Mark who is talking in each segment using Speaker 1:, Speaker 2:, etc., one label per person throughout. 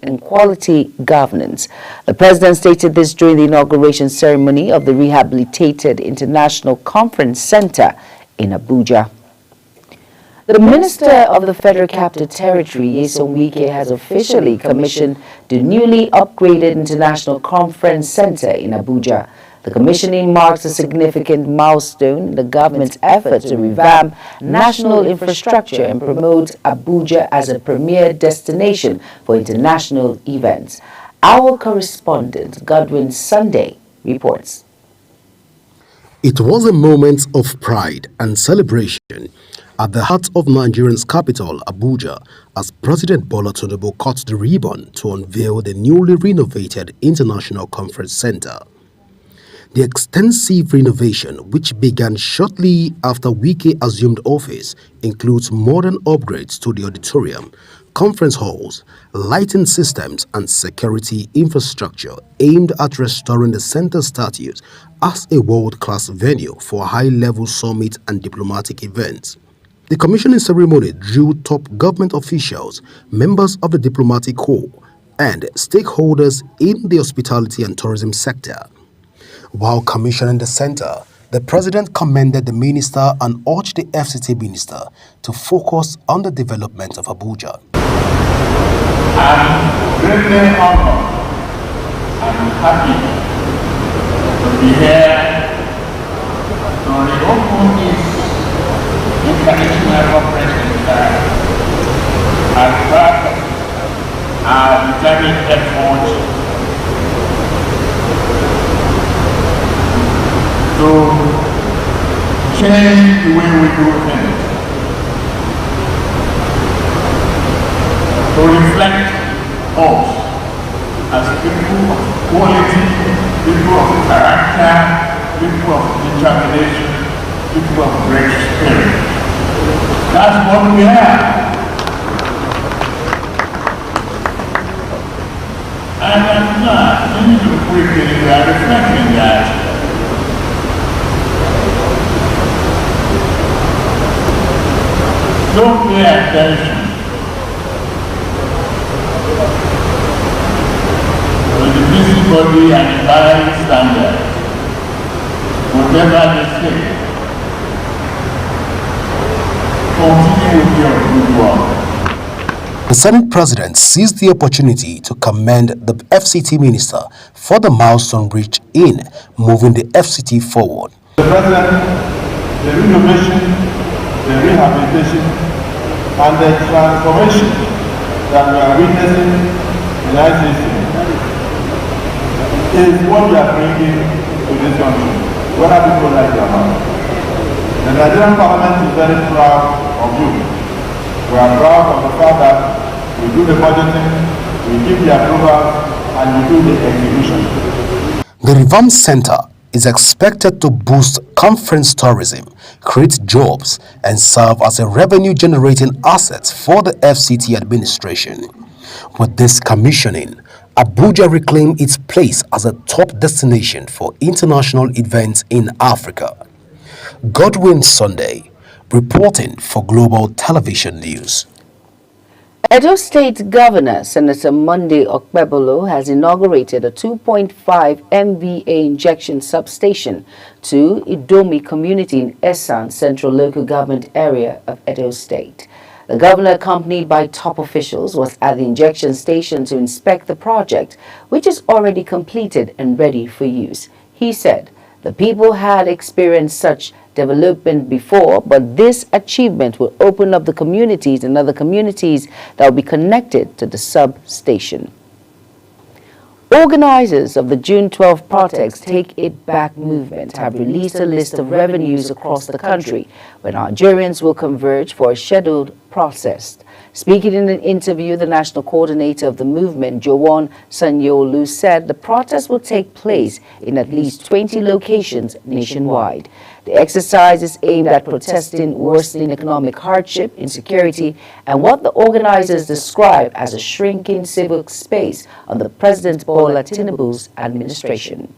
Speaker 1: and quality governance. The president stated this during the inauguration ceremony of the rehabilitated International Conference Center in Abuja. The Minister of the Federal Capital Territory, Nyesom Wike, has officially commissioned the newly upgraded International Conference Center in Abuja. The commissioning marks a significant milestone in the government's effort to revamp national infrastructure and promote Abuja as a premier destination for international events. Our correspondent, Godwin Sunday, reports.
Speaker 2: It was a moment of pride and celebration at the heart of Nigeria's capital, Abuja, as President Bola Tinubu cut the ribbon to unveil the newly renovated International Conference Center. The extensive renovation, which began shortly after Wike assumed office, includes modern upgrades to the auditorium, conference halls, lighting systems and security infrastructure aimed at restoring the center's status as a world-class venue for high-level summit and diplomatic events. The commissioning ceremony drew top government officials, members of the diplomatic corps, and stakeholders in the hospitality and tourism sector. While commissioning the center, the president commended the minister and urged the FCT minister to focus on the development of Abuja.
Speaker 3: I'm greatly honored and happy to be here to reopen this international conference center as part of our determined effort to change the way we do things, to reflect us as people of quality, people of character, people of determination, people of great spirit. That's what we are. And I'm not, in the quickly, we are reflecting that. Don't pay attention to the busybody and the bystander, whatever they say. Continue with your good work.
Speaker 2: The Senate President seized the opportunity to commend the FCT minister for the milestone reached in moving the FCT forward.
Speaker 3: The President, the renovation, the rehabilitation, and the transformation that we are witnessing in ICC is what we are bringing to this country, whether people like it or not. The Nigerian Parliament is very proud of you. We are proud of the fact that we do the budgeting, we give the approval, and we do the execution.
Speaker 2: The revamped center is expected to boost conference tourism, create jobs, and serve as a revenue-generating asset for the FCT administration. With this commissioning, Abuja reclaimed its place as a top destination for international events in Africa. Godwin Sunday, reporting for Global Television News.
Speaker 1: Edo State Governor Senator Monday Okpebholo has inaugurated a 2.5 MVA injection substation to Idomi community in Esan, Central Local Government Area of Edo State. The governor, accompanied by top officials, was at the injection station to inspect the project, which is already completed and ready for use. He said the people had experienced such development before, but this achievement will open up the communities and other communities that will be connected to the substation. Organizers of the June 12 protest Take It Back movement have released a list of revenues across the country where Nigerians will converge for a scheduled protest. Speaking in an interview, the national coordinator of the movement, Jowon Sanyolu, said the protest will take place in at least 20 locations nationwide. The exercise is aimed at protesting worsening economic hardship, insecurity, and what the organizers describe as a shrinking civil space under President Bola Tinubu's administration.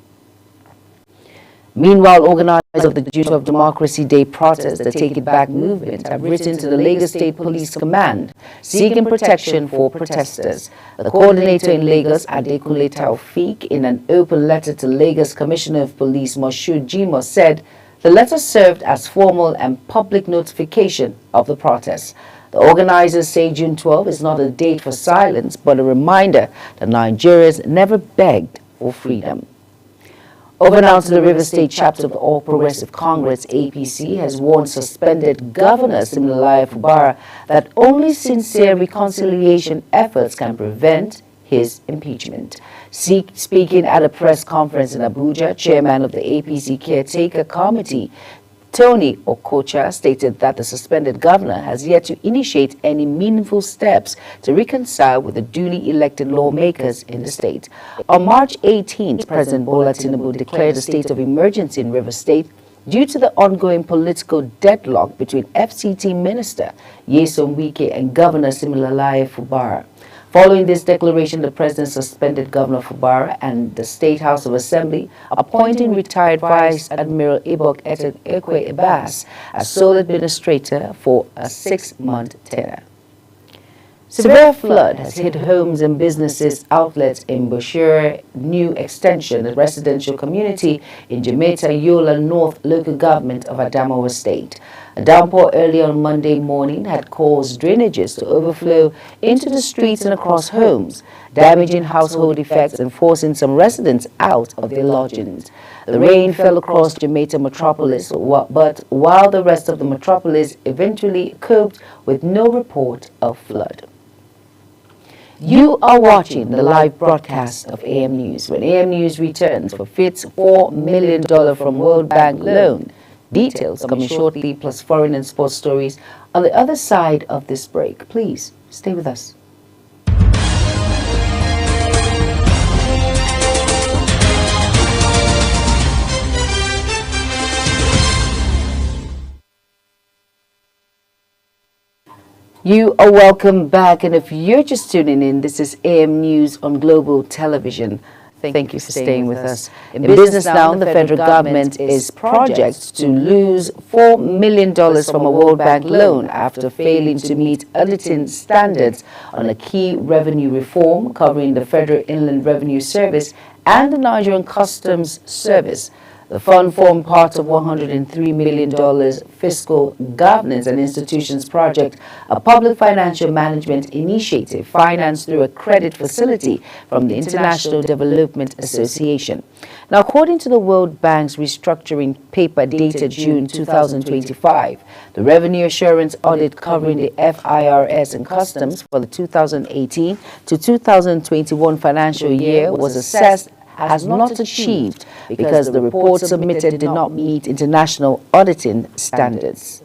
Speaker 1: Meanwhile, organizers of the Juice of Democracy Day protest, the Take It Back movement, have written to the Lagos State Police Command seeking protection for protesters. The coordinator in Lagos, Adekunle Taofeek, in an open letter to Lagos Commissioner of Police Moshood Jimoh, said the letter served as formal and public notification of the protest. The organizers say June 12 is not a date for silence, but a reminder that Nigerians never begged for freedom. Over now to the Rivers State chapter of the All Progressive Congress, APC, has warned suspended Governor Siminalayi Fubara that only sincere reconciliation efforts can prevent his impeachment. Speaking at a press conference in Abuja, chairman of the APC Caretaker Committee, Tony Okocha, stated that the suspended governor has yet to initiate any meaningful steps to reconcile with the duly elected lawmakers in the state. On March 18th, President Bola Tinubu declared a state of emergency in Rivers State due to the ongoing political deadlock between FCT Minister Nyesom Wike and Governor Siminalayi Fubara. Following this declaration, the president suspended Governor Fubara and the State House of Assembly, appointing retired Vice Admiral Ibok Ekwe Ibas as sole administrator for a 6-month tenure. Severe flood has hit homes and businesses outlets in Bashir New Extension, a residential community in Jamaica Yola North local government of Adamawa State. A downpour early on Monday morning had caused drainages to overflow into the streets and across homes, damaging household effects and forcing some residents out of their lodgings. The rain fell across Jamaica metropolis, but while the rest of the metropolis eventually coped with no report of flood. You are watching the live broadcast of AM News. When AM News returns for FIT's $4 million from World Bank loan. Details coming shortly, plus foreign and sports stories on the other side of this break. Please stay with us. You are welcome back, and if you're just tuning in, this is AM News on Global Television. Thank you for staying with us. In business now, the federal government is projected to lose $4 million from a World Bank loan after failing to meet auditing standards on a key revenue reform covering the Federal Inland Revenue Service and the Nigerian Customs Service. The fund formed part of $103 million Fiscal Governance and Institutions Project, a public financial management initiative financed through a credit facility from the International Development Association. Now, according to the World Bank's restructuring paper dated June 2025, the revenue assurance audit covering the FIRS and Customs for the 2018 to 2021 financial year was assessed has not achieved because the report submitted did not meet international auditing standards.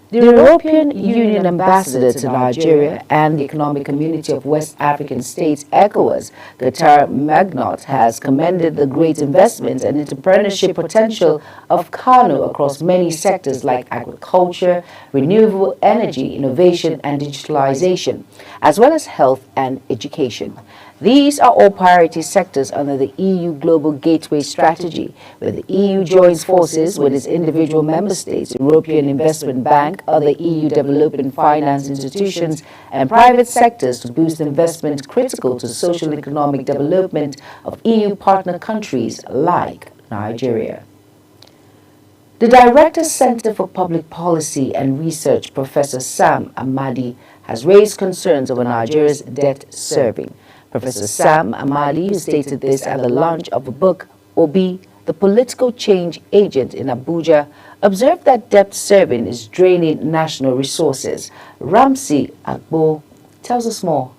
Speaker 1: The European Union ambassador to Nigeria and the Economic Community of West African States, ECOWAS, Qatar Magnot, has commended the great investment and entrepreneurship potential of Kano across many sectors like agriculture, renewable energy, innovation and digitalization, as well as health and education. These are all priority sectors under the EU Global Gateway Strategy, where the EU joins forces with its individual member states, European Investment Bank, other EU development finance institutions, and private sectors to boost investment critical to social and economic development of EU partner countries like Nigeria. The Director Center for Public Policy and Research, Professor Sam Amadi, has raised concerns over Nigeria's debt serving. Professor Sam Amadi, who stated this at the launch of a book, Obi, the Political Change Agent in Abuja, observed that debt serving is draining national resources. Ramsey Agbo tells us more.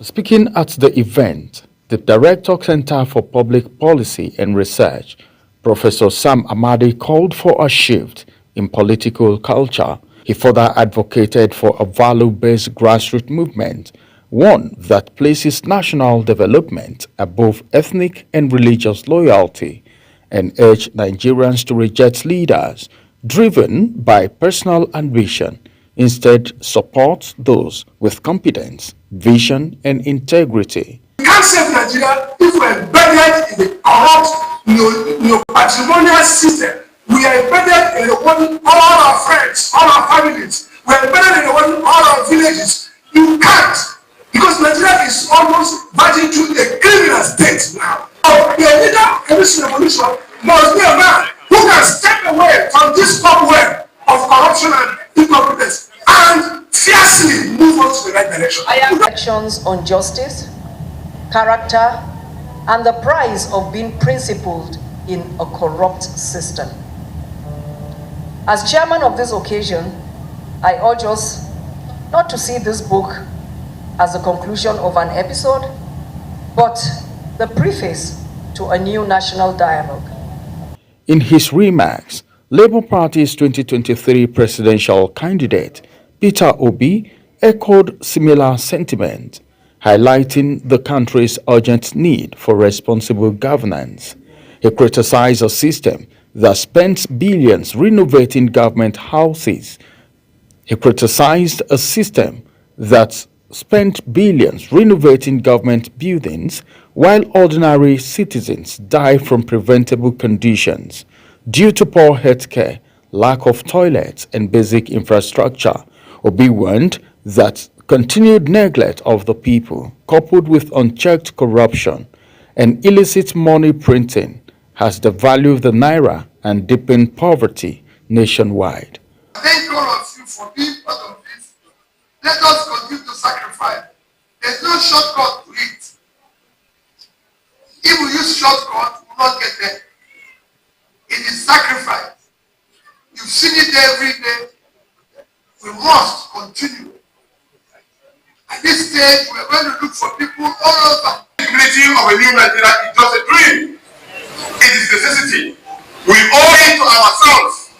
Speaker 4: Speaking at the event, the Director Center for Public Policy and Research, Professor Sam Amadi, called for a shift in political culture. He further advocated for a value-based grassroots movement, one that places national development above ethnic and religious loyalty, and urged Nigerians to reject leaders driven by personal ambition. Instead, support those with competence, vision, and integrity.
Speaker 5: We can't save Nigeria if we're embedded in the corrupt patrimonial system. We are embedded in the one, all our friends, all our families. We are embedded in the one, all our villages. You can't, because Nigeria is almost verging to a criminal state now. So the leader of this revolution must be a man who can step away from this cobweb of corruption and incompetence and fiercely move on to the right direction.
Speaker 6: I have reflections on justice, character, and the price of being principled in a corrupt system. As chairman of this occasion, I urge us not to see this book as the conclusion of an episode, but the preface to a new national dialogue.
Speaker 4: In his remarks, Labour Party's 2023 presidential candidate, Peter Obi, echoed similar sentiment, highlighting the country's urgent need for responsible governance. He criticized a system that spends billions renovating government houses. He criticized a system that spent billions renovating government buildings while ordinary citizens die from preventable conditions due to poor healthcare, lack of toilets, and basic infrastructure. Obi warned that continued neglect of the people, coupled with unchecked corruption and illicit money printing, has devalued the naira and deepened poverty nationwide.
Speaker 5: Thank all of you for being part of this. Let us continue to sacrifice. There's no shortcut to it. If we use shortcut, we will not get there. It is sacrifice. You've seen it every day. We must continue. At this stage, we're going to look for people all over. The ability of a new Nigeria is just a dream. It is necessity. We owe it to ourselves,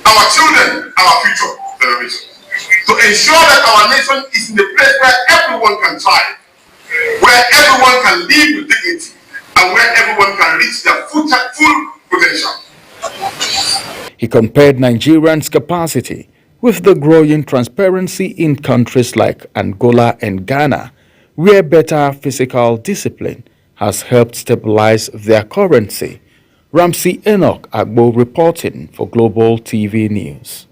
Speaker 5: our children, our future generations, to ensure that our nation is in a place where everyone can thrive, where everyone can live with dignity, and where everyone can reach their full potential.
Speaker 4: He compared Nigerians' capacity with the growing transparency in countries like Angola and Ghana, where better physical discipline has helped stabilize their currency. Ramsey Enoch Agbo reporting for Global TV News.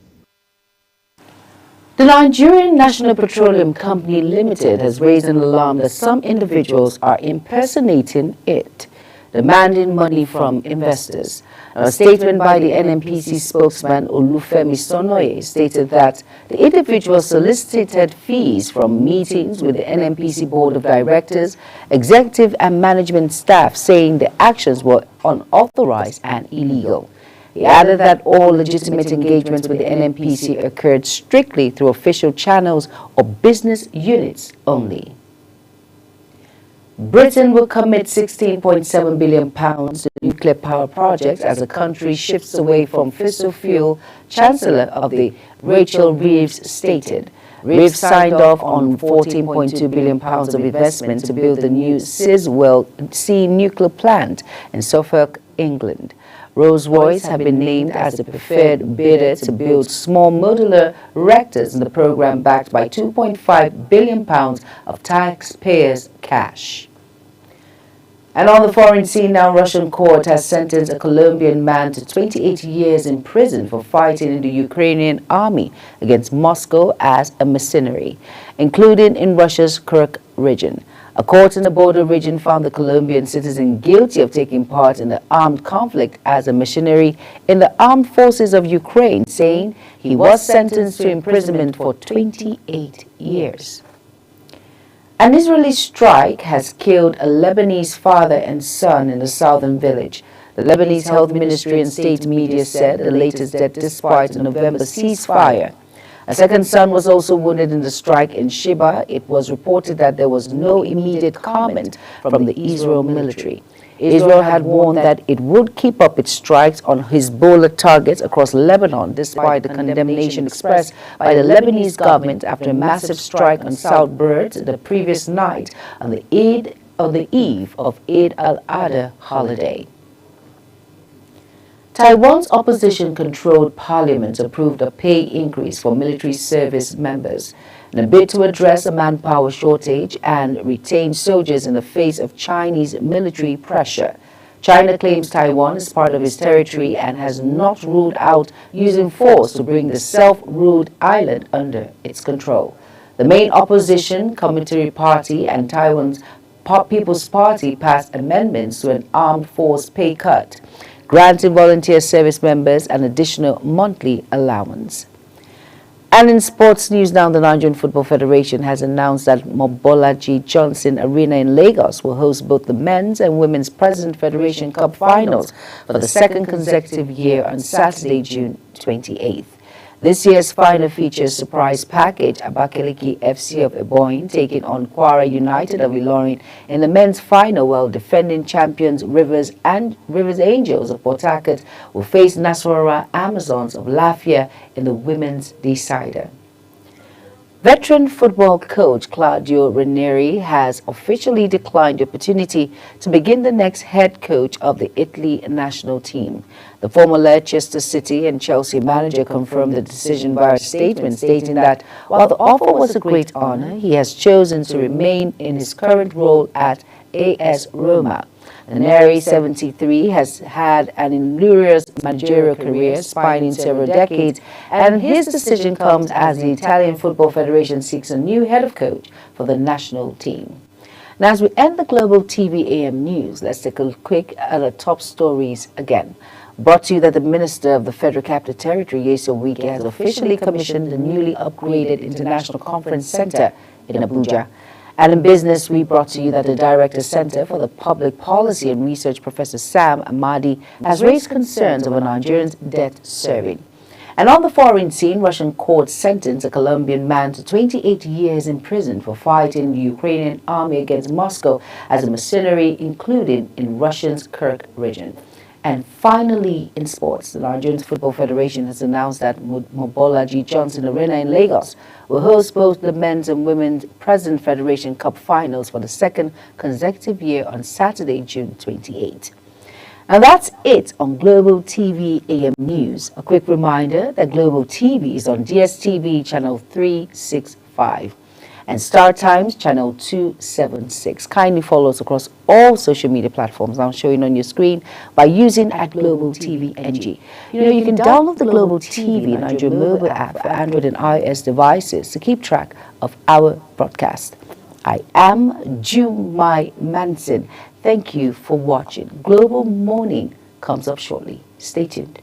Speaker 1: The Nigerian National Petroleum Company Limited has raised an alarm that some individuals are impersonating it, demanding money from investors. A statement by the NNPC spokesman Olufemi Sonoye stated that the individuals solicited fees from meetings with the NNPC Board of Directors, executive and management staff, saying the actions were unauthorized and illegal. He added that all legitimate engagements with the NNPC occurred strictly through official channels or business units only. Britain will commit £16.7 billion to nuclear power projects as the country shifts away from fossil fuel, Chancellor of the Rachel Reeves stated. Reeves signed off on £14.2 billion of investment to build the new Sizewell C nuclear plant in Suffolk, England. Rolls-Royce have been named as the preferred bidder to build small modular reactors in the program backed by £2.5 billion of taxpayers' cash. And on the foreign scene now, Russian court has sentenced a Colombian man to 28 years in prison for fighting in the Ukrainian army against Moscow as a mercenary, including in Russia's Kursk region. A court in the border region found the Colombian citizen guilty of taking part in the armed conflict as a mercenary in the armed forces of Ukraine, saying he was sentenced to imprisonment for 28 years. An Israeli strike has killed a Lebanese father and son in a southern village. The Lebanese Health Ministry and state media said the latest death despite a November ceasefire. A second son was also wounded in the strike in Sheba. It was reported that there was no immediate comment from the Israel military. Israel had warned that it would keep up its strikes on Hezbollah targets across Lebanon, despite the condemnation expressed by the Lebanese government after a massive strike on South Beirut the previous night on the eve of Eid al-Adha holiday. Taiwan's opposition-controlled parliament approved a pay increase for military service members in a bid to address a manpower shortage and retain soldiers in the face of Chinese military pressure. China claims Taiwan is part of its territory and has not ruled out using force to bring the self-ruled island under its control. The main opposition, Communist Party, and Taiwan's People's Party passed amendments to an armed force pay cut, granting volunteer service members an additional monthly allowance. And in sports news now, the Nigerian Football Federation has announced that Mobolaji Johnson Arena in Lagos will host both the men's and women's President Federation Cup finals for the second consecutive year on Saturday, June 28th. This year's final features surprise package Abakaliki FC of Ebonyi taking on Kwara United of Ilorin in the men's final, while defending champions Rivers Angels of Port Harcourt will face Nasarawa Amazons of Lafia in the women's decider. Veteran football coach Claudio Ranieri has officially declined the opportunity to begin the next head coach of the Italy national team. The former Leicester City and Chelsea manager confirmed the decision via a statement stating that while the offer was a great honor, he has chosen to remain in his current role at AS Roma. Ranieri, 73, has had an illustrious managerial career spanning several decades, and his decision comes as the Italian Football Federation seeks a new head of coach for the national team. Now, as we end the Global TV AM news, let's take a quick at the top stories again. Brought to you that the Minister of the Federal Capital Territory, Nyesom Wike, has officially commissioned the newly upgraded International Conference Center in Abuja. And in business, we brought to you that the Director Center for the Public Policy and Research, Professor Sam Amadi, has raised concerns over Nigerians' debt serving. And on the foreign scene, Russian courts sentenced a Colombian man to 28 years in prison for fighting the Ukrainian army against Moscow as a mercenary, including in Russia's Kursk region. And finally, in sports, the Nigerian Football Federation has announced that Mobolaji Johnson Arena in Lagos will host both the men's and women's President Federation Cup finals for the second consecutive year on Saturday, June 28. And that's it on Global TV AM News. A quick reminder that Global TV is on DSTV channel 365 and Star Times channel 276. Kindly follow us across all social media platforms now showing on your screen by using @Global TV NG. You can download the Global TV Nigeria mobile app for Android and iOS devices to keep track of our broadcast. I am Jumai Manson. Thank you for watching. Global Morning comes up shortly. Stay tuned.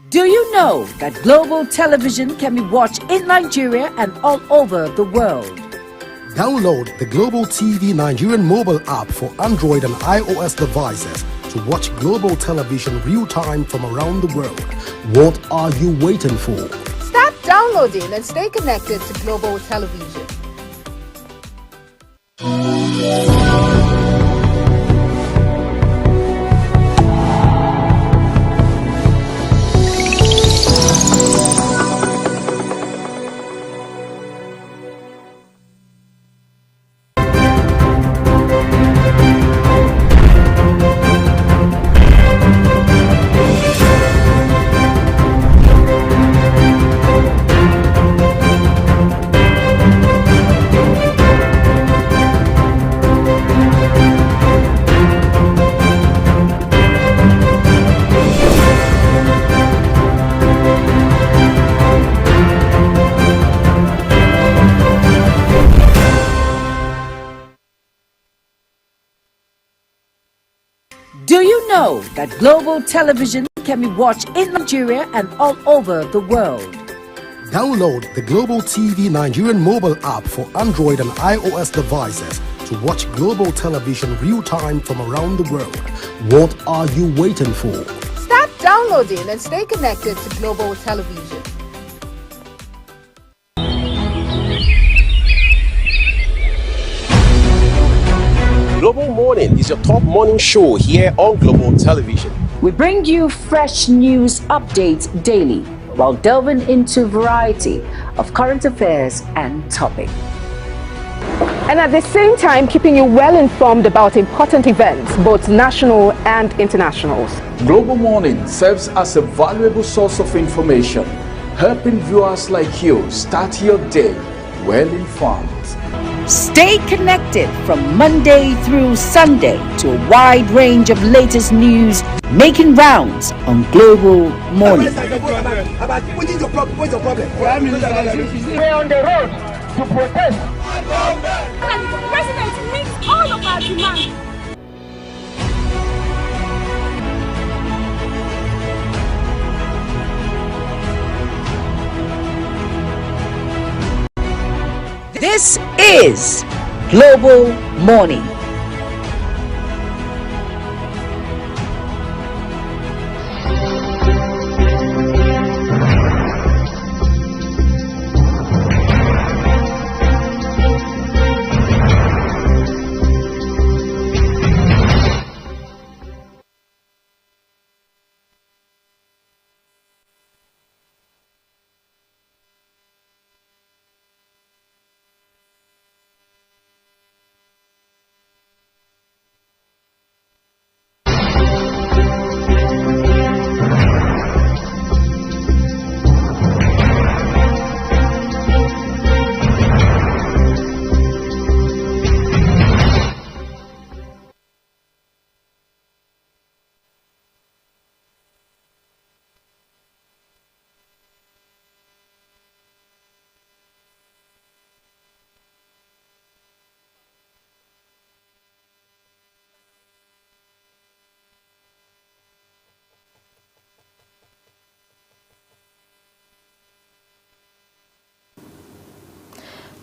Speaker 1: Do you know that global television can be watched in Nigeria and all over the world?
Speaker 2: Download the Global TV Nigerian mobile app for Android and iOS devices to watch global television real-time from around the world. What are you waiting for?
Speaker 7: Start downloading and stay connected to global television.
Speaker 1: know that Global Television can be watched in Nigeria and all over the world?
Speaker 2: Download the Global TV Nigerian mobile app for Android and iOS devices to watch Global Television real-time from around the world. What are you waiting for?
Speaker 7: Start downloading and stay connected to Global Television.
Speaker 8: Global Morning is your top morning show here on Global Television.
Speaker 1: We bring you fresh news updates daily while delving into a variety of current affairs and topics.
Speaker 9: And at the same time, keeping you well informed about important events, both national and internationals.
Speaker 4: Global Morning serves as a valuable source of information, helping viewers like you start your day well informed.
Speaker 1: Stay connected from Monday through Sunday to a wide range of latest news making rounds on Global Morning.
Speaker 5: We're on the road to protest.
Speaker 10: And the president meets all of our demands.
Speaker 1: This is Global Morning.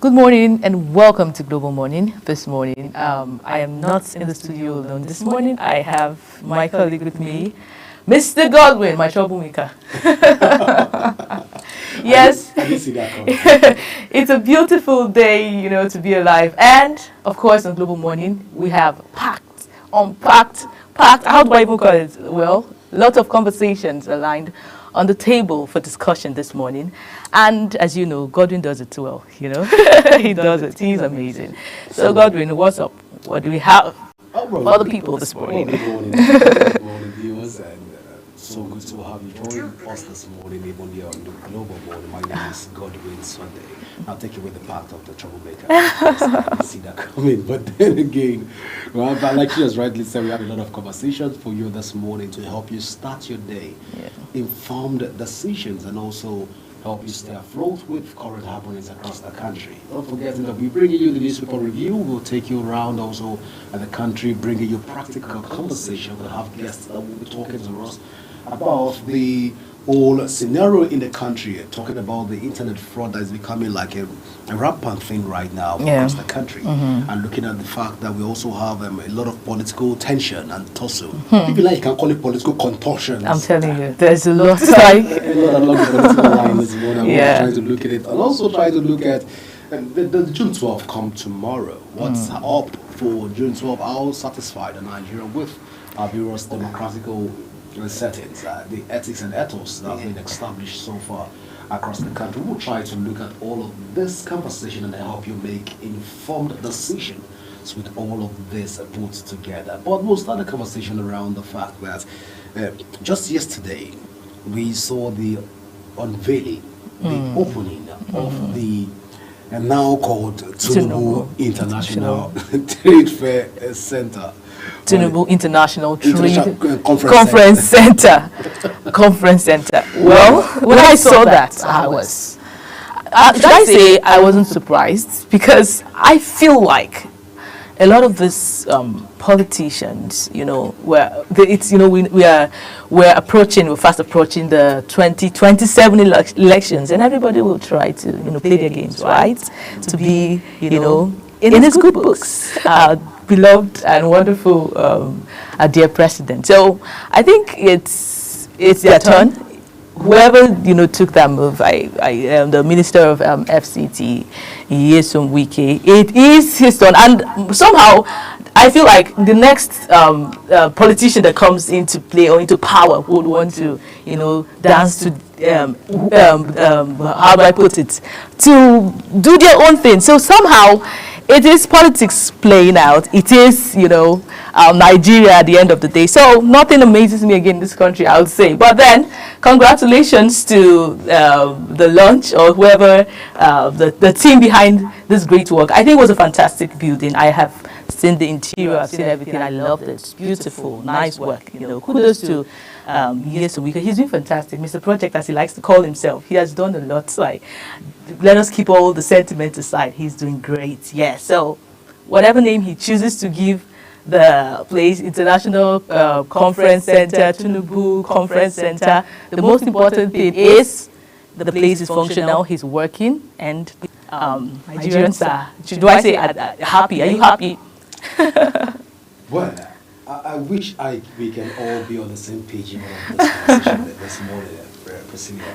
Speaker 11: Good morning and welcome to Global Morning this morning. I am not in the studio alone this morning. I have my colleague with me, Mr. Godwin, my troublemaker. Yes, it's a beautiful day, you know, to be alive. And of course, on Global Morning, we have packed, how do I even call it? Well, lots of conversations aligned on the table for discussion this morning. And as you know, Godwin does it too well, you know. He does it. He's amazing. So Godwin, what's up? What do we have for the people this morning?
Speaker 2: Good morning. Good morning, viewers, and so good to have you join us this morning, even here on the Global Morning. My name is Godwin Sunday. I'll take you with the path of the troublemaker. I see that coming, but then again, well, but like you just rightly said, we have a lot of conversations for you this morning to help you start your day, informed decisions, and also help you stay afloat with current happenings across the country. Don't forget that we're bringing you the newspaper review. We'll take you around also at the country, bringing you practical conversation. We'll have guests that will be talking to us about the whole scenario in the country, talking about the internet fraud that is becoming like a rampant thing right now across the country, and looking at the fact that we also have a lot of political tension and tussle. If you like, you can call it political contortions.
Speaker 11: I'm telling you, there's a lot
Speaker 2: a lot along the political lines. We're trying to look at it, and also try to look at the June 12th come tomorrow. What's up for June 12th? How satisfied are Nigeria with our various democratical settings, the ethics and ethos that have been established so far across the country? We'll try to look at all of this conversation and help you make informed decisions with all of this put together. But we'll start the conversation around the fact that just yesterday we saw the unveiling, the opening of the now called Tinubu International Trade Fair Center.
Speaker 11: Tinubu International Trade Conference Center. Conference Center. Well, when I saw that, I was, should I say I wasn't surprised, because I feel like a lot of these politicians, we're fast approaching the 2027 elections, and everybody will try to, play their games, right? To be, in his good books, beloved and wonderful, dear president. So I think it's their turn. Whoever took that move, I am the Minister of FCT, Nyesom Wike. It is his turn, and somehow I feel like the next politician that comes into play or into power would want to, dance to how do I put it, to do their own thing. So somehow it is politics playing out. It is, Nigeria at the end of the day. So nothing amazes me again in this country, I would say. But then, congratulations to the launch or whoever, the team behind this great work. I think it was a fantastic building. I have seen the interior, I've seen everything. I love it. It's beautiful, nice work. Kudos to Nyesom Wike. He's been fantastic. Mr. Project, as he likes to call himself, he has done a lot. So let us keep all the sentiment aside. He's doing great. Yeah. So whatever name he chooses to give the place, International Conference Center, Tinubu Conference Center, the most important thing is the place is functional, he's working, and Nigerians are, do I say happy? Are you happy?
Speaker 2: Well, I wish we can all be on the same page in all of this conversation this morning, Priscilla.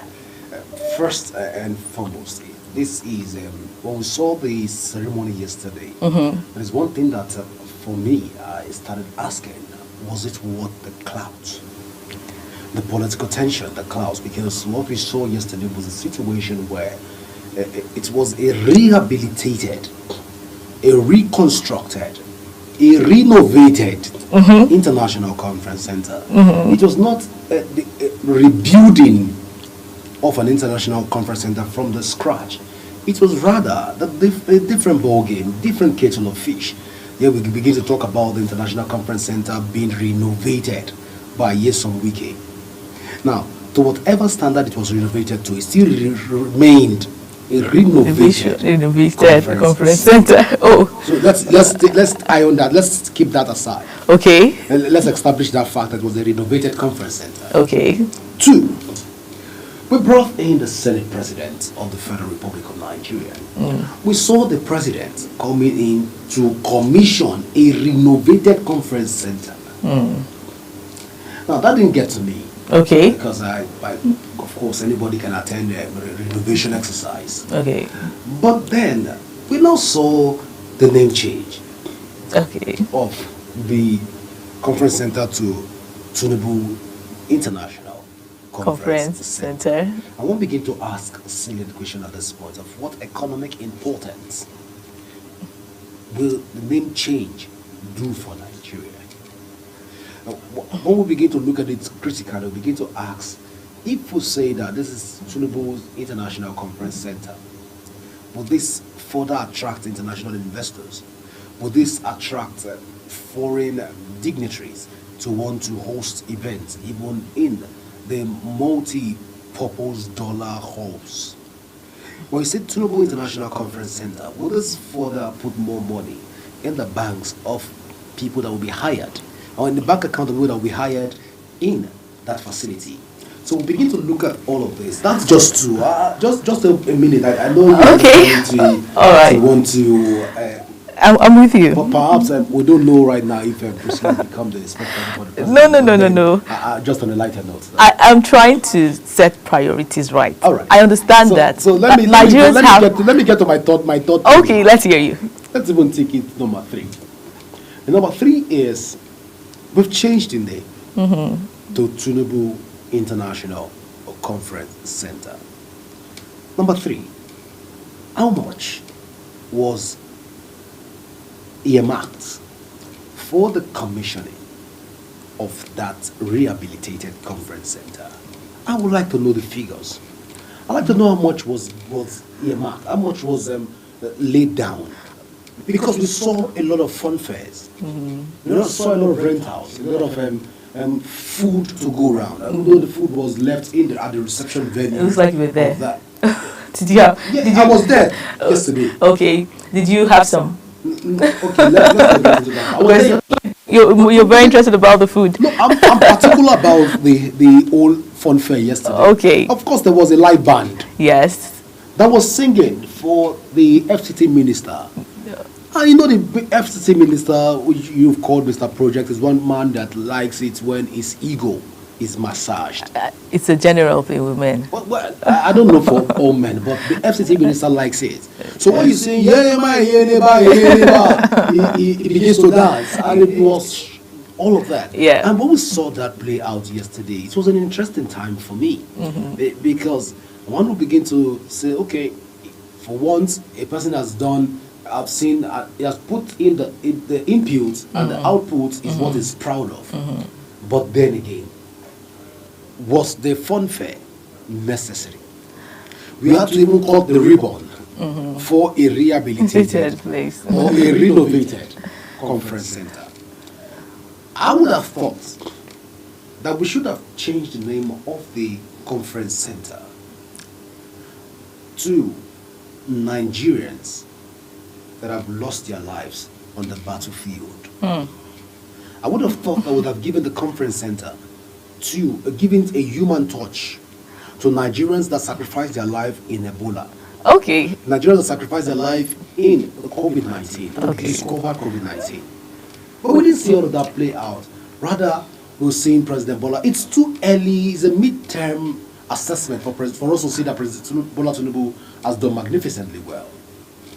Speaker 2: First and foremost, this is, when we saw the ceremony yesterday, there's one thing that, for me, I started asking, was it worth the clout? The political tension, the clouds, because what we saw yesterday was a situation where it was a rehabilitated, a reconstructed, a renovated international conference center. It was not the rebuilding of an international conference center from the scratch. It was rather a different ball game, different kettle of fish. Here we begin to talk about the International Conference Center being renovated by Nyesom Wike. Now, to whatever standard it was renovated to, it still remained a renovated
Speaker 11: conference center. Oh,
Speaker 2: so let's eye on that. Let's keep that aside.
Speaker 11: Okay.
Speaker 2: And let's establish that fact that it was a renovated conference center.
Speaker 11: Okay.
Speaker 2: 2. We brought in the Senate President of the Federal Republic of Nigeria. We saw the President coming in to commission a renovated conference center. Now, that didn't get to me.
Speaker 11: Okay.
Speaker 2: Because of course, anybody can attend a renovation exercise.
Speaker 11: Okay.
Speaker 2: But then, we now saw the name change.
Speaker 11: Okay.
Speaker 2: Of the conference center to Tinubu International Conference Center. I won't begin to ask a salient question at this point of what economic importance will the name change do for Nigeria? Now, when we begin to look at it critically, we begin to ask, if we say that this is Tinubu's International Conference Center, will this further attract international investors? Will this attract foreign dignitaries to want to host events, even in the multi-purpose dollar halls? When you say Tinubu International Conference Center, will this further put more money in the banks of people that will be hired, or in the bank account of people that will be hired in that facility? So we begin to look at all of this. That's just to just a minute. I know you want to.
Speaker 11: I'm with you.
Speaker 2: But perhaps we don't know right now if Priscilla become the spokesperson for the president.
Speaker 11: No.
Speaker 2: Just on a lighter note.
Speaker 11: I'm trying to set priorities right.
Speaker 2: All right.
Speaker 11: I understand that.
Speaker 2: So let me get to my thought.
Speaker 11: Okay, let's hear you.
Speaker 2: Let's even take it number 3. And number 3 is we've changed the name to Tinubu International Conference Center. Number 3, how much was earmarked for the commissioning of that rehabilitated conference center? I would like to know the figures. I'd like to know how much was earmarked, how much was laid down. Because we saw a lot of fun fairs, we saw a lot of rentals, a lot of food to go around. Although the food was left in at the reception venue.
Speaker 11: It looks like you were there.
Speaker 2: I was there yesterday.
Speaker 11: Okay. Did you have some?
Speaker 2: Okay, let's get into that. I will tell you-
Speaker 11: You're very interested about the food.
Speaker 2: No, I'm particular about the whole fun fair yesterday.
Speaker 11: Okay.
Speaker 2: Of course, there was a live band
Speaker 11: Yes.
Speaker 2: that was singing for the FCT minister. And you know the FCT minister, which you've called Mr. Project, is one man that likes it when his ego is massaged.
Speaker 11: It's a general thing with men.
Speaker 2: Well, I don't know for all men, but the FCT minister likes it. So when you say, he begins to dance, and it was all of that.
Speaker 11: Yeah.
Speaker 2: And when we saw that play out yesterday, it was an interesting time for me. Because one will begin to say, okay, for once, a person has done, I've seen, he has put in the inputs, and the output is what he's proud of. But then again, was the fun fair necessary? We had to even cut the ribbon for a rehabilitated
Speaker 11: place
Speaker 2: or a renovated conference center. I would have thought that we should have changed the name of the conference center to Nigerians that have lost their lives on the battlefield. I would have thought that would have given the conference center to giving a human touch to Nigerians that sacrificed their life in Ebola.
Speaker 11: Okay.
Speaker 2: Nigerians that sacrificed their life in COVID-19,
Speaker 11: Okay.
Speaker 2: discovered COVID-19. But we didn't see all of that play out. Rather, we're seeing President Bola. It's too early. It's a mid-term assessment for us to see that President Bola Tinubu has done magnificently well.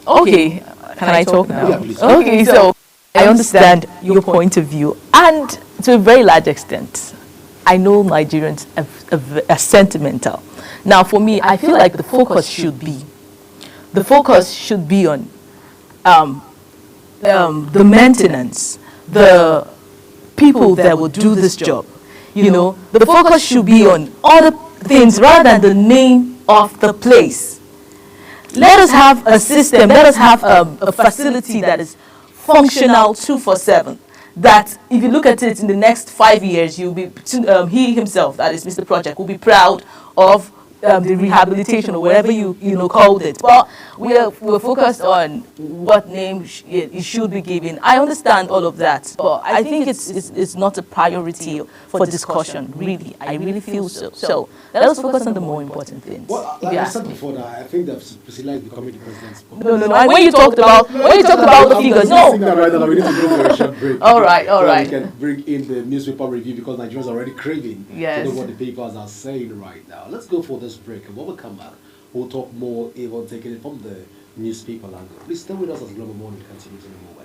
Speaker 11: Okay. Can I talk now?
Speaker 2: Yeah, please.
Speaker 11: Okay, so I understand your point of view, and to a very large extent, I know Nigerians are sentimental. Now, for me, I feel like the focus should be on the maintenance, the people that will do this job. You know, the focus should be on other things rather than the name of the place. Let us have a system, let us have a facility that is functional 24/7. That if you look at it in the next 5 years, you'll be he himself, that is Mr. Project, will be proud of the rehabilitation or whatever you called it. But we're focused on what name it should be given. I understand all of that, but I think it's not a priority for discussion. Really, I really feel so. So let us focus on the more important things.
Speaker 2: Well, like I said before, that I think that Priscilla is becoming the president's.
Speaker 11: No. When you talked about the figures, no.
Speaker 2: We need to go for a short break.
Speaker 11: All right.
Speaker 2: So we can bring in the newspaper review because Nigerians are already craving
Speaker 11: Yes.
Speaker 2: to know what the papers are saying right now. Let's go for this break, and when we come back, we'll talk more about taking it from the newspaper language. Please stay with us as Global Morning continues in a moment.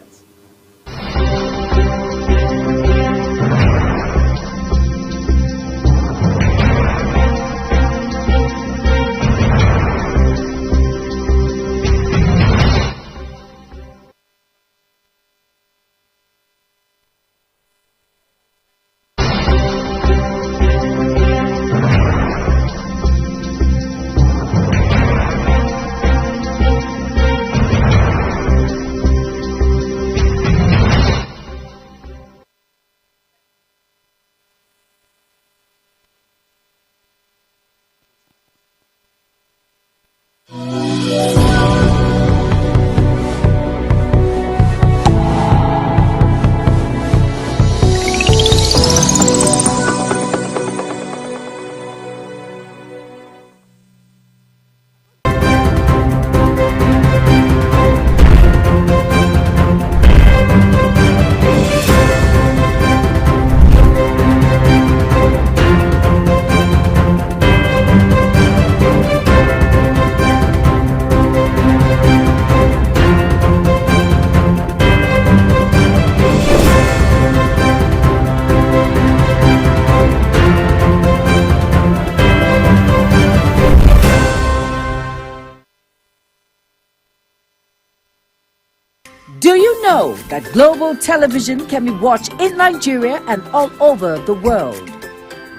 Speaker 1: Do you know that global television can be watched in Nigeria and all over the world?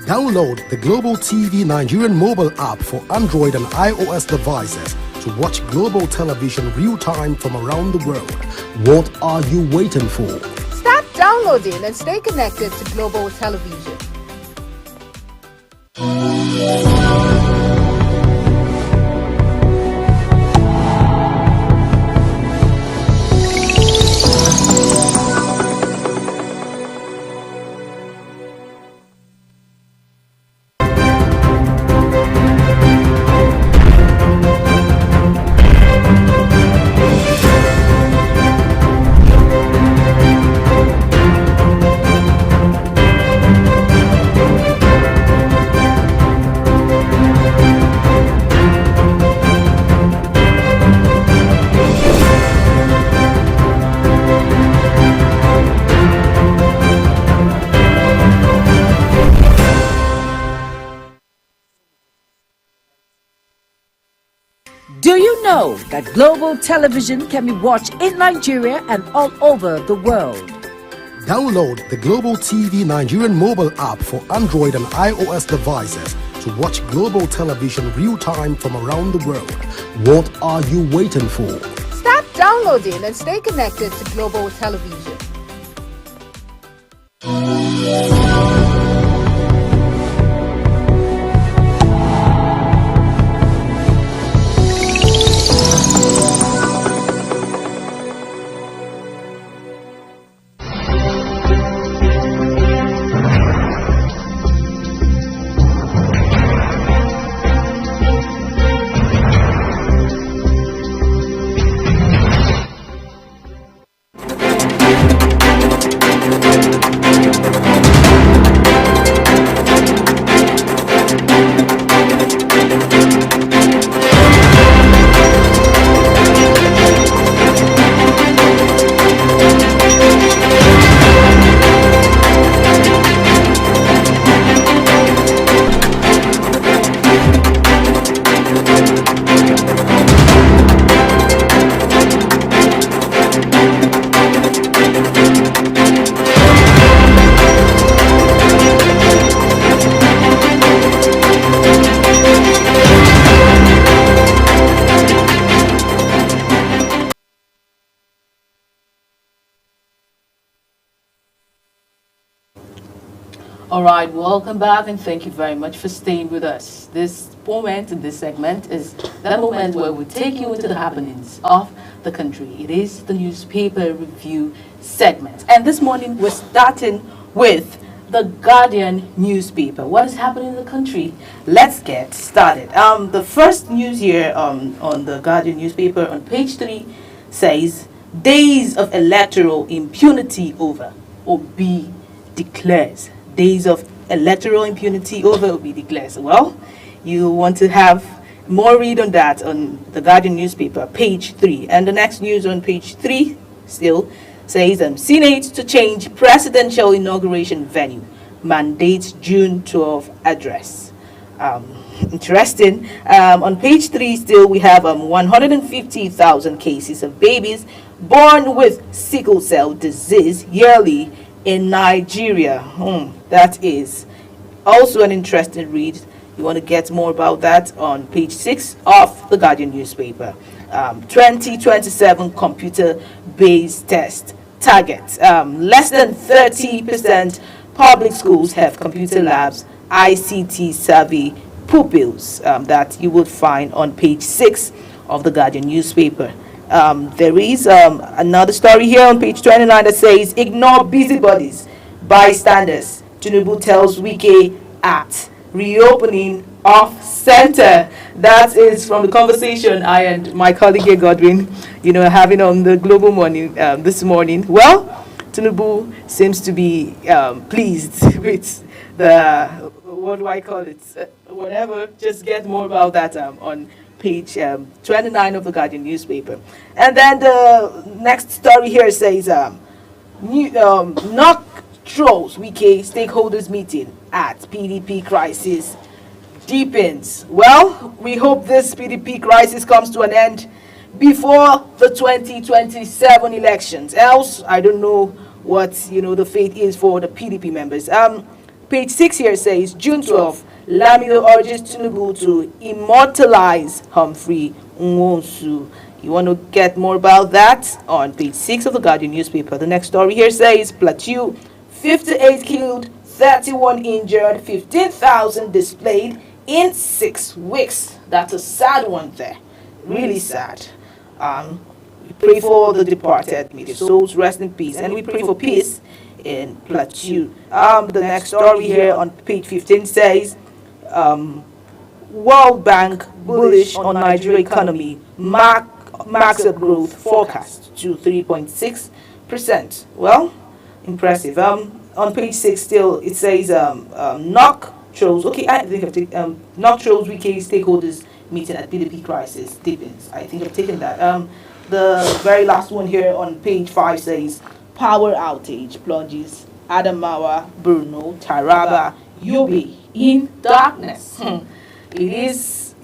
Speaker 2: Download the Global TV Nigerian mobile app for Android and iOS devices to watch global television real-time from around the world. What are you waiting for?
Speaker 7: Start downloading and stay connected to Global Television.
Speaker 12: Do you know that Global Television can be watched in Nigeria and all over the world?
Speaker 2: Download the Global TV Nigerian mobile app for Android and iOS devices to watch Global Television real-time from around the world. What are you waiting for?
Speaker 7: Start downloading and stay connected to Global Television.
Speaker 11: All right, welcome back and thank you very much for staying with us. This moment in this segment is that moment where we take you into the happenings of the country. It is the newspaper review segment. And this morning we're starting with the Guardian newspaper. What is happening in the country? Let's get started. The first news here on the Guardian newspaper on page 3 says, "Days of electoral impunity over. Obi declares." Days of electoral impunity over, Obi declares. Well, you want to have more read on that on the Guardian newspaper, page 3. And the next news on page 3 still says, Senate to change presidential inauguration venue, mandates June 12 address. Interesting. On page 3 still we have 150,000 cases of babies born with sickle cell disease yearly in Nigeria. That is also an interesting read. You want to get more about that on page 6 of the Guardian newspaper. 2027 computer-based test targets. Less than 30% public schools have computer labs, ICT savvy pupils. That you would find on page 6 of the Guardian newspaper. There is another story here on page 29 that says, "Ignore busybodies, bystanders. Tinubu tells Wike at reopening of center." That is from the conversation I and my colleague here, Godwin, having on the Global Morning this morning. Well, Tinubu seems to be pleased with the, what do I call it? Whatever. Just get more about that on page 29 of the Guardian newspaper. And then the next story here says, knock trolls Wike stakeholders meeting at PDP crisis deepens. Well, we hope this PDP crisis comes to an end before the 2027 elections. Else, I don't know what the fate is for the PDP members. Page 6 here says, June 12, Lamido urges Tinubu to immortalize Humphrey Nwosu. You want to get more about that on page 6 of the Guardian newspaper. The next story here says, Plateau, 58 killed, 31 injured, 15,000 displayed in 6 weeks. That's a sad one there. Really sad. We pray for the departed. May their souls rest in peace. And we pray for peace in Plateau. The next story here on page 15 says, World Bank bullish on Nigeria economy, marks a growth forecast to 3.6%. Well, impressive. On page 6 still it says knock trolls. Okay, I think I've taken knock trolls Wike stakeholders meeting at PDP crisis deepens. I think I've taken that. The very last one here on page 5 says power outage plunges Adamawa, Borno, Taraba, Yobe in darkness. It is,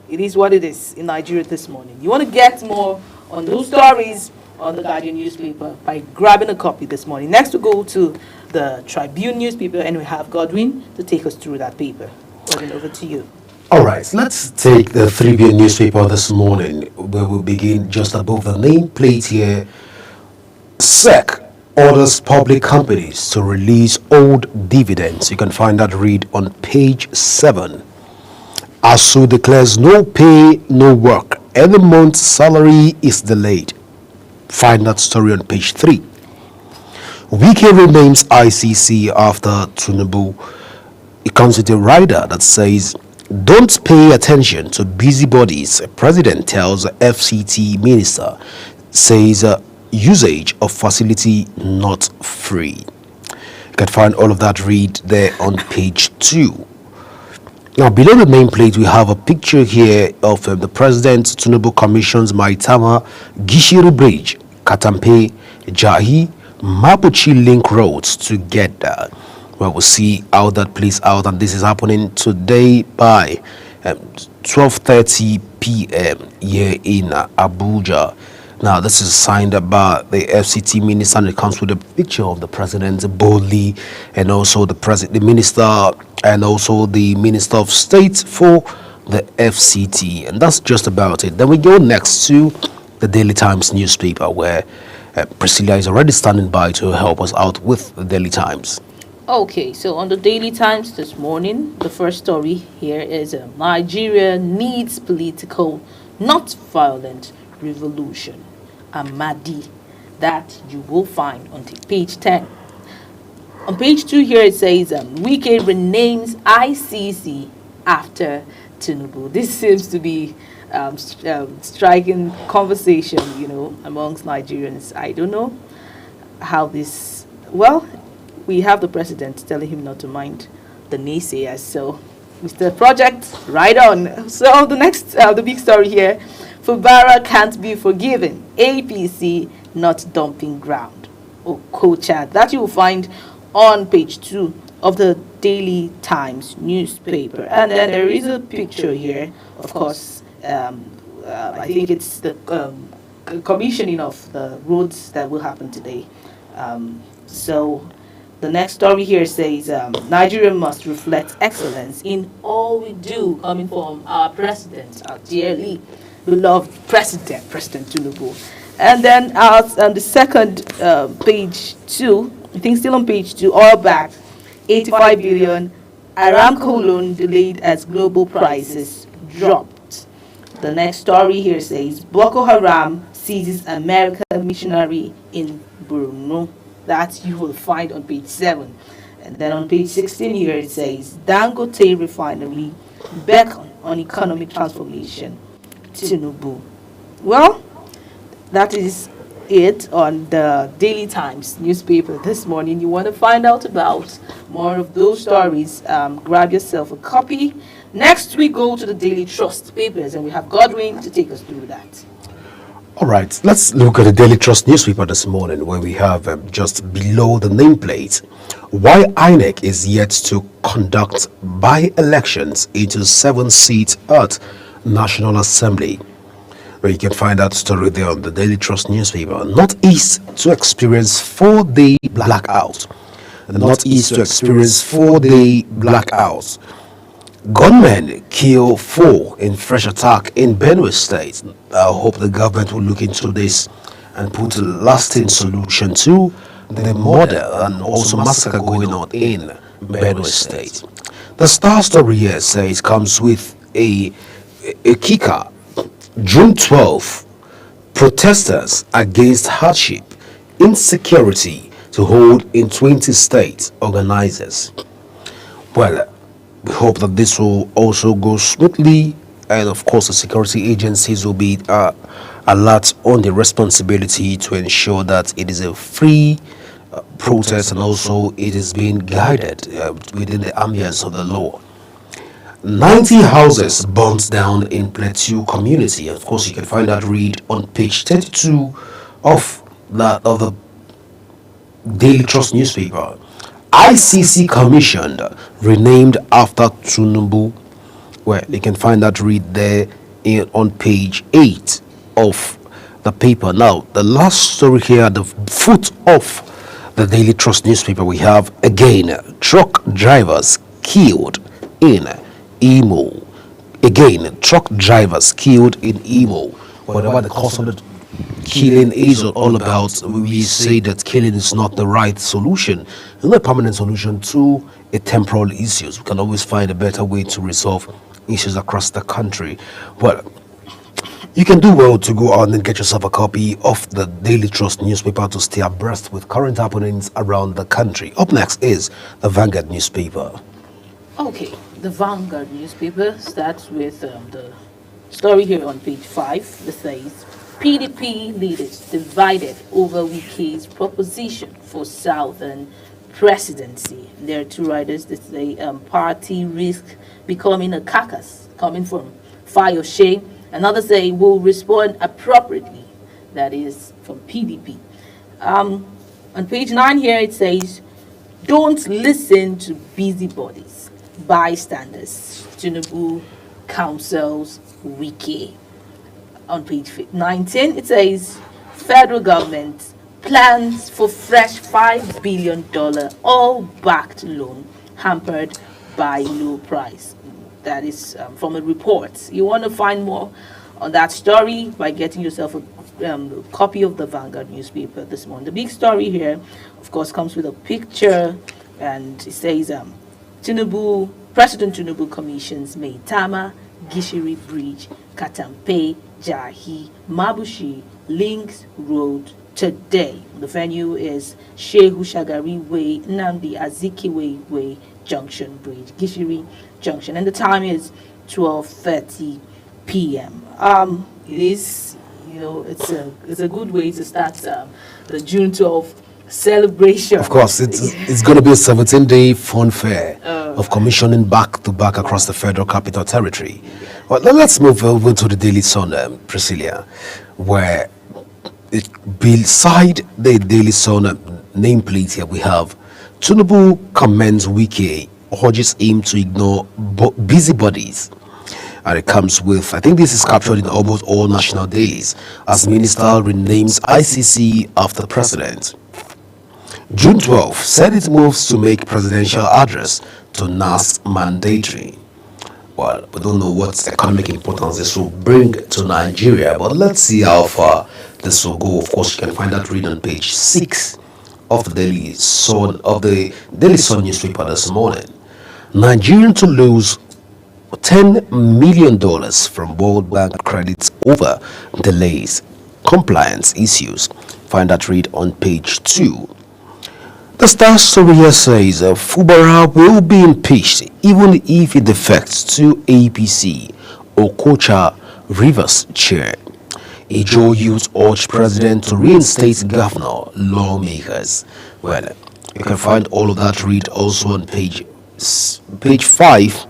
Speaker 11: it is what it is in Nigeria this morning. You want to get more on those stories on the Guardian newspaper by grabbing a copy this morning. Next, we go to the Tribune newspaper, and we have Godwin to take us through that paper. Godwin, over to you.
Speaker 2: All right, let's take the Tribune newspaper this morning, where we begin just above the nameplate here. SEC orders public companies to release old dividends. You can find that read on page 7. ASU declares no pay, no work. Every month's salary is delayed. Find that story on page 3. Wike renames ICC after Tinubu. It comes with a rider that says, "Don't pay attention to busybodies." President tells FCT minister, says usage of facility not free. You can find all of that read there on page 2. Now, below the nameplate, we have a picture here of the President Tinubu commissions Maitama Gishiri Bridge, Katampe, Jahi, Mapuchi link roads together. Well, we'll see how that plays out, and this is happening today by 12:30 p.m. here in Abuja. Now, this is signed by the FCT minister, and it comes with a picture of the president boldly, and also the minister, and also the Minister of State for the FCT. And that's just about it. Then we go next to the Daily Times newspaper, where Priscilla is already standing by to help us out with the Daily Times.
Speaker 11: Okay, so on the Daily Times this morning, the first story here is Nigeria needs political, not violent revolution. Amadi, that you will find on page 10. On page 2 here it says Wike renames ICC after Tinubu. This seems to be striking conversation, amongst Nigerians. I don't know how this, well, we have the president telling him not to mind the naysayers. So, Mr. Project, right on. So the next, the big story here, Fubara can't be forgiven. APC not dumping ground. Okocha. That you will find on page 2 of the Daily Times newspaper. And then there is a picture here, of course. I think it's the commissioning of the roads that will happen today. So the next story here says Nigeria must reflect excellence in all we do, coming from our president, our dearly beloved President Tinubu. And then on the second page 2, I think still on page 2, oil back, 85 billion, Aramco loan delayed as global prices dropped. The next story here says Boko Haram seizes American missionary in Borno. That you will find on page 7. And then on page 16 here it says Dangote refinery beckon on economic transformation. Tinubu. Well, that is it on the Daily Times newspaper this morning. You want to find out about more of those stories, grab yourself a copy. Next, we go to the Daily Trust papers, and we have Godwin to take us through that.
Speaker 2: All right, let's look at the Daily Trust newspaper this morning, where we have just below the nameplate, why INEC is yet to conduct by-elections into 7 seats at National Assembly. Where you can find that story there on the Daily Trust newspaper. Northeast to experience 4-day blackout. The Northeast to experience 4-day blackout. Gunmen kill 4 in fresh attack in Benue State. I hope the government will look into this and put a lasting solution to the murder and also massacre going on in Benue State. The Star story here says comes with a kicker. June 12, protesters against hardship, insecurity to hold in 20 states organizers. Well, we hope that this will also go smoothly, and of course the security agencies will be alert on the responsibility to ensure that it is a free protest, and also it is being guided within the ambience of the law. 90 houses burnt down in Plateau community. Of course, you can find that read on page 32 of the Daily Trust newspaper. ICC commissioned, renamed after Tinubu. Well, you can find that read there on page 8 of the paper. Now, the last story here at the foot of the Daily Trust newspaper, we have again truck drivers killed in Imo. Again, truck drivers killed in Imo. Whatever the cause of the killing is all about, we say that killing is not the right solution. It's not a permanent solution to a temporal issues. We can always find a better way to resolve issues across the country. Well, you can do well to go out and get yourself a copy of the Daily Trust newspaper to stay abreast with current happenings around the country. Up next is the Vanguard newspaper.
Speaker 13: Okay, the Vanguard newspaper starts with the story here on page 5 that says PDP leaders divided over Wike's proposition for Southern presidency. There are two writers that say party risk becoming a caucus coming from Fayose. Another say will respond appropriately. That is from PDP. On page 9 here it says, don't listen to busybodies, bystanders. Tinubu counsels Wike. On page 19 it says, federal government plans for fresh $5 billion all-backed loan hampered by low price. That is from a report. You want to find more on that story by getting yourself a copy of the Vanguard newspaper this morning. The big story here, of course, comes with a picture, and it says, President Tinubu commissions Maitama, Gishiri Bridge, Katampe, Jahi, Mabushi, Links Road today. The venue is Shehu Shagari Way, Nnamdi Azikiwe Way, Junction Bridge, Gishiri Junction, and the time is 12:30 p.m. It is, it's a good way to start the June 12th celebration.
Speaker 2: Of course, it's going to be a 17-day fun fair of commissioning back to back across the Federal Capital Territory. Well, let's move over to the Daily Sun, Priscilla, where beside the Daily Sun nameplate here we have Tinubu commends Wike, urges him to ignore busybodies. And it comes with, I think this is captured in almost all national dailies, as minister renames ICC after president. June 12 said it moves to make presidential address to NAS mandatory. Well, we don't know what economic importance this will bring to Nigeria, but let's see how far this will go. Of course, you can find that read on page 6 of the Daily Sun newspaper this morning. Nigerian to lose $10 million from World Bank credits over delays, compliance issues. Find that read on page 2. The Star story here says Fubara will be impeached even if it defects to APC. Okocha Rivers chair. Ijo youth urge president to reinstate governor lawmakers. Well, you can find all of that read also on page 5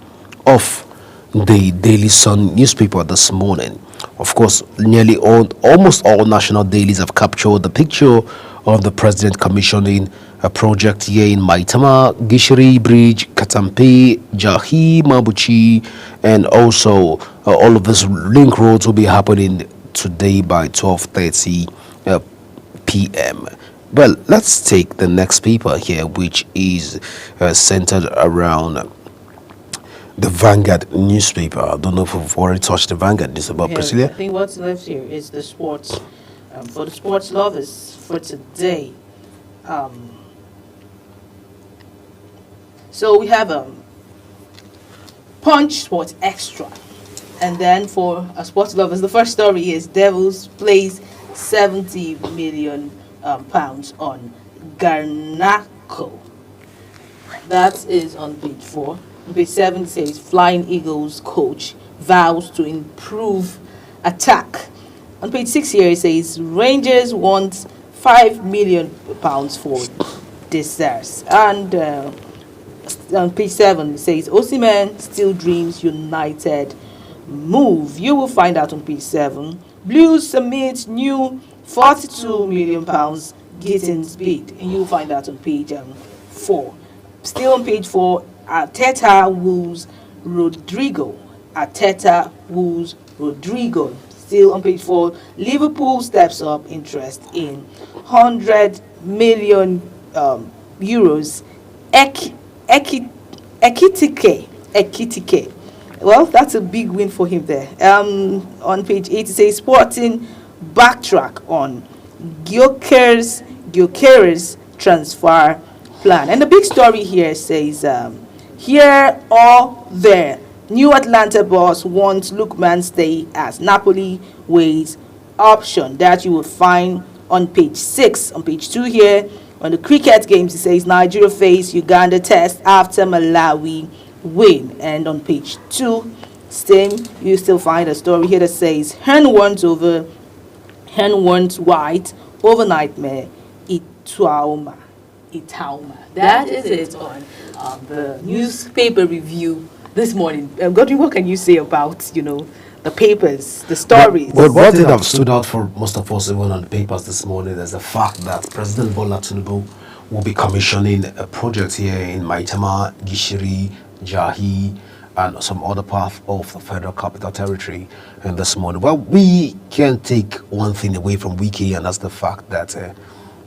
Speaker 2: of the Daily Sun newspaper this morning. Of course, almost all national dailies have captured the picture of the president commissioning a project here in Maitama, Gishiri Bridge, Katampe, Jahi, Mabuchi, and also all of these link roads will be happening today by 12:30 p.m. Well, let's take the next paper here, which is centered around the Vanguard newspaper. I don't know if we've already touched the Vanguard newspaper, Priscilla.
Speaker 13: I think what's left here is the sports. For the sports lovers for today. So we have Punch Sports Extra. And then for sports lovers, the first story is Devils place 70 million pounds on Garnacho. That is on page 4. On page 7 says Flying Eagles coach vows to improve attack. On page 6 here it says Rangers want 5 million pounds for Desires. And on page 7 it says Osimhen still dreams United move. You will find out on page 7. Blues submit new 42 million pounds Gittins bid, and you will find out on page 4. Still on page 4, Arteta woos Rodrigo Arteta woos Rodrigo. Still on page 4, Liverpool steps up interest in 100 million euros. Ekitike. Well, that's a big win for him there. On page 8, it says Sporting backtrack on Gyökeres transfer plan. And the big story here says, here or there, new Atlanta boss wants Lookman stay as Napoli weighs option. That you will find on page 6. On page 2 here, on the cricket games, it says Nigeria face Uganda test after Malawi win. And on page 2, same, you still find a story here that says Hen wants white over nightmare Itauma. That is it on the newspaper review this morning. Godwin, what can you say about, the papers, the stories?
Speaker 2: Well, one thing that stood out for most of us, even on the papers this morning, is the fact that President Bola Tinubu will be commissioning a project here in Maitama, Gishiri, Jahi, and some other part of the Federal Capital Territory this morning. Well, we can't take one thing away from Wiki, and that's the fact that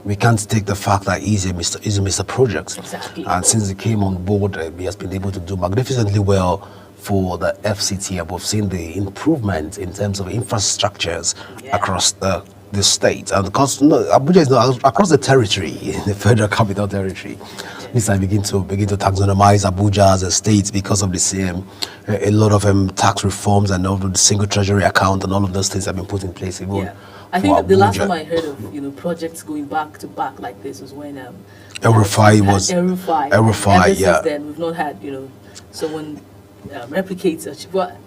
Speaker 2: we can't take the fact that he's a Mr. Project.
Speaker 13: Exactly.
Speaker 2: And since he came on board, he has been able to do magnificently well for the FCT. And we've seen the improvement in terms of infrastructures across the state. And because Abuja is not across the territory, in the Federal Capital Territory. This I begin to taxonomize Abuja as a state because of the same a lot of tax reforms and all of the single treasury account and all of those things have been put in place.
Speaker 13: I think the last time I heard of projects going back to back like this was when
Speaker 2: El-Rufai was
Speaker 13: El-Rufai.
Speaker 2: El-Rufai,
Speaker 13: Since then we've not had someone replicate such. Well,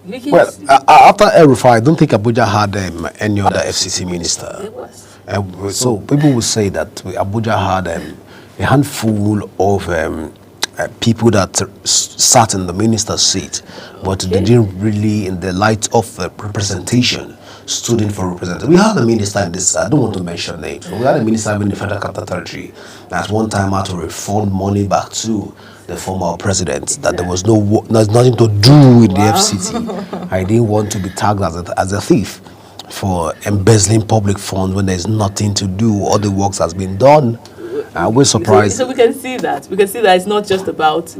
Speaker 2: after El-Rufai, I don't think Abuja had any other FCT minister.
Speaker 13: It was.
Speaker 2: So people will say that Abuja had a handful of people that sat in the minister's seat, but they didn't really, in the light of representation, stood in for representation. We had a minister in this, I don't want to mention names, but we had a minister in the Federal Capital Territory that one time had to refund money back to the former president, that there's nothing to do with the FCT. I didn't want to be tagged as a thief for embezzling public funds when there's nothing to do. All the works has been done. We're surprised.
Speaker 13: So we can see that. We can see that it's not just about.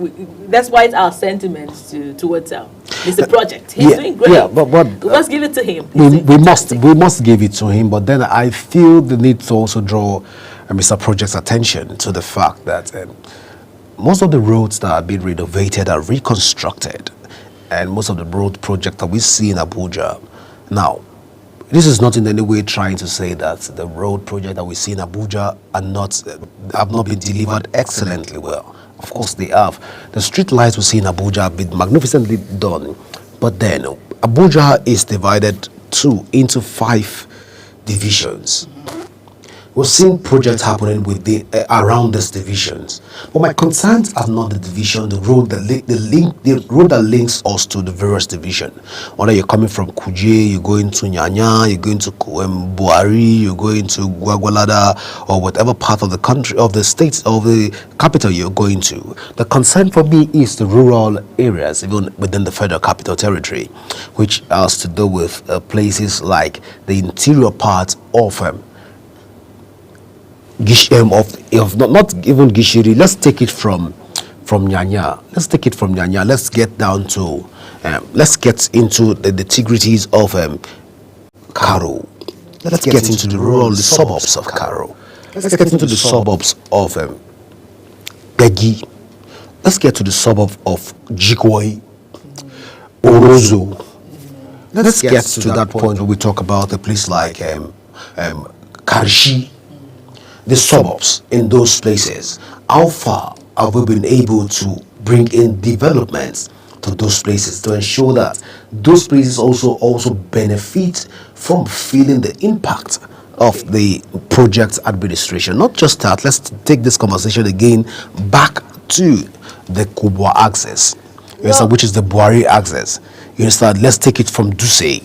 Speaker 13: That's why it's our sentiments towards Mr. Project. He's doing great.
Speaker 2: Yeah, but
Speaker 13: we must give it to him.
Speaker 2: We must give it to him. But then I feel the need to also draw Mr. Project's attention to the fact that most of the roads that are being renovated are reconstructed, and most of the road projects that we see in Abuja now. This is not in any way trying to say that the road project that we see in Abuja have not been delivered excellently well. Of course they have. The street lights we see in Abuja have been magnificently done. But then Abuja is divided into 5 divisions. We're seeing projects happening with around these divisions. But my concerns are not the division, the road that links us to the various divisions. Whether you're coming from Kuje, you're going to Nyanya, you're going to Buhari, you're going to Gwagwalada, or whatever part of the country, of the state, of the capital you're going to. The concern for me is the rural areas, even within the Federal Capital Territory, which has to do with places like the interior part of not even Gishiri. Let's take it from Nyanya. Let's get down to let's get into the integrities of Karo. Let's get into the rural suburbs of Karo. Let's get into the suburbs of Begi. Let's get to the suburb of Jikoi, Orozo. Let's get to that point where we talk about a place like Karishi. The suburbs in those places, how far have we been able to bring in developments to those places to ensure that those places also benefit from feeling the impact of the project administration? Not just that, let's take this conversation again back to the Kubwa axis, which is the Buhari axis. You understand? Let's take it from Duse.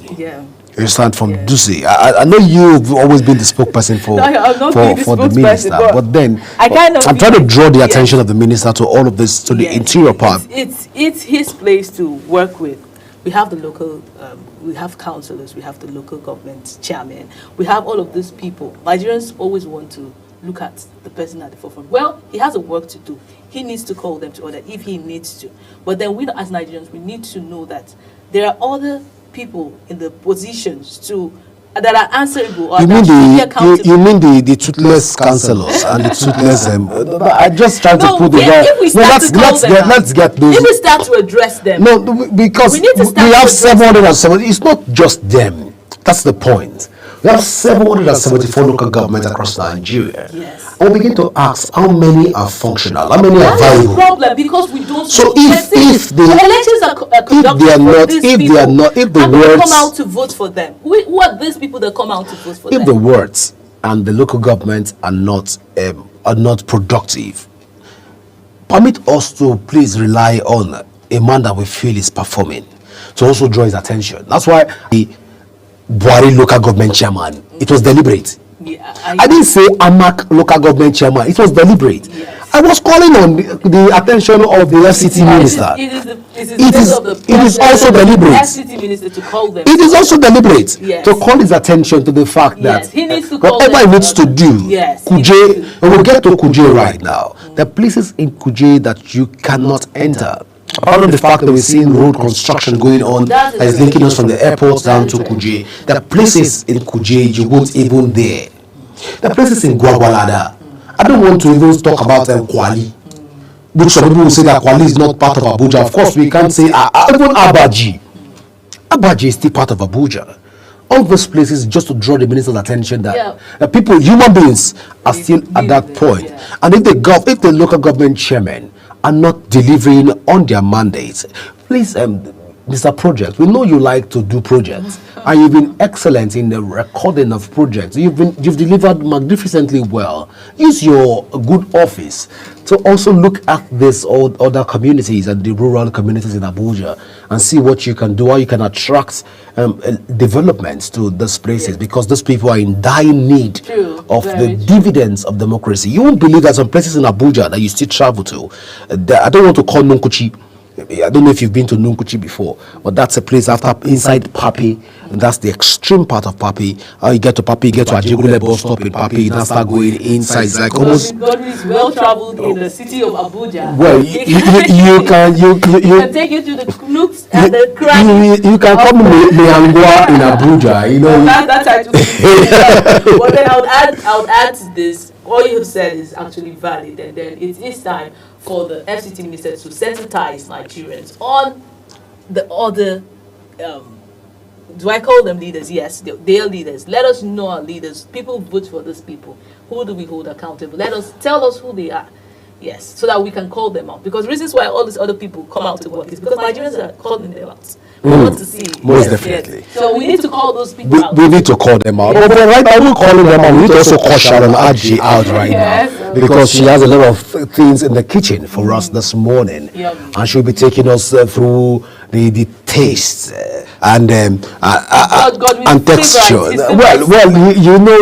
Speaker 2: You understand, from Dusi. I know you've always been the spokesperson for the minister, but then I'm trying to draw the attention of the minister to all of this, to the interior part.
Speaker 13: It's his place to work with We have the local, we have councillors, we have the local government chairman, we have all of these people. Nigerians always want to look at the person at the forefront. Well, he has a work to do. He needs to call them to order if he needs to. But then we as Nigerians, we need to know that there are other people in the positions that are answerable or
Speaker 2: you
Speaker 13: that should be accountable.
Speaker 2: you mean the toothless councillors and the toothless I just trying to put
Speaker 13: if we start to call them
Speaker 2: let's get those.
Speaker 13: If we start to address them.
Speaker 2: No, because
Speaker 13: we need to start
Speaker 2: we have
Speaker 13: to
Speaker 2: 770. It's not just them. That's the point. We have 774 local governments across Nigeria.
Speaker 13: Yes.
Speaker 2: And we begin to ask how many are functional, how many are
Speaker 13: That's the
Speaker 2: viable.
Speaker 13: problem, because we don't.
Speaker 2: So if the
Speaker 13: elections are conducted
Speaker 2: they are
Speaker 13: for
Speaker 2: not,
Speaker 13: these
Speaker 2: if
Speaker 13: people,
Speaker 2: they are not, if the
Speaker 13: and we
Speaker 2: words
Speaker 13: come out to vote for them, who are these people that come out to vote for
Speaker 2: if
Speaker 13: them?
Speaker 2: the words and the local government are not productive, permit us to please rely on a man that we feel is performing to also draw his attention. That's why the Buhari local government chairman, it was deliberate.
Speaker 13: Yeah,
Speaker 2: I didn't say Amak local government chairman, it was deliberate.
Speaker 13: Yes.
Speaker 2: I was calling on the attention of the FCT minister. It is also deliberate.
Speaker 13: FCT minister to call them.
Speaker 2: It is also deliberate
Speaker 13: Yes.
Speaker 2: to call his attention to the fact
Speaker 13: Yes,
Speaker 2: that
Speaker 13: he needs to call
Speaker 2: whatever
Speaker 13: them.
Speaker 2: he needs to do,
Speaker 13: Yes,
Speaker 2: Kuje, and we'll get to Kuje right now. There are places in Kuje that you cannot enter. Apart from the fact that we're seeing road construction going on that is linking us from the airport down to Kuje, there are places in Kuje you won't even there. There are places in Gwagwalada. I don't want to even talk about Kwali, which some people will say that Kwali is not part of Abuja. Of course, we can't say even Abaji. Abaji is still part of Abuja. All those places just to draw the minister's attention that people, human beings, are still at that point. And if the local government chairman are not delivering on their mandates, please, Mr. Project, we know you like to do projects, and you've been excellent in the recording of projects. You've delivered magnificently well. Use your good office to also look at this other communities and the rural communities in Abuja and see what you can do, how you can attract developments to these places, because these people are in dire need of the dividends of democracy. You won't believe that some places in Abuja that you still travel to, I don't want to call Nunkuchi. I don't know if you've been to Nunkuchi before, but that's a place inside Papi, and that's the extreme part of Papi. How you get to Papi, you get to Ajigule bus stop in Papi, you now start going inside. It's like almost.
Speaker 13: God is well traveled in the city of Abuja.
Speaker 2: Well, you
Speaker 13: can take you to the nooks and the crannies.
Speaker 2: You can come to Mehangwa in Abuja, you know.
Speaker 13: That's actually. But then I would add to this. All you have said is actually valid, and then it is time for the FCT minister to sensitize Nigerians on the other, do I call them leaders? Yes, they are leaders. Let us know our leaders. People vote for these people. Who do we hold accountable? Tell us who they are. Yes, so that we can call them out. Because reasons why all these other people come out to work is because Nigerians are calling them out. We want to see.
Speaker 2: Most definitely.
Speaker 13: Yes. So we need to call those people out.
Speaker 2: We need to call them out. But right now, we're calling them out. We need to also call Sharon Aji out right now, because she has a lot of things in the kitchen for us this morning. And she'll be taking us through the taste and texture. Well, you know,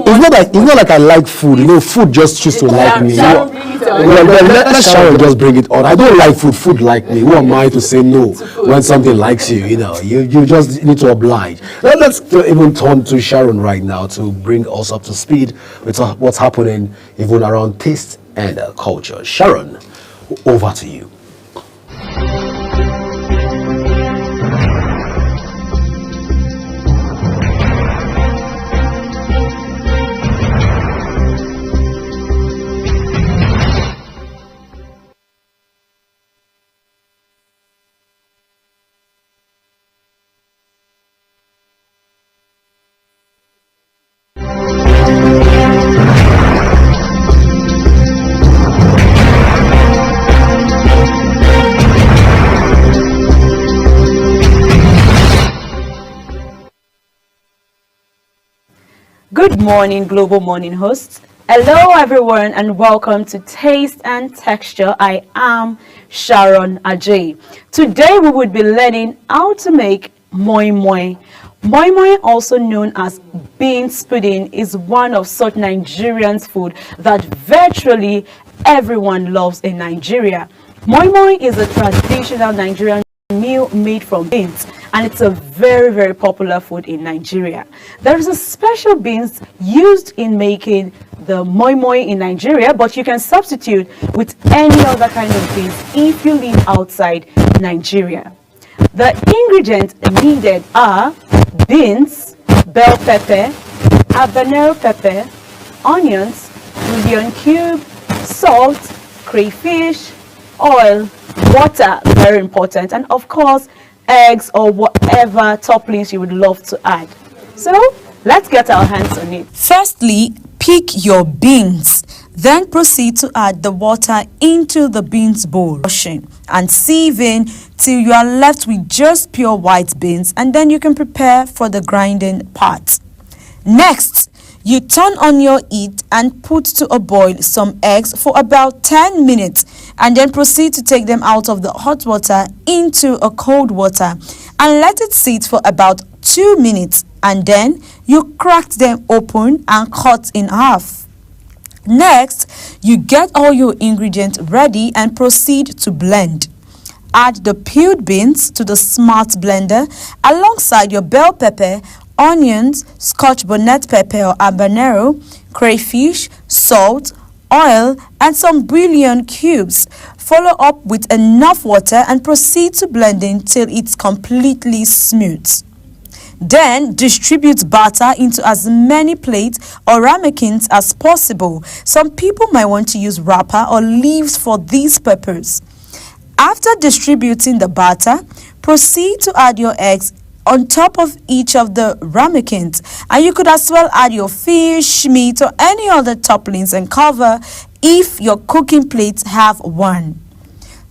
Speaker 2: it's not like I like food. You know, food just choose to like me. Let Sharon just bring it on. I don't like food. Food like me. Who am I to say no when something likes you? You know, you just need to oblige. Let's even turn to Sharon right now to bring us up to speed with what's happening even around taste and culture. Sharon, over to you.
Speaker 14: Good morning, Global Morning hosts. Hello, everyone, and welcome to Taste and Texture. I am Sharon Ajay. Today, we would be learning how to make moi moi. Moi moi, also known as beans pudding, is one of such Nigerian food that virtually everyone loves in Nigeria. Moi moi is a traditional Nigerian meal made from beans, and it's a very, very popular food in Nigeria. There is a special beans used in making the moi moi in Nigeria, but you can substitute with any other kind of beans if you live outside Nigeria. The ingredients needed are beans, bell pepper, habanero pepper, onions, bouillon cube, salt, crayfish, oil, water, very important, and of course eggs or whatever toppings you would love to add. So let's get our hands on it.
Speaker 15: Firstly, pick your beans. Then proceed to add the water into the beans bowl, washing and sieving till you are left with just pure white beans, and then you can prepare for the grinding part. Next, you turn on your heat and put to a boil some eggs for about 10 minutes, and then proceed to take them out of the hot water into a cold water and let it sit for about 2 minutes, and then you crack them open and cut in half. Next, you get all your ingredients ready and proceed to blend. Add the peeled beans to the smart blender alongside your bell pepper, onions, scotch bonnet pepper or habanero, crayfish, salt, oil, and some bouillon cubes. Follow up with enough water and proceed to blending till it's completely smooth. Then distribute batter into as many plates or ramekins as possible. Some people might want to use wrapper or leaves for this purpose. After distributing the batter, proceed to add your eggs on top of each of the ramekins, and you could as well add your fish, meat, or any other toppings and cover if your cooking plates have one.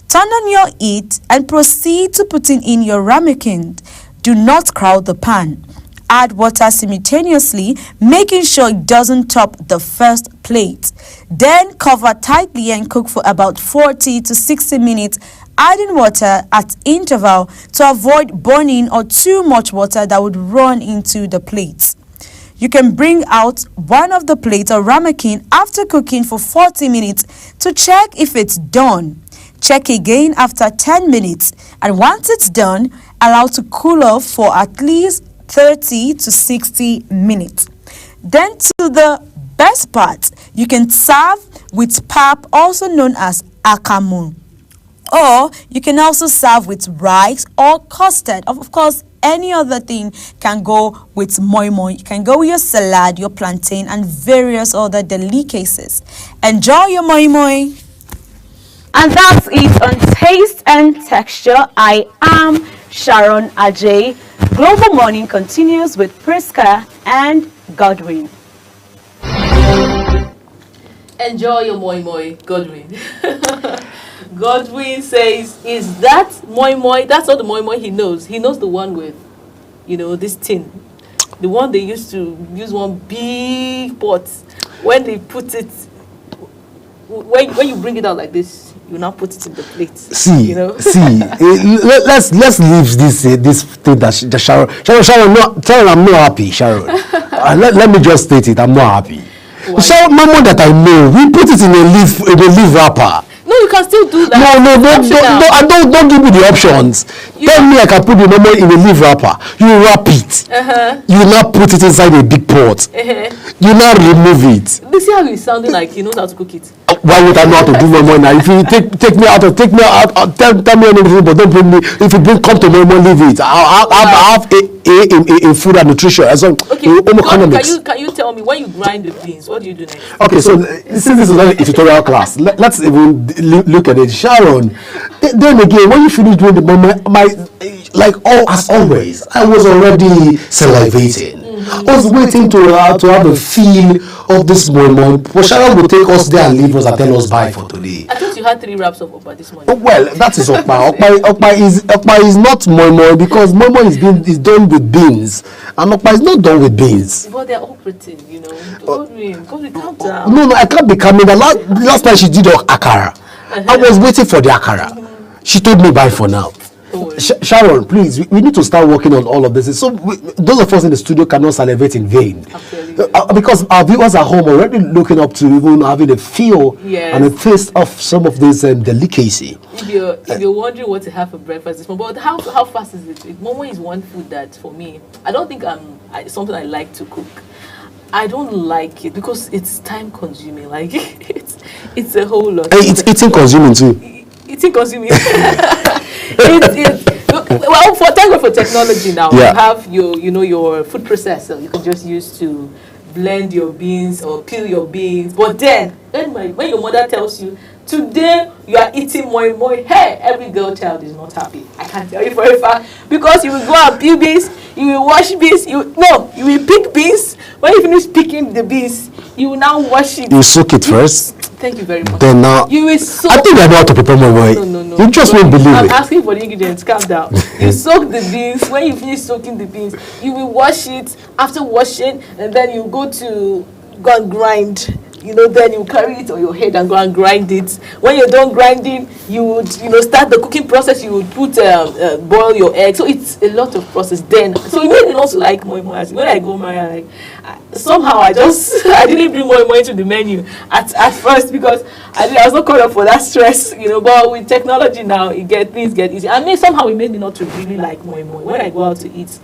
Speaker 15: Turn on your heat and proceed to putting in your ramekin. Do not crowd the pan. Add water simultaneously, making sure it doesn't top the first plate. Then cover tightly and cook for about 40 to 60 minutes, adding water at interval to avoid burning or too much water that would run into the plates. You can bring out one of the plates or ramekin after cooking for 40 minutes to check if it's done. Check again after 10 minutes, and once it's done, allow to cool off for at least 30 to 60 minutes. Then to the best part, you can serve with pap, also known as akamu, or you can also serve with rice or custard. Of course, any other thing can go with moi moi. You can go with your salad, your plantain, and various other delicacies. Enjoy your moi moi.
Speaker 14: And that's it on Taste and Texture. I am Sharon Ajay. Global Morning continues with Priska and Godwin.
Speaker 11: Enjoy your moi moi, Godwin. Godwin says, is that moi moi? That's not the moi moi he knows. He knows the one with, this tin. The one they used to use one big pot. When they put it, when you bring it out like this, you now put it in the plate.
Speaker 2: Let's leave this thing that Sharon, I'm not happy, Sharon. Let me just state it, I'm not happy. Sharon, my mom that I know, we put it in a leaf wrapper.
Speaker 11: No, you can still do that.
Speaker 2: No, don't give me the options. Tell me I can put the normal in a leaf wrapper. You wrap it. You now put it inside a big pot. You now remove it.
Speaker 11: You see how he's sounding like he knows how to cook it.
Speaker 2: Why would I know how to do normal now? If you take me out, tell me anything, but don't bring me. If you come to normal, leave it. I'll have a food and nutrition.
Speaker 11: Can you tell me when you grind the beans, what do you do next?
Speaker 2: Okay, so since this is a tutorial class, let's even look at it. Sharon, then again, when you finish doing the moment, as always, I was already salivating. I was waiting to have a feel of this moment. But Sharon will take us there and leave us and tell us bye for today.
Speaker 11: I thought you had 3 wraps of Okpa this morning.
Speaker 2: Well, that is Okpa. Okpa is not moi because moi is done with beans, and Okpa is not done with beans.
Speaker 11: But they're all pretty, Godwin, calm down.
Speaker 2: No, I can't be coming. The last time she did akara, I was waiting for the akara. She told me bye for now. Sharon, please, we need to start working on all of this. So those of us in the studio cannot salivate in vain. Because our viewers at home are already looking up to even having a feel and a taste of some of this delicacy.
Speaker 13: If you're wondering what to have for breakfast this morning, but how fast is it? Momo is one food that for me, I don't think something I like to cook. I don't like it because it's time consuming. Like it's a whole lot.
Speaker 2: It's eating consuming too.
Speaker 13: Eating consuming. Well, thank God for technology now. You have your food processor. You can just use to blend your beans or peel your beans. But then when your mother tells you, today you are eating moi, hey, every girl child is not happy. I can tell you for a fact, because you will go and peel beans, you will wash beans, you will pick beans. When you finish picking the beans, you will now wash it.
Speaker 2: You soak it first.
Speaker 13: Thank you very much.
Speaker 2: Then now,
Speaker 13: you will soak.
Speaker 2: I think I know how to prepare moi.
Speaker 13: No.
Speaker 2: You just won't believe
Speaker 13: I'm
Speaker 2: it.
Speaker 13: asking for the ingredients. Calm down. You soak the beans. When you finish soaking the beans, you will wash it. After washing, and then you go and grind. Then you carry it on your head and go and grind it. When you're done grinding, you would, start the cooking process. You would boil your egg. So it's a lot of process. Then, so you made me also like moi. When I go marry, somehow I didn't bring moi into the menu at first because I was not caught up for that stress. But with technology now, things get easy. I mean, somehow it made me not to really like moi. When I go out to eat,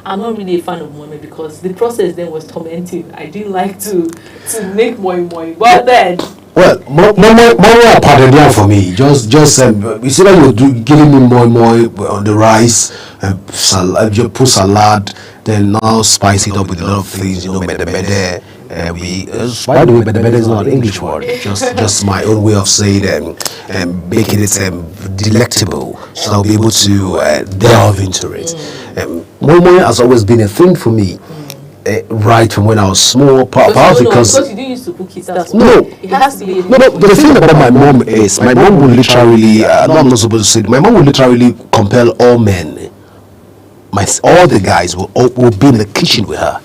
Speaker 13: I'm not really a fan of moi because the process then was tormenting. I didn't like to make moi. But then,
Speaker 2: well, moi pardon for me. Just you see that you're giving me moi on the rice, you put salad, then now spice it up with a lot of things. Bede. By the way, bede is not an English word. Just my own way of saying making it delectable, so I'll be able to delve into it. Moi has always been a thing for me, right from when I was small.
Speaker 13: Because you didn't used to cook it. It has to be.
Speaker 2: No, but the thing about my mom is, my mom will literally, no, I'm not supposed to say it, my mom will literally compel all men, all the guys will be in the kitchen with her.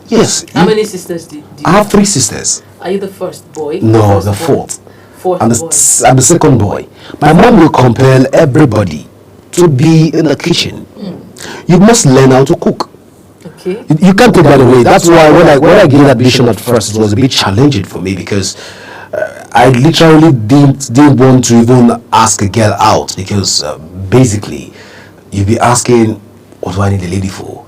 Speaker 2: Yes.
Speaker 13: How many sisters do you
Speaker 2: I have 3 sisters.
Speaker 13: Are you the first boy?
Speaker 2: No, the fourth. I'm
Speaker 13: Boy.
Speaker 2: the second boy. My mom will compel everybody to be in the kitchen. You must learn how to cook.
Speaker 13: Okay.
Speaker 2: You can't take that away. That's why when I gained admission at first, it was a bit challenging for me because I literally didn't want to even ask a girl out because basically you'd be asking, what do I need a lady for?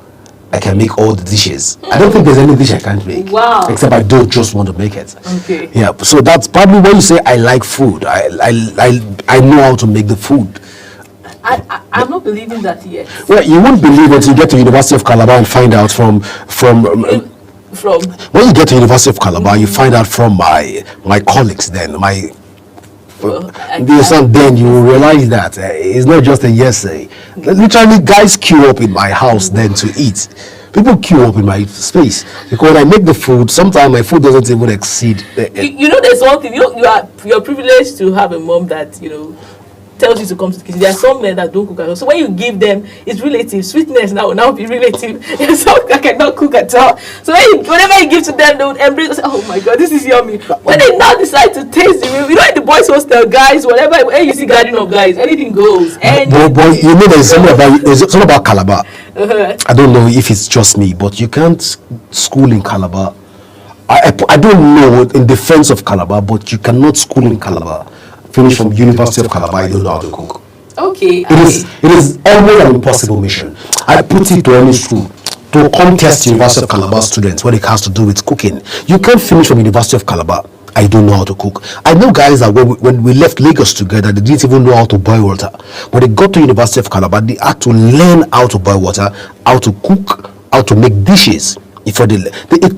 Speaker 2: I can make all the dishes. I don't think there's any dish I can't make.
Speaker 13: Wow.
Speaker 2: Except I don't just want to make it.
Speaker 13: Okay.
Speaker 2: Yeah. So that's probably when you say I like food. I know how to make the food.
Speaker 13: I'm not believing that yet.
Speaker 2: Well, you won't believe it. You get to University of Calabar and find out from when you get to University of Calabar, you find out from my colleagues. Then then you will realize that it's not just a hearsay. Literally, guys queue up in my house then to eat. People queue up in my space because when I make the food, sometimes my food doesn't even exceed.
Speaker 13: There's one thing. You're privileged to have a mom that tells you to come to the kitchen. There are some men that don't cook at all. So when you give them, it's relative. Sweetness now will now be relative. There's some that cannot cook at all. So whenever you give to them, they would embrace and say, oh my God, this is yummy. When they now decide to taste the meal, in the boys hostel, guys, whatever, when you see Garden of Guys, anything goes.
Speaker 2: But there's something about Calabar. I don't know if it's just me, but you can't school in Calabar. I don't know in defense of Calabar, but you cannot school in Calabar. Finish from University of Calabar, I don't know how to cook.
Speaker 13: Okay.
Speaker 2: It is almost an impossible mission. I put it to any school to come test University of Calabar students when it has to do with cooking. You can't finish from University of Calabar. I don't know how to cook. I know guys that when we left Lagos together, they didn't even know how to boil water. When they got to University of Calabar, they had to learn how to boil water, how to cook, how to make dishes. It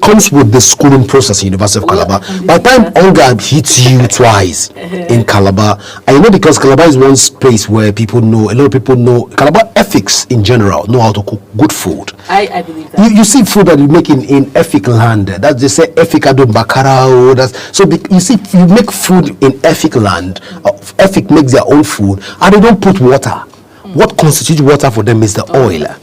Speaker 2: comes with the schooling process in University of Calabar. By the time hunger hits you twice in Calabar, I know because Calabar is one place where a lot of people know Calabar ethics in general, know how to cook good food.
Speaker 13: I believe that.
Speaker 2: You see food that you make in Efik land. That they say Efik adon bakara. So you see, you make food in Efik land. Efik makes their own food, and they don't put water. What constitutes water for them is the oil.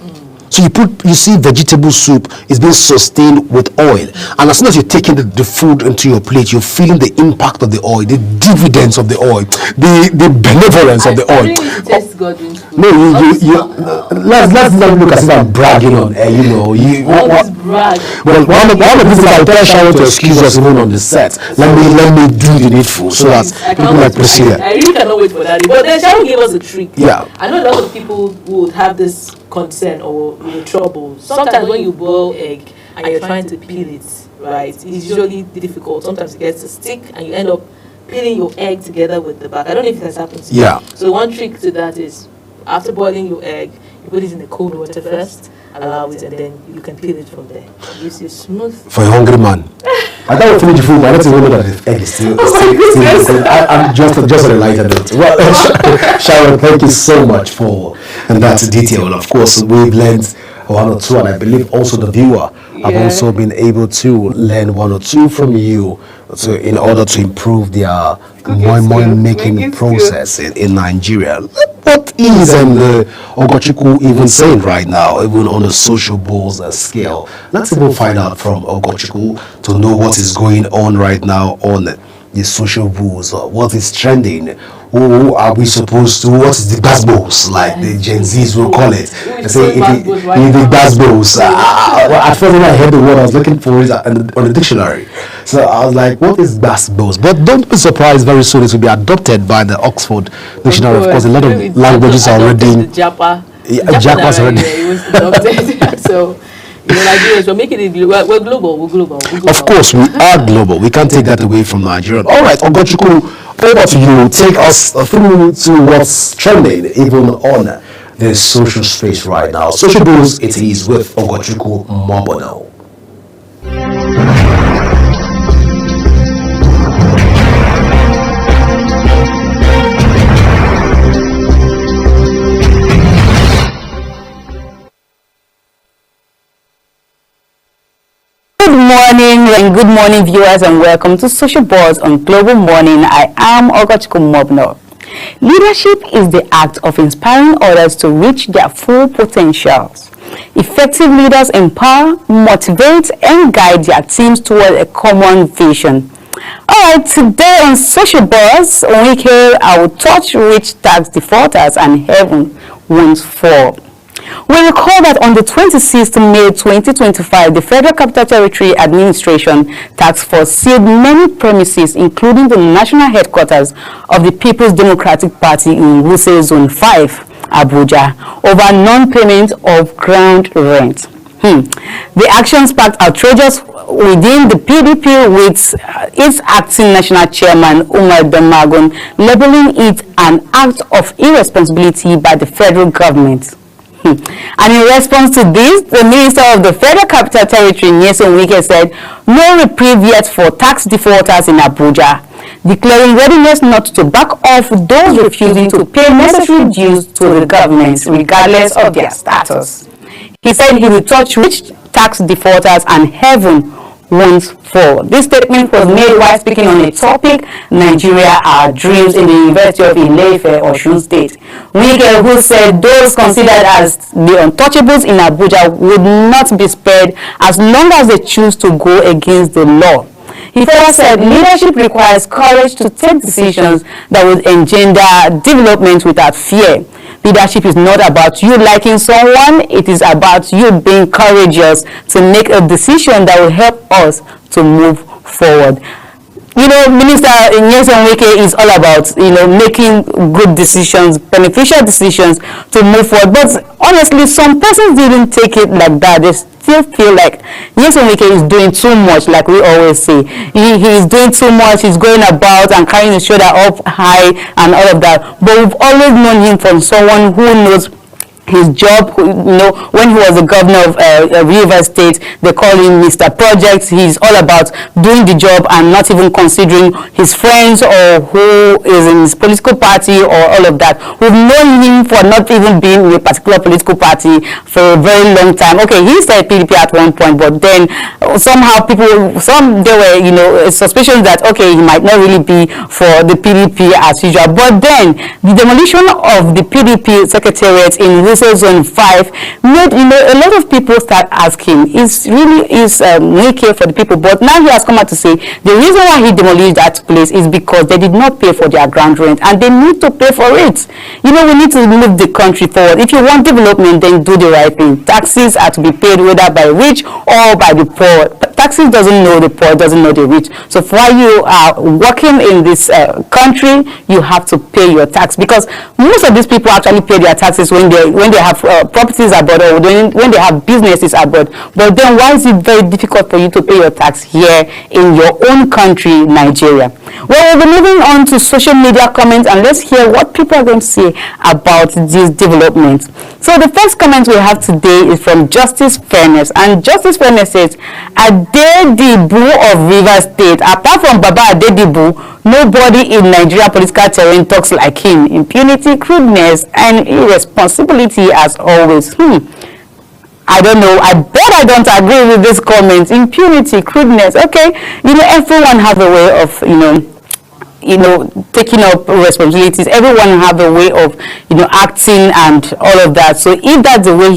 Speaker 2: So you see vegetable soup is being sustained with oil. And as soon as you're taking the food into your plate, you're feeling the impact of the oil, the dividends of the oil, the benevolence of the oil.
Speaker 13: Taste Godwin's food.
Speaker 2: No, let's not look as if I'm bragging on,
Speaker 13: brag.
Speaker 2: Well, one of the things I tell Sharon to excuse us even on the set. Let me do the needful so that people like Priscilla.
Speaker 13: I really cannot wait for that. But then Sharon gave us a trick.
Speaker 2: Yeah.
Speaker 13: I know a lot of people would have this concern or trouble. Sometimes when you boil egg and you're trying to peel it, right, it's usually difficult. Sometimes it gets to stick and you end up peeling your egg together with the back. I don't know if it has happened to you.
Speaker 2: Yeah.
Speaker 13: So one trick to that is after boiling your egg, you put it in the cold water first, allow it, and then you can peel it from there. It gives you smooth.
Speaker 2: For a hungry man. I thought we finished the food, but I don't even know that the egg is still. I'm just on a lighter note. Well, Sharon, thank you so much for that detail. Of course, we've learned one or two, and I believe also the viewer have also been able to learn one or two from you in order to improve their moi making process in Nigeria. What is Ogochukwu even saying right now, even on a social balls scale? Let's even find out from Ogochukwu to know what is going on right now on the social balls. What is trending? Who are we supposed to? What is the basketballs, like the Gen Zs will call it? They say the basketballs. At first when I heard the word, I was looking for it on the dictionary. So I was like, what is basketballs? But don't be surprised, very soon it will be adopted by the Oxford Dictionary. Of course, a lot of languages are already.
Speaker 13: Japa's already. It was adopted. So. Nigerians, we're making it. We're global. We're global.
Speaker 2: Of course, we are global. We can't take that away from Nigeria. All right, Ogochukwu, over to you. Take us through to what's trending, even on the social space right now. Social Blues, it is with Ogochukwu Mobono.
Speaker 16: Good morning and good morning viewers, and welcome to Social Buzz on Global Morning. I am Ogochukwu Mobono. Leadership is the act of inspiring others to reach their full potentials. Effective leaders empower, motivate and guide their teams toward a common vision. Alright, today on Social Buzz, I will touch rich tax defaulters and heaven won't fall. We recall that on the 26th of May 2025, the Federal Capital Territory Administration Task Force sealed many premises, including the national headquarters of the People's Democratic Party in Wuse Zone 5, Abuja, over non-payment of ground rent. The action sparked outrages within the PDP, with its acting national chairman, Umar Damagun, labeling it an act of irresponsibility by the federal government. And in response to this, the Minister of the Federal Capital Territory, Nyesom Wike, said no reprieve yet for tax defaulters in Abuja, declaring readiness not to back off those refusing to pay necessary dues to the government, regardless of their status. He said he will touch rich tax defaulters and heaven won't fall. This statement was made while speaking on a topic, Nigeria, Our Dreams, in the University of Ile-Ife, Osun State. Wike, who said those considered as the untouchables in Abuja would not be spared as long as they choose to go against the law. He further said leadership requires courage to take decisions that would engender development without fear. Leadership is not about you liking someone, it is about you being courageous to make a decision that will help us to move forward. You know, Minister Nyesom Wike is all about, making good decisions, beneficial decisions to move forward. But honestly, some persons didn't take it like that. They still feel like Nyesom Wike is doing too much, like we always say. He is doing too much. He's going about and carrying his shoulder up high and all of that. But we've always known him from someone who knows his job. When he was the governor of Rivers State, they call him Mr. Project. He's all about doing the job and not even considering his friends or who is in his political party or all of that. We've known him for not even being in a particular political party for a very long time. Okay, he said PDP at one point, but then somehow there were, suspicions that, okay, he might not really be for the PDP as usual. But then the demolition of the PDP secretariat in this also Zone 5, made, a lot of people start asking, is Wike for the people? But now he has come out to say the reason why he demolished that place is because they did not pay for their ground rent, and they need to pay for it. We need to move the country forward. If you want development, then do the right thing. Taxes are to be paid whether by rich or by the poor. Taxes doesn't know the poor, doesn't know the rich. So while you are working in this country, you have to pay your tax, because most of these people actually pay their taxes when they have properties abroad, or when they have businesses abroad. But then why is it very difficult for you to pay your tax here in your own country, Nigeria? Well, we'll be moving on to social media comments, and let's hear what people are going to say about these developments. So the first comment we have today is from Justice Fairness, and Justice Fairness says, Adedibu of Rivers State, apart from Baba Adedibu, nobody in Nigeria political terrain talks like him. Impunity, crudeness, and irresponsibility as always. I don't know. I bet I don't agree with this comment. Impunity, crudeness. Okay, everyone has a way of, taking up responsibilities. Everyone have a way of, acting and all of that. So if that's the way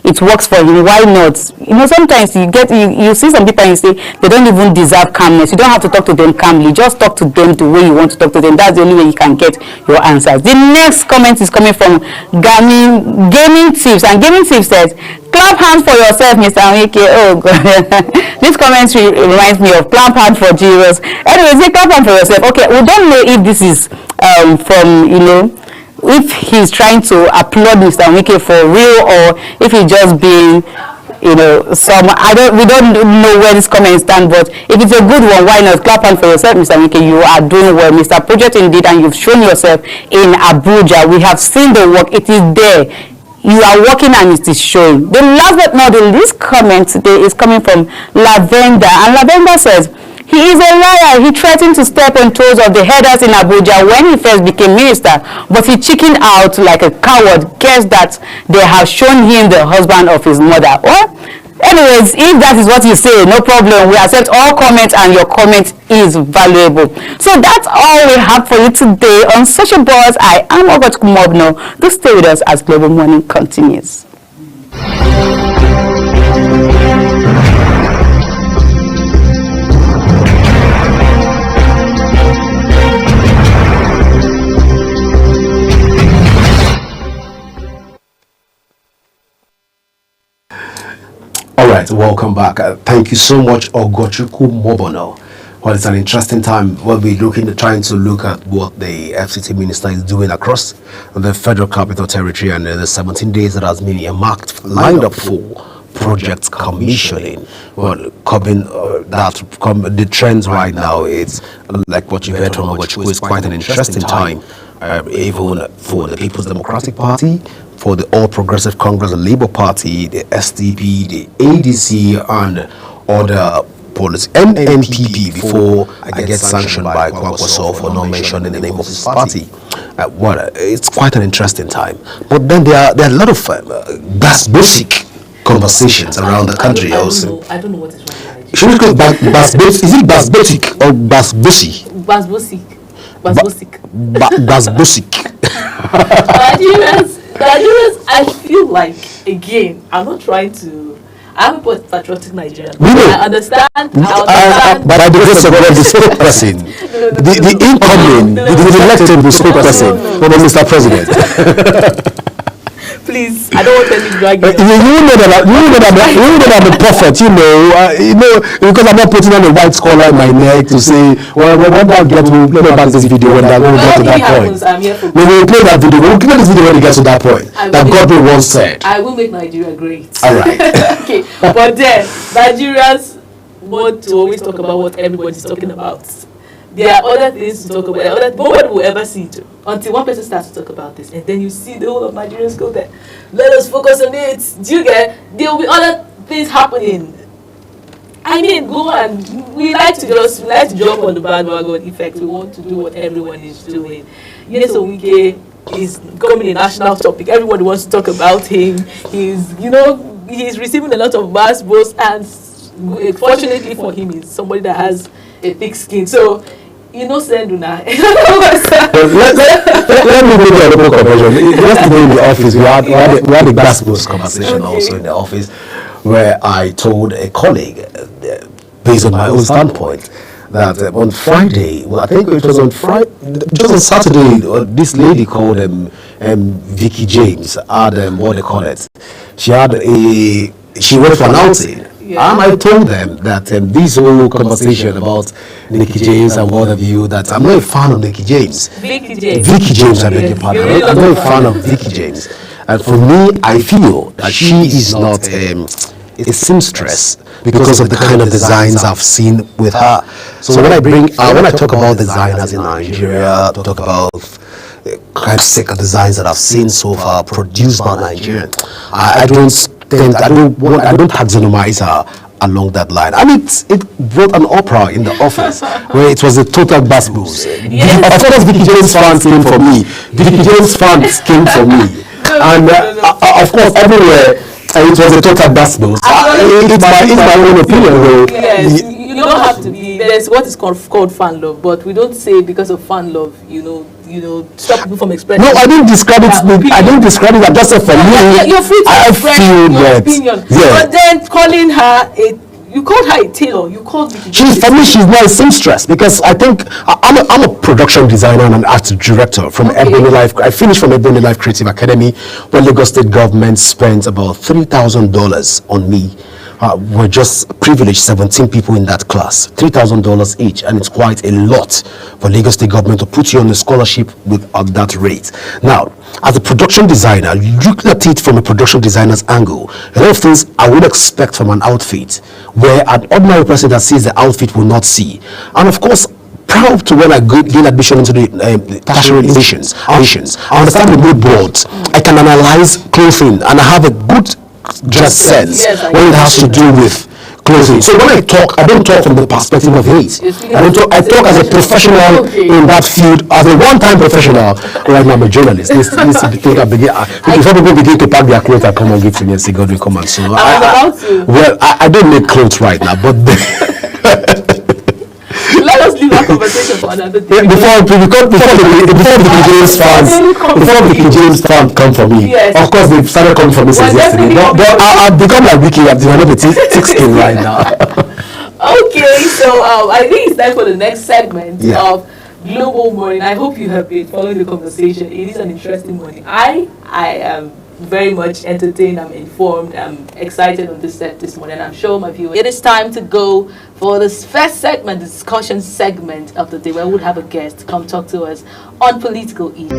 Speaker 16: it works for him, why not? Sometimes you see some people and you say they don't even deserve calmness. You don't have to talk to them calmly. Just talk to them the way you want to talk to them. That's the only way you can get your answers. The next comment is coming from Gaming Tips, and Gaming Tips says, clap hands for yourself, Mr. Wike. Oh God. This commentary reminds me of clap hands for Jesus. Anyway, say clap hands for yourself. Okay, we don't know if this is from, if he's trying to applaud Mr. Wike for real, or if he's just being, we don't know where this comment stands, but if it's a good one, why not? Clap hand for yourself, Mr. Wike. You are doing well, Mr. Project indeed, and you've shown yourself in Abuja. We have seen the work. It is there. You are working and it is showing. The last but not the least comment today is coming from Lavender, and Lavender says, he is a liar. He threatened to step on toes of the headers in Abuja when he first became minister, but he chickened out like a coward. Guess that they have shown him the husband of his mother. Well, anyways, if that is what you say, no problem. We accept all comments, and your comment is valuable. So that's all we have for you today on Social Buzz. I am Ogachukwu Mobno. Do stay with us as Global Morning continues.
Speaker 2: All right, welcome back. Thank you so much, Ogachukwu Mobno. Well, it's an interesting time. We'll be trying to look at what the FCT minister is doing across the Federal Capital Territory, and the 17 days that has been lined up for project commissioning. Well, covering the trends right now, it's like what you heard from Ogachukwu, is quite an interesting time, even for the People's Democratic Party, for the All Progressive Congress, the Labour Party, the SDP, the ADC, and other politics. NNPP, before I get sanctioned by Kwankwaso for not mentioning the name of his party. It's quite an interesting time. But then there are a lot of basic conversations around the country.
Speaker 13: I don't know what is wrong with
Speaker 2: Should we call it is it basbasic or basbusi? Basbasic.
Speaker 13: Nigerians, I feel like, again, I'm not trying to, I'm a patriotic Nigerian. I understand.
Speaker 2: But I because of the spokesperson, the incoming, the elected spokesperson, Mr. President.
Speaker 13: Please, I don't want any drag.
Speaker 2: You know that I'm a prophet, because I'm not putting on a white collar in my neck to say, well, when that gets, we'll play back this video when that goes to that point. We will play that video. We'll play this video when it gets to that point. That Godwin once said.
Speaker 13: I will make Nigeria great.
Speaker 2: All right.
Speaker 13: Okay, but then Nigerians want to always talk about what everybody's talking about. There are other things to talk about. Nobody will ever see it until one person starts to talk about this, and then you see the whole of Nigerians go there. Let us focus on it. Do you get? There will be other things happening. I mean, go and we like to jump on the bandwagon effect. We want to do what everyone is doing. Yes, so Wike is becoming a national topic. Everybody wants to talk about him. He's receiving a lot of mass boast, and fortunately for him, he's somebody that has a thick skin. So
Speaker 11: You know, send una.
Speaker 2: Let me go to a local conversion. Yesterday in the office, we had a grassroots conversation also in the office, where I told a colleague, based on my own standpoint, that on Friday, well, I think it was on Friday, just on Saturday, this lady called Vicky James had what they call it. She went for an outing. Yeah. And I told them that this whole conversation about Nikki James and what have you, that I'm not a fan of Nikki James.
Speaker 11: Vicky James.
Speaker 2: Vicky James, I beg your pardon. I'm not a fan of Vicky James. And for me, I feel that she is not a seamstress because of the kind of designs I've seen with her. So when I talk about designers in Nigeria, talk about kind of sick designs that I've seen so far produced by Nigerians, I don't taxonomize her along that line. I mean, it brought an opera in the office where it was a total bass boost. Yes. Of course, Vicky James fans came for me. Vicky James fans came for me. And of course, everywhere, it was a total bass boost. It's my own opinion, though.
Speaker 11: Yes, you don't have to be. There's what is called fan love, but we don't say because of fan love, stop people from expressing.
Speaker 2: No, I didn't describe it. I didn't describe it. I just said for me.
Speaker 11: You're free to express your opinion. Yeah. But then calling her you called her a tailor. You called me.
Speaker 2: For me, she's not a seamstress because I think I'm a production designer and an art director from Ebony Life. I finished from Ebony Life Creative Academy, where Lagos State government spent about $3,000 on me. We're just privileged 17 people in that class, $3,000 each, and it's quite a lot for Lagos State government to put you on a scholarship at that rate. Now, as a production designer, look at it from a production designer's angle. A lot of things I would expect from an outfit, where an ordinary person that sees the outfit will not see. And of course, proud to when I gain admission into the tertiary institutions. I understand the mood boards. I can analyze clothing, and I have a good dress sense when it has to do with clothing. So when I talk, I don't talk from the perspective of hate. I talk as a professional in that field, as a one-time professional. Right now I'm a journalist. Before people begin to pack their clothes and come and give to me and say, God will come and so. I don't make clothes right now, but
Speaker 11: let us leave that conversation for another day.
Speaker 2: Before the King James fans come for me, of course they started coming for me since yesterday. But I've become like Vicky. I'm developing thick skin right now.
Speaker 11: Okay, so I think it's time for the next segment of Global Morning. I hope you have been following the conversation. It is an interesting morning. I am very much entertained, I'm informed, I'm excited on this set this morning. I'm sure my viewers. It is time to go for this first segment, the discussion segment of the day, where we'll have a guest come talk to us on political issues.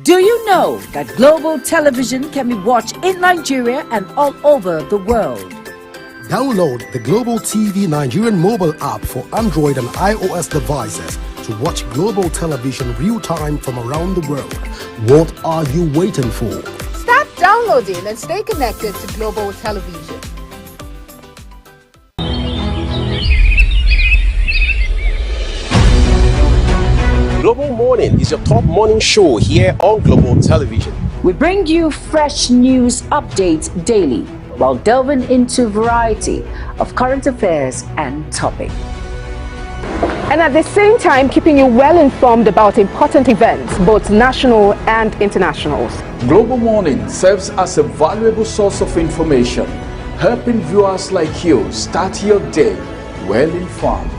Speaker 12: Do you know that global television can be watched in Nigeria and all over the world?
Speaker 2: Download the Global TV Nigerian mobile app for Android and iOS devices to watch global television real-time from around the world. What are you waiting for?
Speaker 7: Start downloading and stay connected to global television.
Speaker 8: Global Morning is your top morning show here on Global Television.
Speaker 12: We bring you fresh news updates daily.
Speaker 1: while delving into a variety of current affairs and topics.
Speaker 9: And at the same time, keeping you well informed about important events, both national and internationals.
Speaker 4: Global Morning serves as a valuable source of information, helping viewers like you start your day well informed.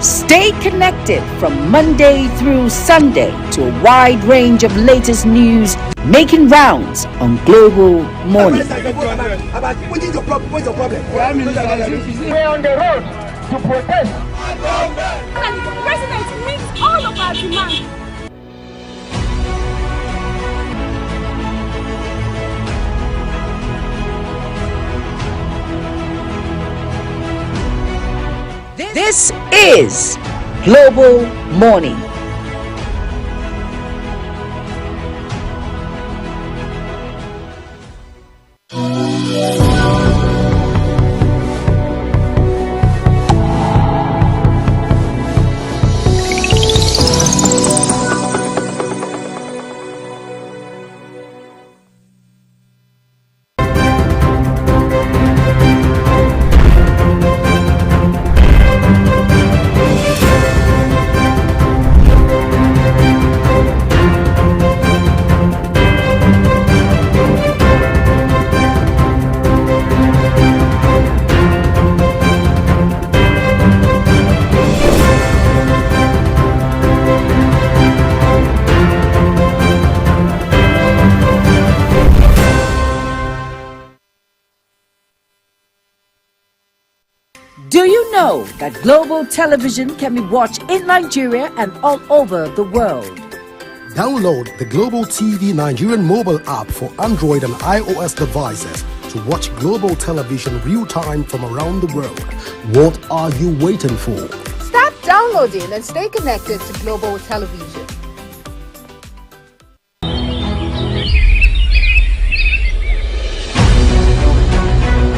Speaker 12: Stay connected from Monday through Sunday to a wide range of latest news making rounds on Global Morning.
Speaker 5: What is your problem? What's your problem?
Speaker 10: We're on the road to protest. And the president meets all of our demands.
Speaker 12: This is Global Morning. Do you know that Global Television can be watched in Nigeria and all over the world?
Speaker 2: Download the Global TV Nigerian mobile app for Android and iOS devices to watch Global Television real-time from around the world. What are you waiting for?
Speaker 7: Start downloading and stay connected to Global Television.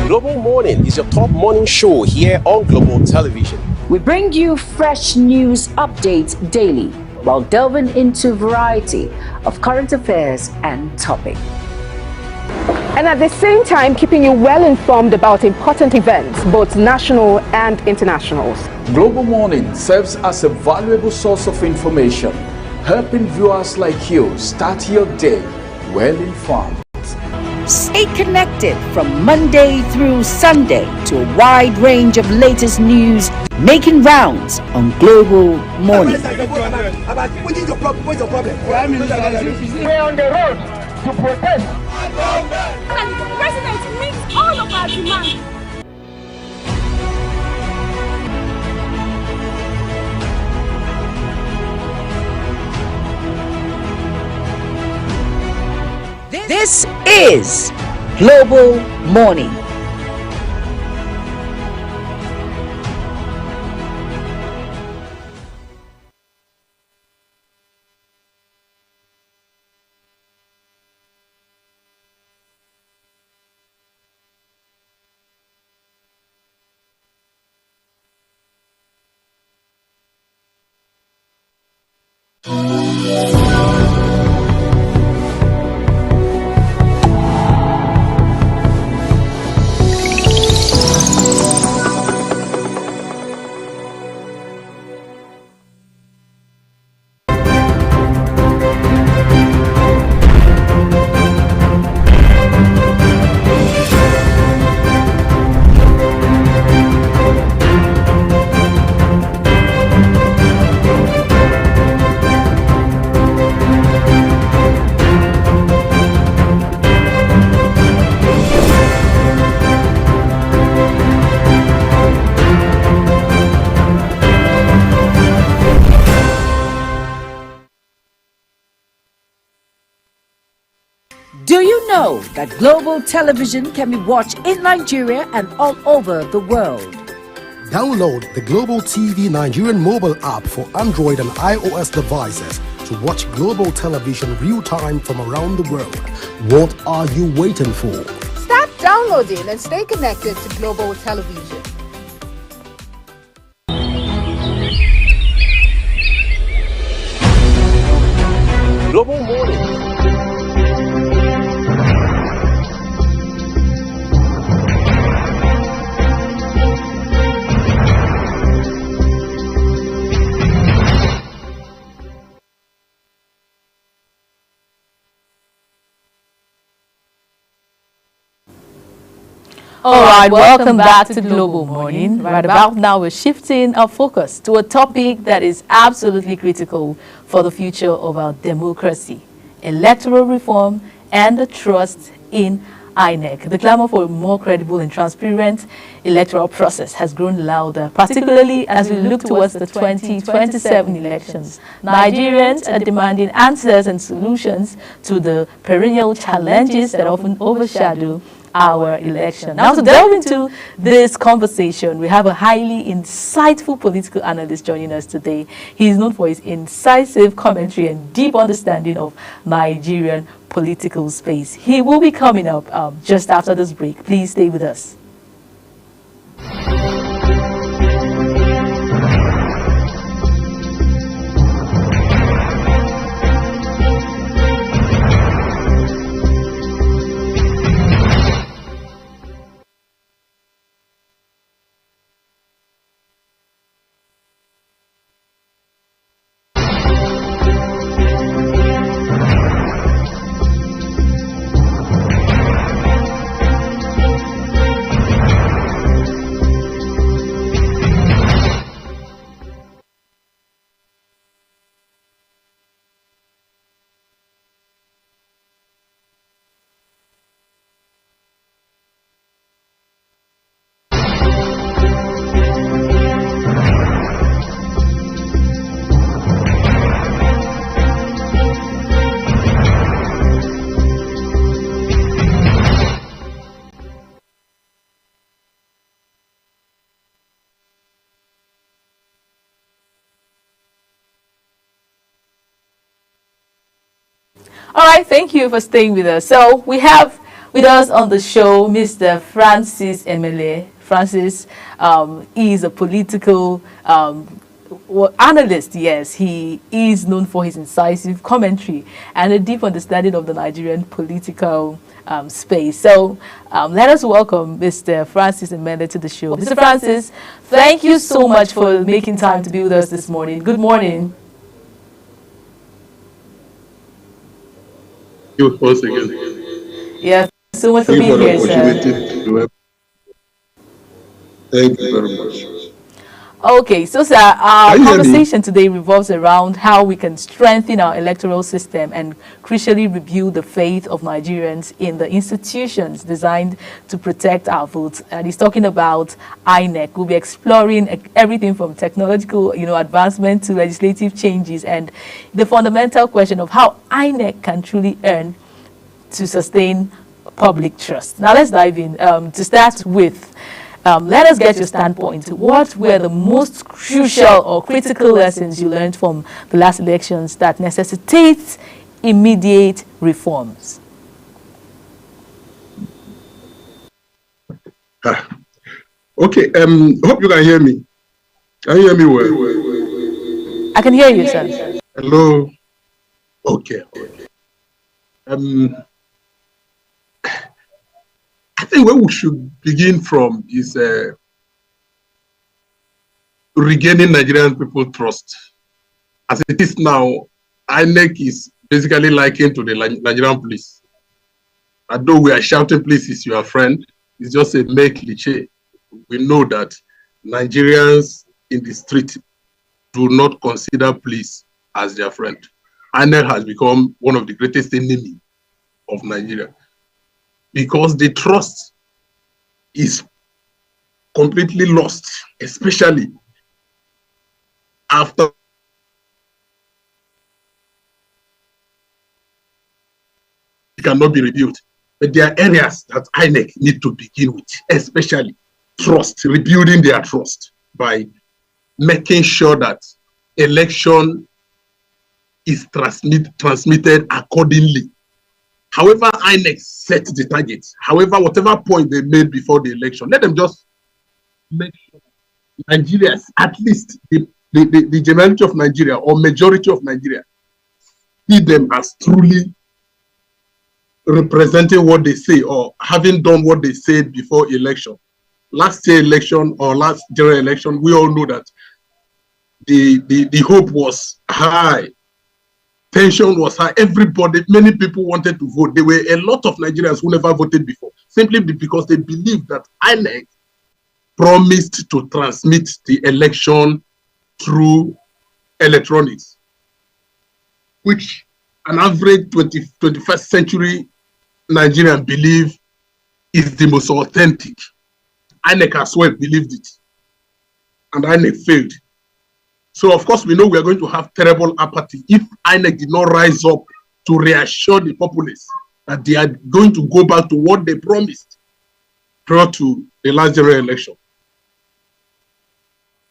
Speaker 8: Global Morning is your top morning show here on Global Television.
Speaker 1: We bring you fresh news updates daily while delving into a variety of current affairs and topics.
Speaker 9: And at the same time, keeping you well informed about important events, both national and internationals.
Speaker 4: Global Morning serves as a valuable source of information, helping viewers like you start your day well informed.
Speaker 12: Stay connected from Monday through Sunday to a wide range of latest news making rounds on Global Morning.
Speaker 5: What is your problem? What's your problem?
Speaker 10: We're on the road to protest. And the president meets all of our demands.
Speaker 12: This is Global Morning. Do you know that Global Television can be watched in Nigeria and all over the world?
Speaker 2: Download the Global TV Nigerian mobile app for Android and iOS devices to watch Global Television real-time from around the world. What are you waiting for?
Speaker 7: Start downloading and stay connected to Global Television.
Speaker 8: Global Morning.
Speaker 11: All right, welcome back to Global Morning. Right about now, we're shifting our focus to a topic that is absolutely critical for the future of our democracy: electoral reform and the trust in INEC. The clamor for a more credible and transparent electoral process has grown louder, particularly as we look towards the 2027 elections. Nigerians are demanding answers and solutions to the perennial challenges that often overshadow our election. Now, to delve into this conversation, we have a highly insightful political analyst joining us today. He is known for his incisive commentary and deep understanding of Nigerian political space. He will be coming up just after this break. Please stay with us. All right, thank you for staying with us. So we have with us on the show Mr. Francis Emele. Francis is a political analyst. Yes, he is known for his incisive commentary and a deep understanding of the Nigerian political space. So let us welcome Mr. Francis Emele to the show. Mr. Francis, thank you so much for making time to be with us this morning. Good morning.
Speaker 17: You once again.
Speaker 11: Yes, so much for being here, sir.
Speaker 17: Thank you very much.
Speaker 11: Okay, so sir, our conversation today revolves around how we can strengthen our electoral system and crucially rebuild the faith of Nigerians in the institutions designed to protect our votes. And he's talking about INEC. We'll be exploring everything from technological, advancement to legislative changes and the fundamental question of how INEC can truly earn to sustain public trust. Now let's dive in. To start with, let us get your standpoint. What were the most crucial or critical lessons you learned from the last elections that necessitate immediate reforms?
Speaker 17: Okay, hope you can hear me. Can you hear me well?
Speaker 11: I can hear you, sir.
Speaker 17: Hello. Okay. I think where we should begin from is regaining Nigerian people trust. As it is now, INEC is basically likened to the Nigerian police. Although we are shouting, "Police is your friend," it's just a mere cliche. We know that Nigerians in the street do not consider police as their friend. INEC has become one of the greatest enemies of Nigeria, because the trust is completely lost, especially after it cannot be rebuilt. But there are areas that INEC need to begin with, especially trust, rebuilding their trust by making sure that election is transmitted accordingly. However INEC set the target, however, whatever point they made before the election, let them just make sure Nigerians, at least the generality of Nigeria or majority of Nigeria, see them as truly representing what they say or having done what they said before election. Last year election or last general election, we all know that the hope was high. Tension was high. Everybody, many people wanted to vote. There were a lot of Nigerians who never voted before. simply because they believe that INEC promised to transmit the election through electronics, which an average 21st century Nigerian believe is the most authentic. INEC as well believed it, and INEC failed. So of course we know we are going to have terrible apathy if INEC did not rise up to reassure the populace that they are going to go back to what they promised prior to the last general election.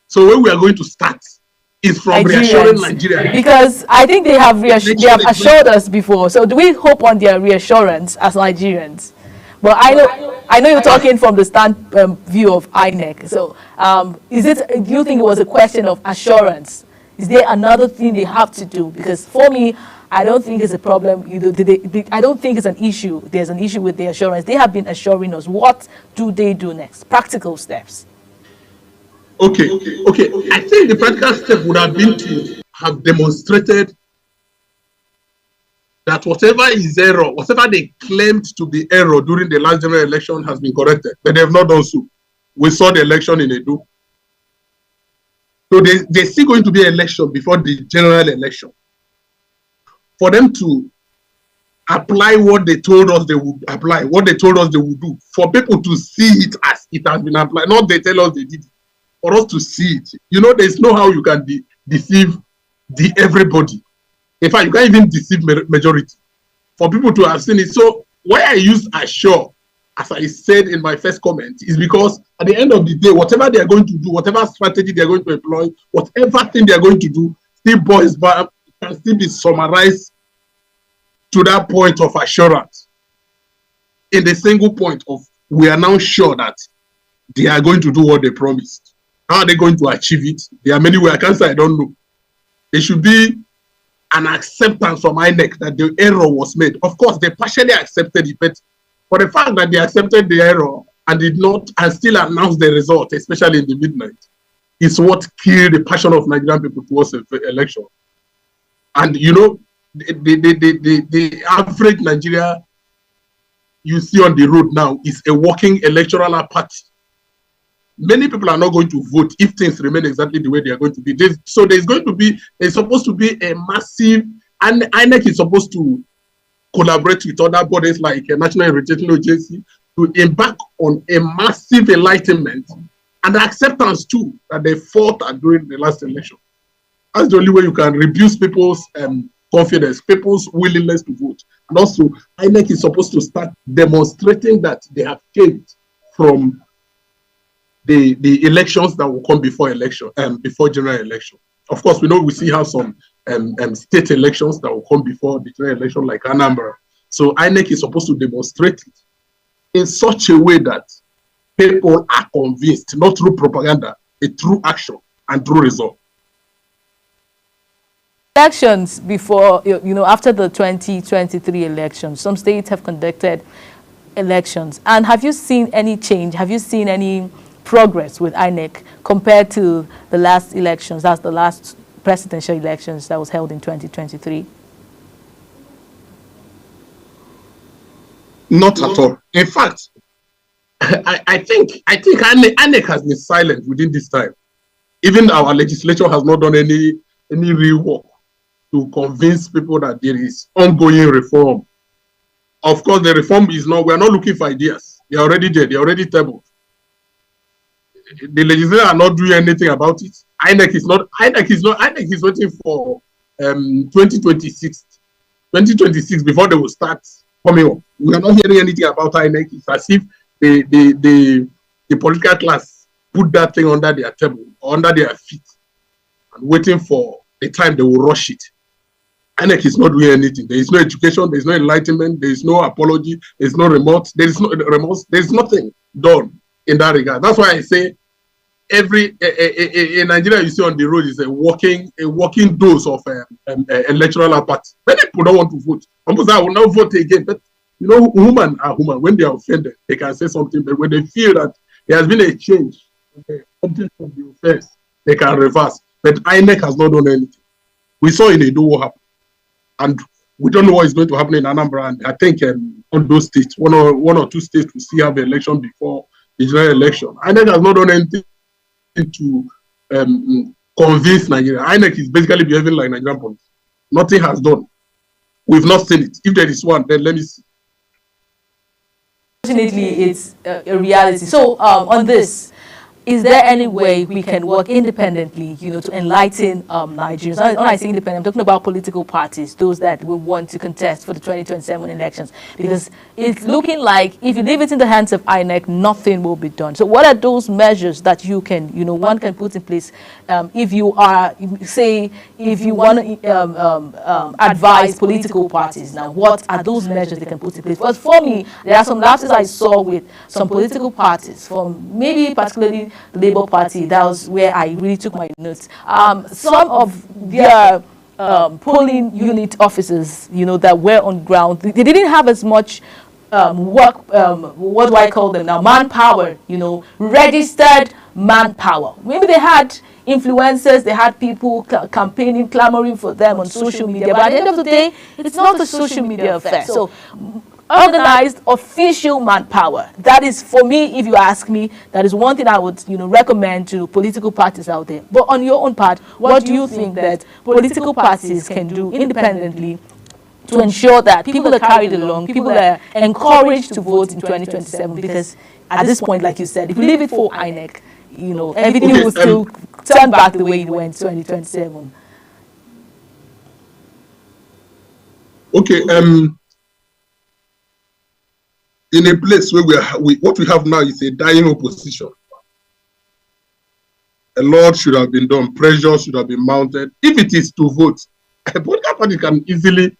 Speaker 17: So where we are going to start is from reassuring Nigeria.
Speaker 11: Because I think they have assured us before. So do we hope on their reassurance as Nigerians? But I know you're talking from the view of INEC. So do you think it was a question of assurance? Is there another thing they have to do? Because for me, I don't think it's a problem. I don't think it's an issue. There's an issue with the assurance. They have been assuring us. What do they do next? Practical steps.
Speaker 17: Okay. I think the practical step would have been to have demonstrated that whatever is error, whatever they claimed to be error during the last general election has been corrected, but they have not done so. We saw the election in Edo. So there's still going to be an election before the general election. For them to apply what they told us they would apply, what they told us they would do, for people to see it as it has been applied, not they tell us they did it, for us to see it. You know, there's no how you can deceive everybody. In fact, you can't even deceive majority. For people to have seen it. So why I use assure, as I said in my first comment, is because at the end of the day, whatever they are going to do, whatever strategy they are going to employ, whatever thing they are going to do, still boils back, can still be summarized to that point of assurance. In the single point of, we are now sure that they are going to do what they promised. How are they going to achieve it? There are many ways. I can't say I don't know. There should be an acceptance from INEC that the error was made. Of course, they partially accepted it, but for the fact that they accepted the error and did not, and still announced the result, especially in the midnight, is what killed the passion of Nigerian people towards the election. And you know, the average Nigeria you see on the road now is a walking electoral apathy. Many people are not going to vote if things remain exactly the way they are going to be. There's supposed to be a massive, and INEC is supposed to collaborate with other bodies like a National Heritage Agency to embark on a massive enlightenment and acceptance too that they fought during the last election. That's the only way you can reduce people's confidence, people's willingness to vote. And also, INEC is supposed to start demonstrating that they have changed from the elections that will come before election, before general election. Of course, we still have some state elections that will come before the general election, like Anambra. So INEC is supposed to demonstrate it in such a way that people are convinced, not through propaganda, but through action and through result.
Speaker 11: Elections before, after the 2023 elections, some states have conducted elections. And have you seen any change? Have you seen any progress with INEC compared to the last elections? That's the last presidential elections that was held in 2023.
Speaker 17: Not at all. In fact, I think INEC has been silent within this time. Even our legislature has not done any real work to convince people that there is ongoing reform. Of course, the reform is not, we are not looking for ideas. They are already there, they are already tabled. The legislature are not doing anything about it. INEC is waiting for 2026 before they will start coming up. We are not hearing anything about INEC. It's as if the political class put that thing under their table, or under their feet, and waiting for the time they will rush it. INEC is not doing anything. There is no education, there is no enlightenment, there is no apology, there is no remorse, there is nothing done in that regard. That's why I say in Nigeria you see on the road is a walking dose of electoral apathy. Many people don't want to vote. Almost I will not vote again. But you know, women are human. When they are offended, they can say something. But when they feel that there has been a change in the object of the offense, they can reverse. But INEC has not done anything. We saw in Edo what happened. And we don't know what is going to happen in Anambra. And I think those states, one or two states to still have the election before the general election. INEC has not done anything to convince Nigeria. INEC is basically behaving like Nigerian police. Nothing has done. We've not seen it. If there is one, then let me see.
Speaker 11: Unfortunately, it's a reality. So on this, is there any way we can work independently, to enlighten Nigerians? When I say independent, I'm talking about political parties, those that will want to contest for the 2027 elections. Because it's looking like if you leave it in the hands of INEC, nothing will be done. So what are those measures that you can, one can put in place if you are, say, if you want to advise political parties? Now, what are those measures they can put in place? Because for me, there are some lapses I saw with some political parties, from maybe particularly the Labour Party. That was where I really took my notes. Some of their polling unit officers, that were on ground, they didn't have as much work, what do I call them now, manpower, registered manpower. Maybe they had influencers, they had people campaigning, clamoring for them on social media, but at the end of the day, it's not a social media affair. So organized official manpower, that is, for me, if you ask me, that is one thing I would recommend to political parties out there. But on your own part, what do you think that political parties can do independently to ensure that people are carried along, people are encouraged to vote in 2027? Because at this point, like you said, if you leave it for INEC, everything will still turn back the way it went 2027.
Speaker 17: Okay, in a place where what we have now is a dying opposition. A lot should have been done. Pressure should have been mounted. If it is to vote, a political party can easily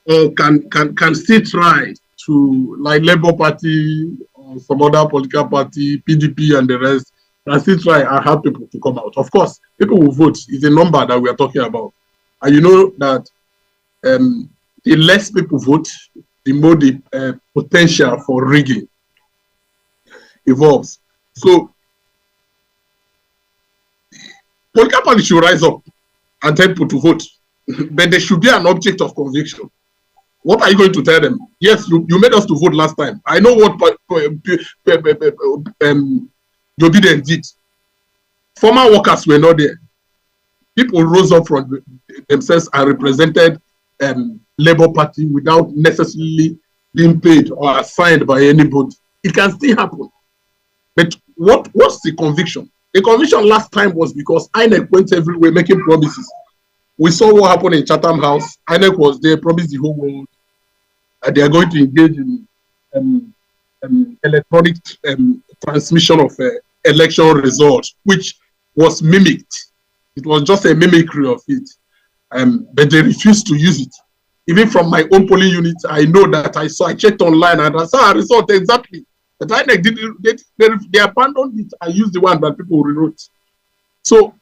Speaker 17: can still try to, like Labour Party or some other political party, PDP and the rest, can still try and have people to come out. Of course, people will vote. It's a number that we are talking about. And you know that the less people vote, the more the potential for rigging evolves. So, political parties should rise up and tell people to vote, but there should be an object of conviction. What are you going to tell them? Yes, you made us to vote last time. I know what Joe Biden did. Former workers were not there. People rose up from themselves and represented Labour Party without necessarily being paid or assigned by anybody. It can still happen. But what's the conviction? The conviction last time was because INEC went everywhere making promises. We saw what happened in Chatham House. INEC was there, promised the whole world. They are going to engage in electronic transmission of election results, which was mimicked. It was just a mimicry of it. But they refused to use it. Even from my own polling unit, I know that I checked online and I saw a result exactly. But INEC they abandoned it and used the one that people rewrote. So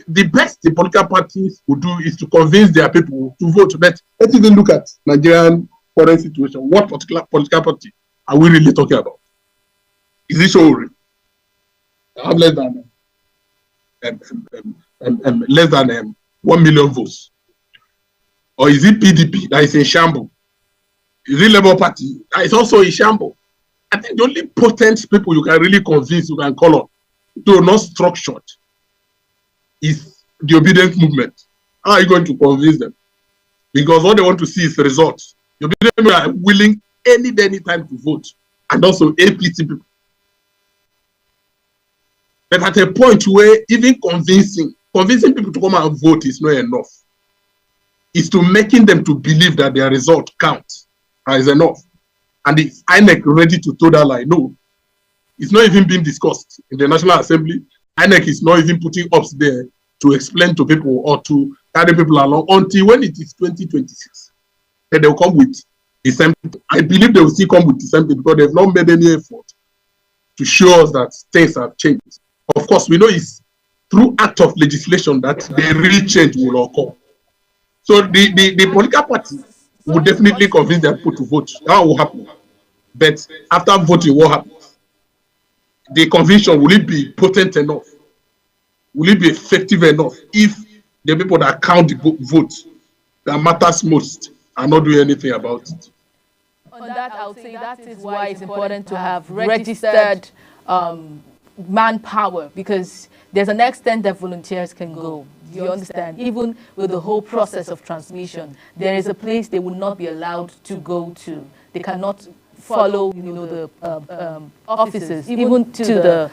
Speaker 17: the best the political parties would do is to convince their people to vote. But let's even look at Nigerian current situation. What particular political party are we really talking about? Is it Showore? I have less than 1 million votes. Or is it PDP that is in shambles? Is it Labour Party that is also in shambles? I think the only potent people you can really convince, you can call on, though not structured, is the obedient movement. How are you going to convince them? Because what they want to see is results. The obedient movement are willing any time to vote, and also APC people. But at a point where even convincing people to come and vote is not enough. It's to making them to believe that their result counts is enough. And is INEC ready to toe that line? No. It's not even being discussed in the National Assembly. INEC is not even putting ups there to explain to people or to carry people along until when it is 2026. Then they'll come with the same. I believe they will still come with the same thing because they've not made any effort to show us that things have changed. Of course, we know it's through act of legislation that the real change will occur. So the political party will definitely convince their people to vote. That will happen. But after voting, what happens? The conviction, will it be potent enough? Will it be effective enough if the people that count the votes that matters most are not doing anything about it?
Speaker 11: On that, I would say that is why it's important to have registered manpower, because there's an extent that volunteers can go. Do you understand? Even with the whole process of transmission, there is a place they will not be allowed to go to. They cannot follow, the offices, even to the,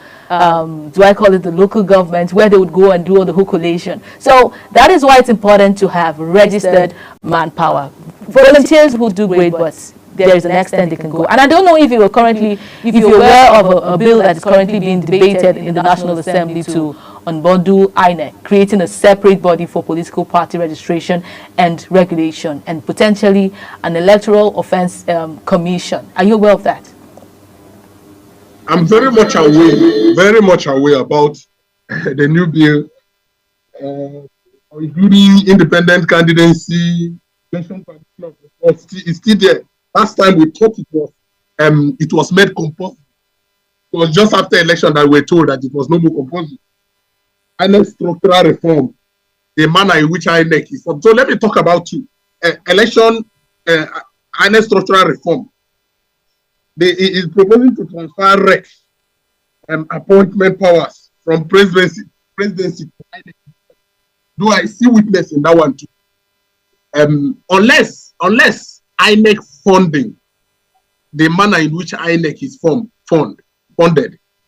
Speaker 11: do I call it the local government, where they would go and do all the whole collation. So that is why it's important to have registered manpower. Volunteers will do great, but there is an extent they can go. And I don't know if you're aware of a bill that is currently being debated in the National Assembly to unbundle INEC, creating a separate body for political party registration and regulation, and potentially an electoral offense commission. Are you aware of that?
Speaker 17: I'm very much aware about the new bill, including independent candidacy, election commission. It's still there. Last time we thought it was made compulsory. It was just after election that we were told that it was no more compulsory. INEC structural reform, the manner in which INEC is formed. So let me talk about election INEC structural reform. It is proposing to transfer REC appointment powers from presidency to INEC. Do I see weakness in that one too? Unless INEC funding, the manner in which INEC is funded,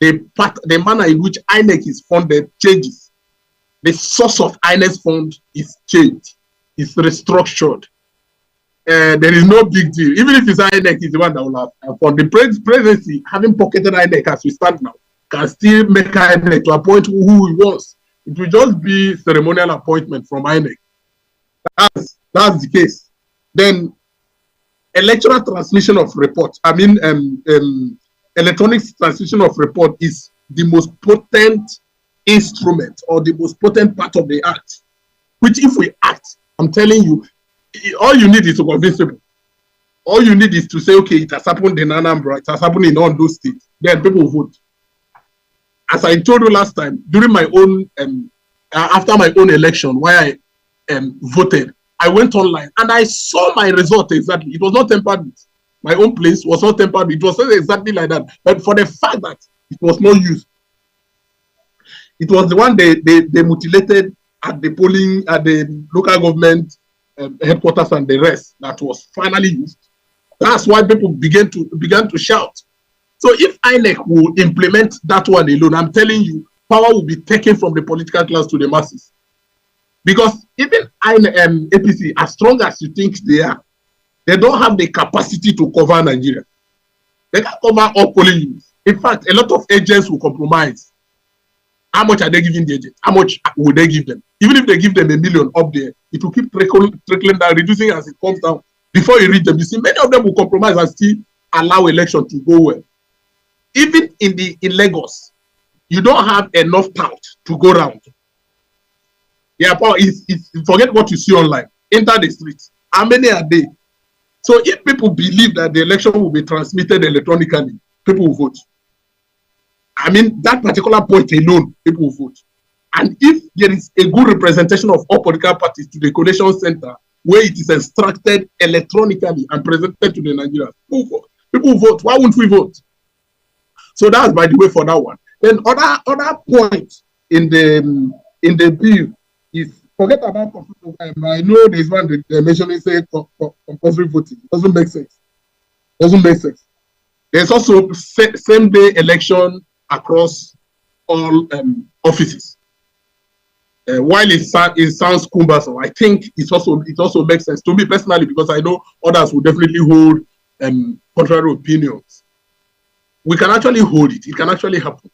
Speaker 17: the manner in which INEC is funded changes. The source of INEC fund is changed, it's restructured. There is no big deal. Even if it's INEC is the one that will have fund. The presidency, having pocketed INEC as we stand now, can still make INEC to appoint who he wants. It will just be ceremonial appointment from INEC. That's the case. Then electoral transmission of report. Electronic transmission of report is the most potent instrument or the most potent part of the act, which if we act, I'm telling you, all you need is to convince people. All you need is to say, okay, it has happened in Anambra, it has happened in all those states, then people vote. As I told you last time, during my own, after my own election, where I voted, I went online and I saw my result exactly. It was not tampered with. My own place was not tampered with. It was exactly like that. But for the fact that it was not used, it was the one they mutilated at the polling, at the local government headquarters and the rest that was finally used. That's why people began to shout. So if INEC will implement that one alone, I'm telling you, power will be taken from the political class to the masses. Because even APC, as strong as you think they are, they don't have the capacity to cover Nigeria. They can cover all polling units. In fact, a lot of agents will compromise. How much are they giving the agents? How much will they give them? Even if they give them $1 million up there, it will keep trickling down, reducing as it comes down. Before you reach them, you see, many of them will compromise and still allow election to go well. Even in Lagos, you don't have enough tout to go around. Yeah, forget what you see online. Enter the streets. How many are they? So if people believe that the election will be transmitted electronically, people will vote. That particular point alone, people will vote. And if there is a good representation of all political parties to the collation center, where it is extracted electronically and presented to the Nigerians, people will vote. Why won't we vote? So that's by the way for that one. Then other point in the bill is forget about compulsory voting. I know there's one they mentioning say compulsory voting. It doesn't make sense. There's also same day election across all offices. While it sounds cumbersome, I think it also makes sense to me personally, because I know others will definitely hold contrary opinions. We can actually hold it. It can actually happen.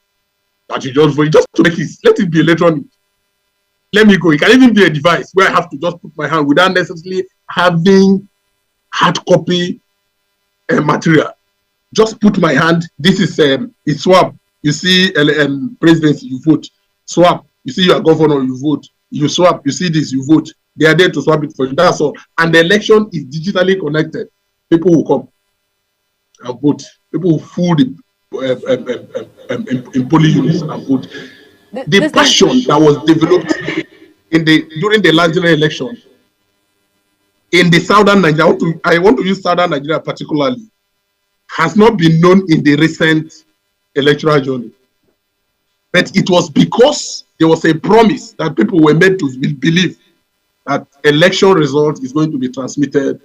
Speaker 17: That you just vote, just to make it, let it be electronic. Let me go. It can even be a device where I have to just put my hand without necessarily having hard copy material. Just put my hand. This is it's swap. You see presidency, you vote. Swap. You see your governor, you vote. You swap. You see this, you vote. They are there to swap it for you. That's all. And the election is digitally connected. People will come and vote. People will fool in polling units and vote. The passion that was developed during the last general election in the southern Nigeria, I want to use southern Nigeria particularly, has not been known in the recent electoral journey. But it was because there was a promise that people were made to believe that election result is going to be transmitted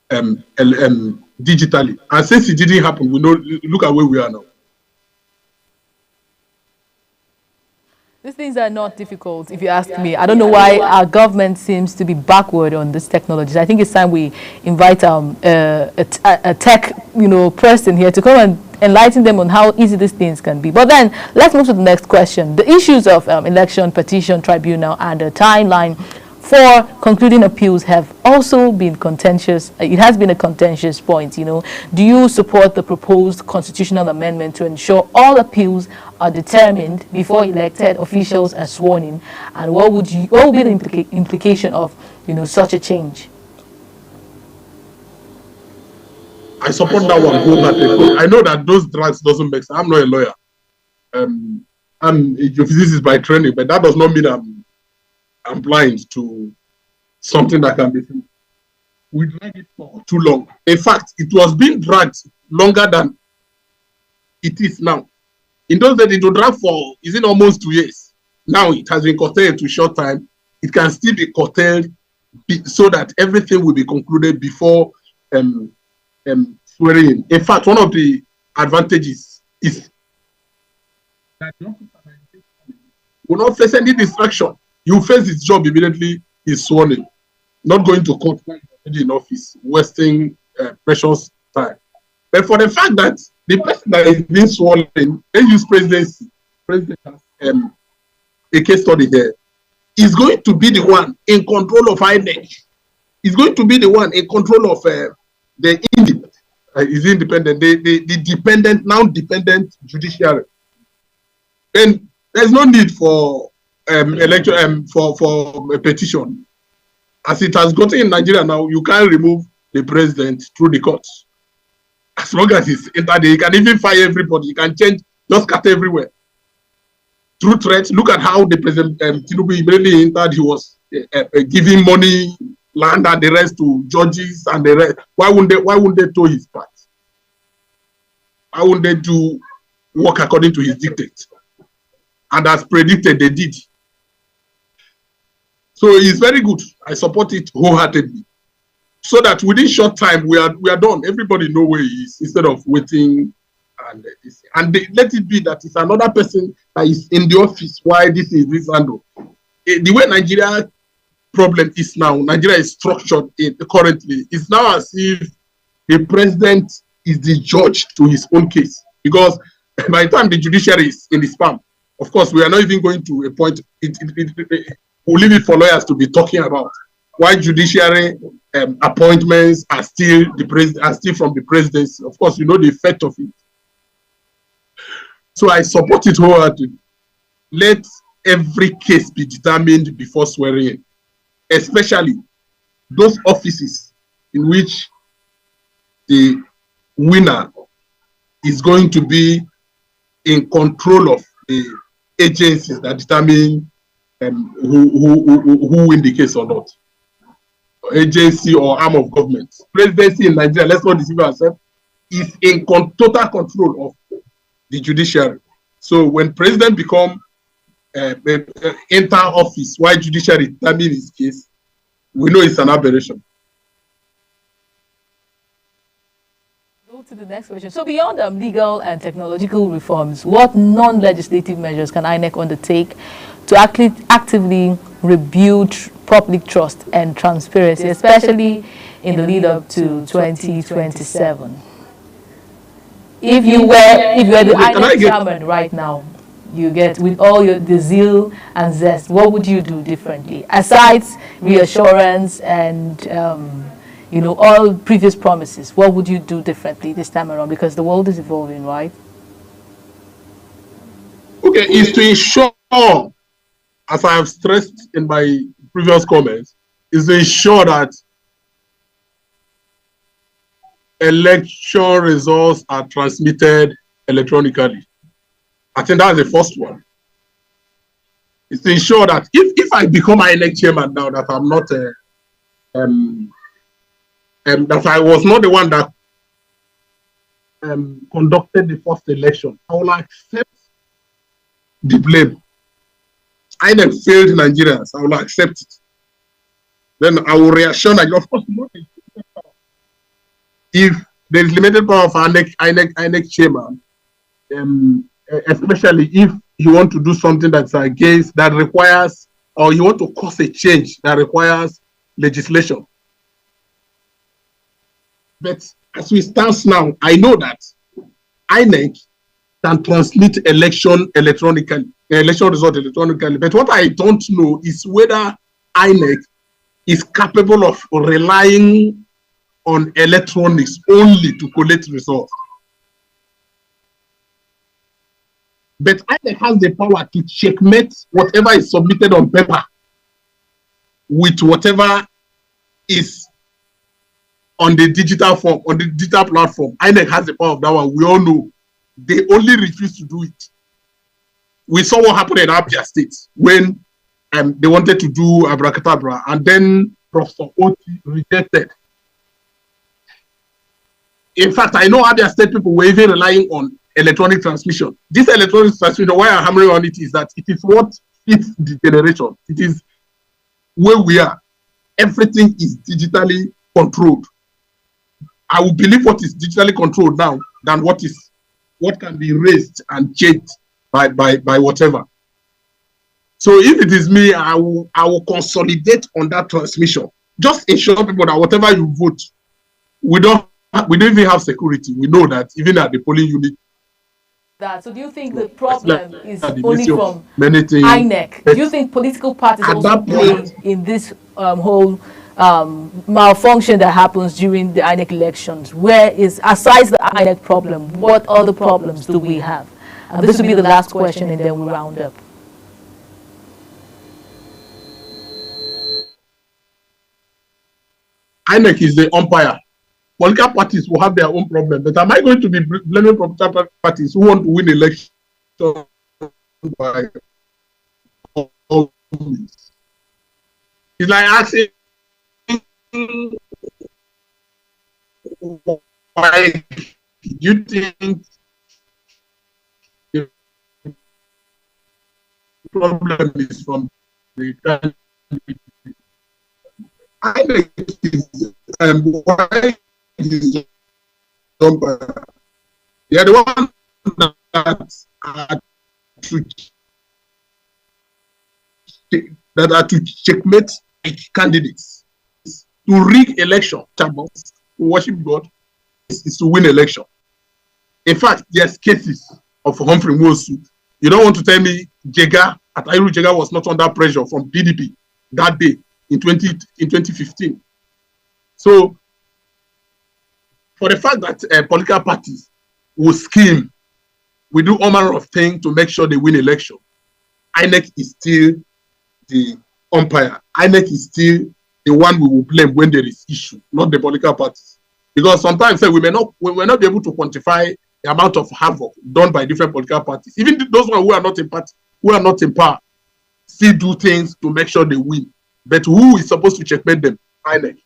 Speaker 17: digitally. And since it didn't happen, we know, look at where we are now.
Speaker 11: These things are not difficult, if you ask me. I don't know why our government seems to be backward on this technology. I think it's time we invite a tech, person here to come and enlighten them on how easy these things can be. But then let's move to the next question. The issues of election petition tribunal and the timeline for concluding appeals have also been contentious. It has been a contentious point. Do you support the proposed constitutional amendment to ensure all appeals are determined before elected officials are sworn in? And what would be the implication of such a change?
Speaker 17: I support that one wholeheartedly. I know that those drags doesn't make sense. I'm not a lawyer. I'm a physicist by training, but that does not mean I'm blind to something that can be seen. We dragged it for too long. In fact, it was being dragged longer than it is now. In those days, it would drag for, almost 2 years. Now it has been curtailed to short time. It can still be curtailed so that everything will be concluded before swearing in. In fact, one of the advantages is that you will not face any distraction. You face his job immediately, he's sworn in. Not going to court in office, wasting precious time. But for the fact that the person that is being sworn in, they use presidency. President has a case study here. Is going to be the one in control of INEC. Is going to be the one in control of the independent, the dependent, now dependent judiciary. And there's no need for for a petition. As it has gotten in Nigeria now, you can't remove the president through the courts. As long as he's entered, he can even fire everybody. He can change, just cut everywhere. Through threats, look at how the president Tinubu immediately entered. He was giving money, land, and the rest to judges and the rest. Why wouldn't they do his part? Why wouldn't they do work according to his dictate? And as predicted, they did. So it's very good. I support it wholeheartedly. So that within short time we are done. Everybody know where he is instead of waiting and let it be that it's another person that is in the office while this handle. The way Nigeria problem is now, Nigeria is structured currently. It's now as if the president is the judge to his own case, because by the time the judiciary is in the spam, of course, we are not even going to a point. We'll leave it for lawyers to be talking about why judiciary appointments are still from the presidency. Of course, you know the effect of it. So I support it wholeheartedly. Let every case be determined before swearing in, especially those offices in which the winner is going to be in control of the agencies that determine who win the case or not. Agency or arm of government. Presidency in Nigeria, let's not deceive ourselves, is in total control of the judiciary. So when president become enter office while judiciary determine his case, we know it's an aberration.
Speaker 11: Go to the next question. So beyond legal and technological reforms, what non-legislative measures can INEC undertake to actively rebuild public trust and transparency, especially in the lead up to 2027? If you were the INEC chairman right now, you get with all the zeal and zest, what would you do differently aside reassurance and all previous promises? What would you do differently this time around, because the world is evolving, right?
Speaker 17: Okay, is to ensure, as I have stressed in my previous comments, is to ensure that election results are transmitted electronically. I think that's the first one. It's to ensure that if I become INEC chairman now, that I'm not that I was not the one that conducted the first election, I will accept the blame. INEC failed Nigerians. I will accept it. Then I will reassure Nigeria. Of course, if there is limited power of INEC chairman, especially if you want to do something that's against, that requires, or you want to cause a change that requires legislation. But as we stand now, I know that INEC can transmit election result electronically. But what I don't know is whether INEC is capable of relying on electronics only to collect results. But INEC has the power to checkmate whatever is submitted on paper with whatever is on the digital form, on the digital platform. INEC has the power of that one. We all know. They only refuse to do it. We saw what happened in Abia State when they wanted to do abracadabra, and then Professor Oti rejected. In fact, I know Abia State people were even relying on electronic transmission. This electronic transmission, why I'm hammering on it is that it is what fits the generation. It is where we are. Everything is digitally controlled. I will believe what is digitally controlled now than what can be raised and changed by whatever. So if it is me, I will consolidate on that transmission. Just ensure people that whatever you vote, we don't even have security. We know that even at the polling unit.
Speaker 11: So do you think the problem is only from INEC? Do you think political parties also play in this whole malfunction that happens during the INEC elections? Where is, aside the INEC problem, what other problems do we have? This will be the last question and then we'll round up.
Speaker 17: INEC is the umpire. Political parties will have their own problem. But am I going to be blaming political parties who want to win elections by all means? It's like asking why you think the problem is from the country. I think why is they are the one that are to checkmate candidates, to rig election chambers, to worship God, is to win election. In fact, there's cases of Humphrey Mosu. You don't want to tell me Atairu Jega was not under pressure from PDP that day in 2015. So, for the fact that political parties will scheme, we do all manner of things to make sure they win election, INEC is still the umpire. INEC is still the one we will blame when there is issue, not the political parties. Because sometimes we may not be able to quantify the amount of havoc done by different political parties. Even those who are not in party, who are not in power, still do things to make sure they win. But who is supposed to checkmate them? INEC.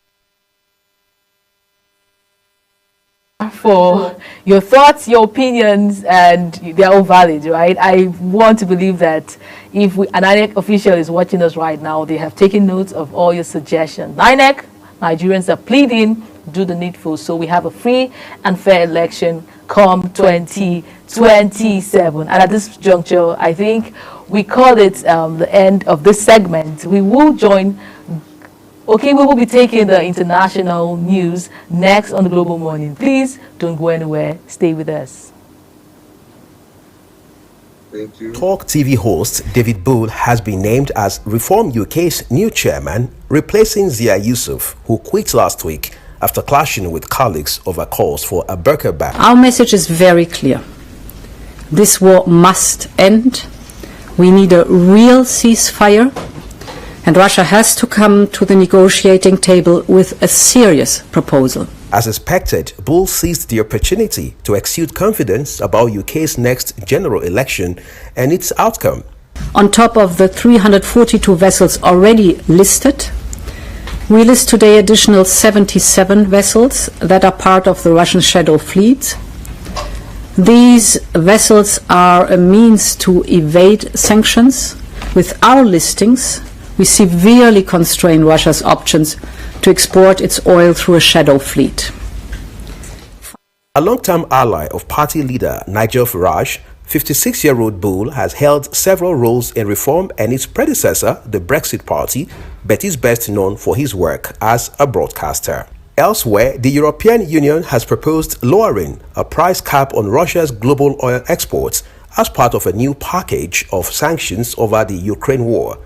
Speaker 11: For your thoughts, your opinions, and they're all valid, right? I want to believe that if an INEC official is watching us right now, they have taken note of all your suggestions. INEC, Nigerians are pleading, do the needful so we have a free and fair election come 2027. And at this juncture, I think we call it the end of this segment. We will join. Okay, we will be taking the international news next on the Global Morning. Please don't go anywhere. Stay with us.
Speaker 8: Thank you. Talk TV host David Bull has been named as Reform UK's new chairman, replacing Zia Yusuf, who quit last week after clashing with colleagues over calls for a burqa ban.
Speaker 18: Our message is very clear. This war must end. We need a real ceasefire. And Russia has to come to the negotiating table with a serious proposal.
Speaker 8: As expected, Bull seized the opportunity to exude confidence about UK's next general election and its outcome.
Speaker 18: On top of the 342 vessels already listed, We list today additional 77 vessels that are part of the Russian Shadow Fleet. These vessels are a means to evade sanctions. With our listings, we severely constrain Russia's options to export its oil through a shadow fleet.
Speaker 8: A long-term ally of party leader Nigel Farage, 56-year-old Bull has held several roles in reform, and its predecessor, the Brexit Party, but is best known for his work as a broadcaster. Elsewhere, the European Union has proposed lowering a price cap on Russia's global oil exports as part of a new package of sanctions over the Ukraine war.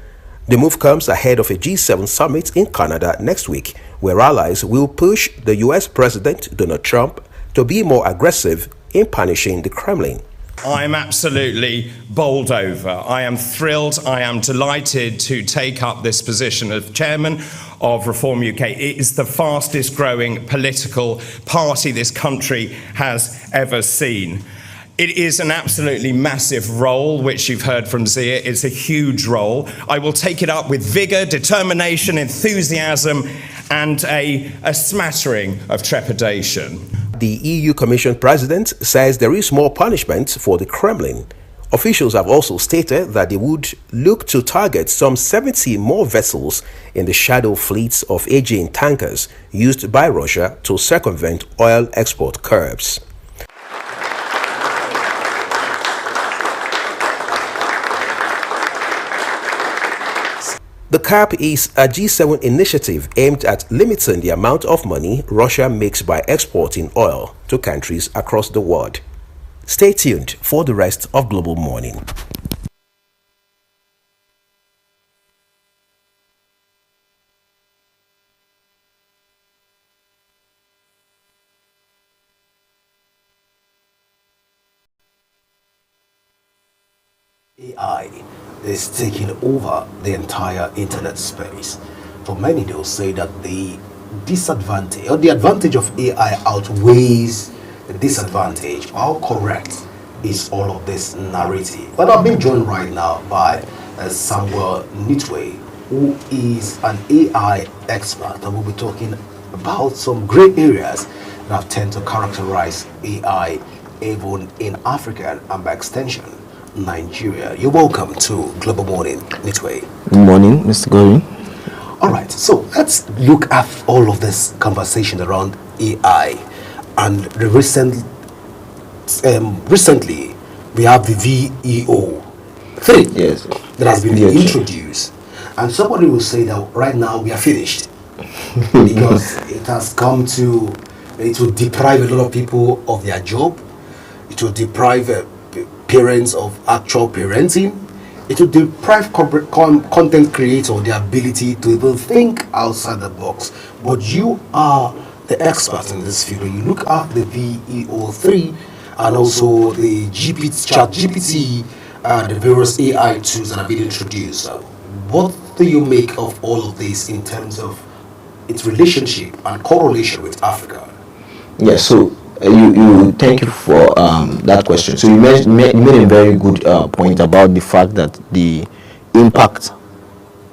Speaker 8: The move comes ahead of a G7 summit in Canada next week, where allies will push the US President Donald Trump to be more aggressive in punishing the Kremlin.
Speaker 19: I'm absolutely bowled over. I am thrilled. I am delighted to take up this position of chairman of Reform UK. It is the fastest growing political party this country has ever seen. It is an absolutely massive role, which you've heard from Zia. It's a huge role. I will take it up with vigour, determination, enthusiasm, and a smattering of trepidation.
Speaker 8: The EU Commission President says there is more punishment for the Kremlin. Officials have also stated that they would look to target some 70 more vessels in the shadow fleets of Aegean tankers used by Russia to circumvent oil export curbs. The CAP is a G7 initiative aimed at limiting the amount of money Russia makes by exporting oil to countries across the world. Stay tuned for the rest of Global Morning.
Speaker 2: AI is taking over the entire internet space. For many, they'll say that the disadvantage or the advantage of AI outweighs the disadvantage. How correct is all of this narrative? But I'm being joined right now by Samuel Nitwe, who is an AI expert, and we'll be talking about some great areas that tend to characterize AI even in Africa and by extension Nigeria. You're welcome to Global Morning, Nitwe.
Speaker 20: Good morning, Mr. Gori.
Speaker 2: All right, so let's look at all of this conversation around AI, and the recently we have the VEO 3 that has been introduced, and somebody will say that right now we are finished because it has come to, it will deprive a lot of people of their job, it will deprive parents of actual parenting, it will deprive content creators the ability to even think outside the box. But you are the expert in this field. You look at the VEO3 and also the ChatGPT, the various AI tools that have been introduced. What do you make of all of this in terms of its relationship and correlation with Africa?
Speaker 20: Yes, so you thank you for that question. So you made a very good point about the fact that the impact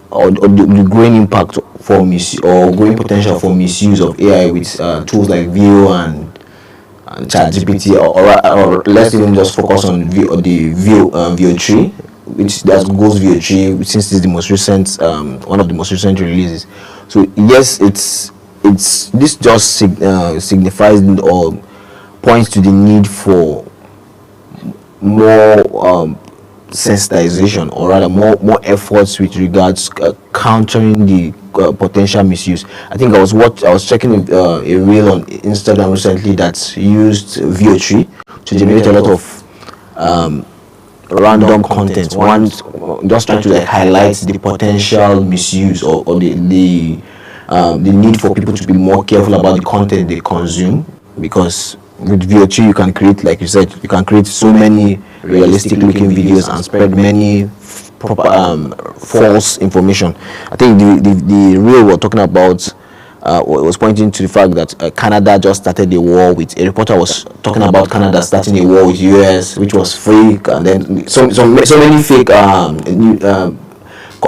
Speaker 20: or the growing impact for growing potential for misuse of AI with tools like VEO and ChatGPT, or let's even just focus on VEO3, which that goes VEO3 since it's the most recent one of the most recent releases. So yes, it's this just signifies or points to the need for more sensitization, or rather more efforts with regards countering the potential misuse. I think I was checking a reel on Instagram recently that used VEO3 to generate a lot of random content. One just trying to highlight the potential misuse or the need for people to be more careful about the content they consume, because with VEO3 you can create, like you said, you can create so many realistic looking videos and spread many false information. I think the reel we're talking about was pointing to the fact that Canada just started a war with, a reporter was talking about Canada starting a war with US, which was fake, and then so many fake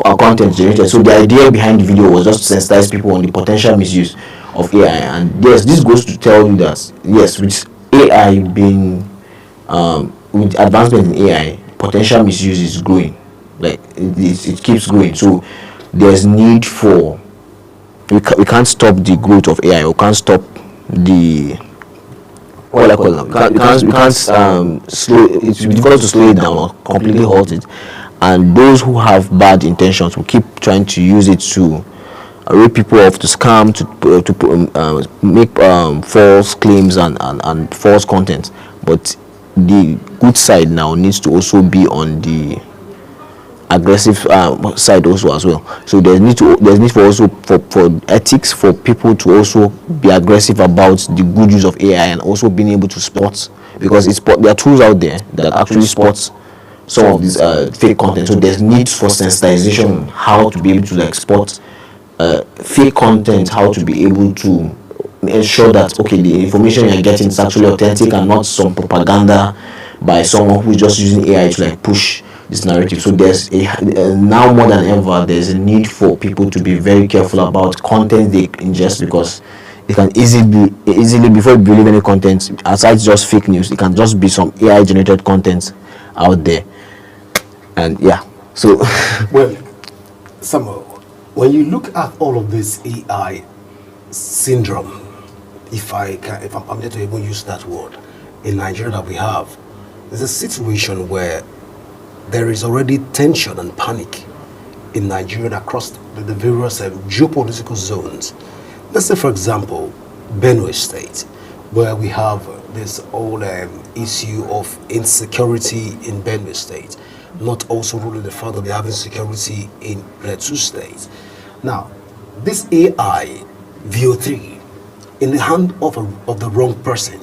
Speaker 20: content generated. So the idea behind the video was just to sensitize people on the potential misuse of AI. And yes, this goes to tell you that yes, with AI being with advancement in AI, potential misuse is growing. Like it keeps growing. So there's need for we can't stop the growth of AI. We can't stop the what I call them. We can't slow. It's difficult to slow it down or completely halt it. And those who have bad intentions will keep trying to use it to rip people off, to scam, to make false claims and false content. But the good side now needs to also be on the aggressive side also as well. So there's need for also for ethics, for people to also be aggressive about the good use of AI and also being able to spot, because there are tools out there that actually spot some of this fake content. So there's need for sensitization on how to be able to like spot fake content, how to be able to ensure that okay, the information you're getting is actually authentic and not some propaganda by someone who's just using AI to like push this narrative. So there's now more than ever there's a need for people to be very careful about content they ingest, because it can easily before you believe any content, aside just fake news, it can just be some AI generated content out there. And yeah, so
Speaker 2: well, Samuel, when you look at all of this AI syndrome, if I'm permitted to even use that word, in Nigeria that we have, there's a situation where there is already tension and panic in Nigeria across the various geopolitical zones. Let's say, for example, Benue State, where we have this whole issue of insecurity in Benue State, not also ruling the fact that we have insecurity in Plateau State. Now, this AI VO3 in the hand of the wrong person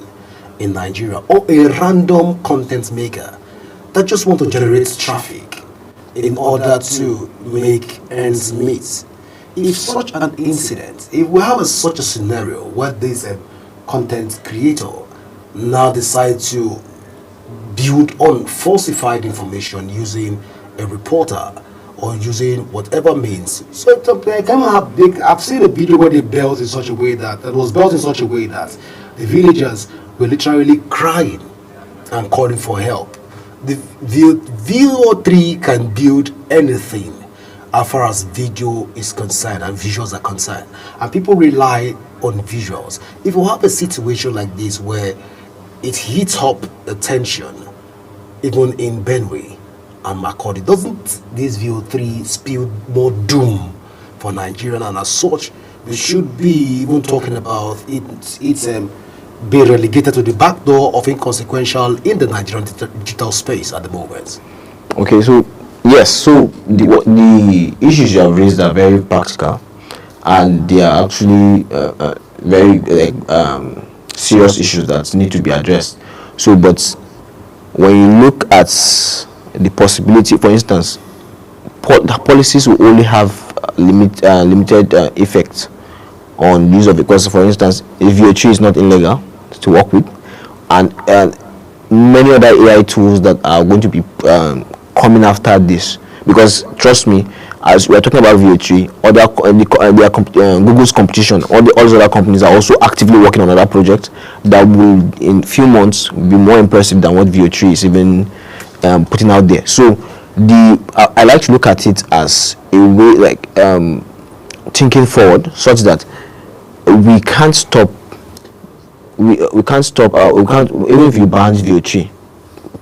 Speaker 2: in Nigeria, or a random content maker that just want to generate traffic in order to make ends meet. If such an incident, if we have such a scenario where this content creator now decides to build on falsified information using a reporter or using whatever means, so I've seen a video where they built in such a way that it was built in such a way that the villagers were literally crying and calling for help. The VO3 can build anything as far as video is concerned and visuals are concerned, and people rely on visuals. If you have a situation like this where it heats up the tension, even in Benue and Makurdi, doesn't this VO3 spill more doom for Nigeria? And as such, we should be even talking about it's be relegated to the back door of inconsequential in the Nigerian digital space at the moment.
Speaker 20: Okay, so yes, so the issues you have raised are very practical, and they are actually very serious issues that need to be addressed. So, but when you look at the possibility, for instance, policies will only have limited effect on use of it, because, for instance, if VO3 is not illegal to work with, and many other AI tools that are going to be coming after this, because trust me, as we are talking about VO3, Google's competition, all those other companies are also actively working on other projects that will, in few months, be more impressive than what VO3 is even putting out there. So I like to look at it as a way, like thinking forward, such that we can't stop. We can't stop. Even if you ban VO3,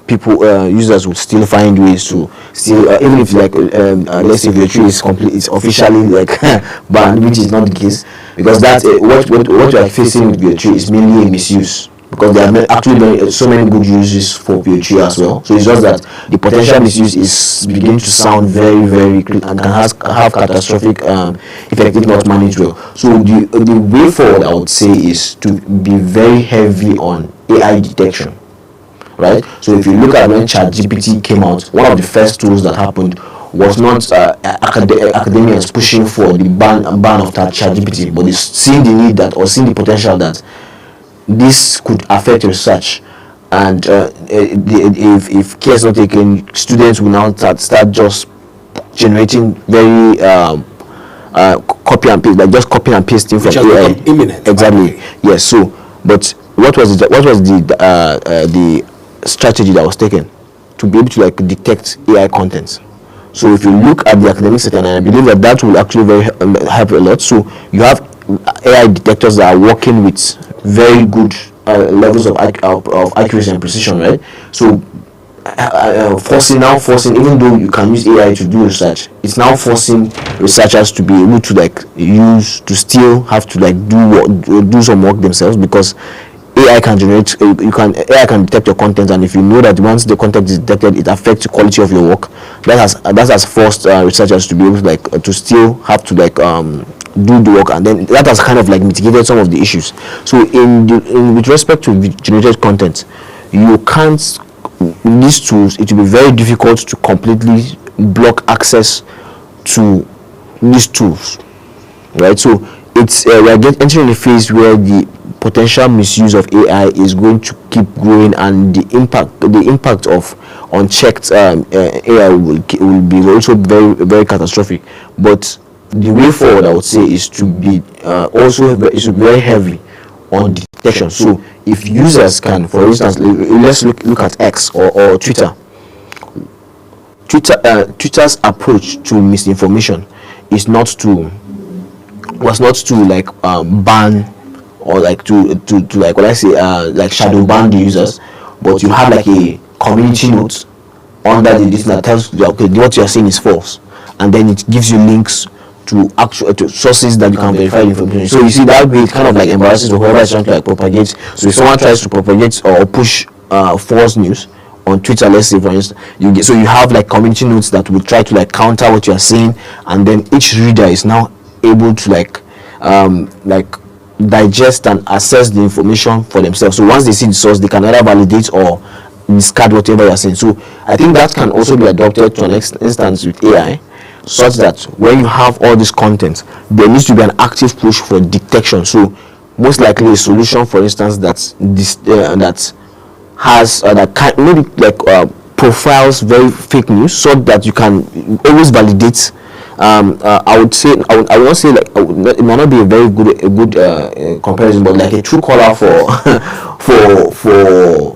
Speaker 20: people users would still find ways to still even if let's say VO3 is complete, it's officially like banned, which is not the case, because that's what you are facing with VO3 is mainly a misuse, because there are actually so many good uses for VO3 as well. So it's just that the potential misuse is beginning to sound very, very and can have catastrophic effect if not managed well. So the way forward, I would say, is to be very heavy on AI detection, right? So if you look at when ChatGPT came out, one of the first tools that happened was not academics pushing for the ban of ChatGPT, but seeing the need that, or seeing the potential that this could affect research, and if care is not taken, students will now start just generating very copy and paste, like just copy and pasting from AI.
Speaker 2: Imminent.
Speaker 20: Exactly. Yes. So, but what was the strategy that was taken to be able to like detect AI content? So if you look at the academic setting, and I believe that will actually help a lot. So you have AI detectors that are working with very good levels of accuracy and precision, right? So forcing, even though you can use AI to do research, it's now forcing researchers to be able to like still have to like do some work themselves, because AI can generate, AI can detect your content, and if you know that once the content is detected, it affects the quality of your work, that has forced researchers to be able to like to still have to like do the work, and then that has kind of like mitigated some of the issues. So with respect to generated content, you can't, these tools, it will be very difficult to completely block access to these tools, right? So it's we are entering a phase where the potential misuse of AI is going to keep growing, and the impact of unchecked AI will be also very, very catastrophic. But the way forward, I would say, is to be very heavy on detection. So if users can, for instance, let's look at X or Twitter. Twitter's approach to misinformation was not to like ban or like to like what I say like shadow ban the users, but you have like a community note under the this that tells you, okay, what you are saying is false, and then it gives you links to sources that you can verify the information. So you see, that way it kind of like embarrasses whoever is trying to like propagate. So if someone tries to propagate or push false news on Twitter, let's say for instance, you have like community notes that will try to like counter what you are saying, and then each reader is now able to like digest and assess the information for themselves. So once they see the source, they can either validate or discard whatever you are saying. So I think that can also be adopted to an instance with AI, such that when you have all this content, there needs to be an active push for detection. So most likely a solution, for instance, that maybe profiles very fake news, so that you can always validate. I would say, I won't say like, it might not be a very good comparison, but like a true caller for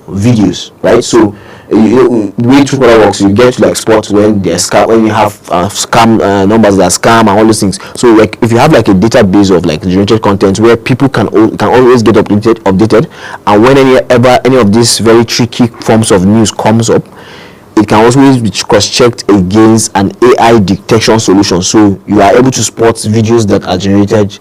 Speaker 20: videos, right? So the way true caller works, you get to like spot when there's when you have scam numbers that scam and all those things. So like if you have like a database of like generated content where people can always get updated, and when any of these very tricky forms of news comes up, it can always be cross-checked against an AI detection solution. So you are able to spot videos that are generated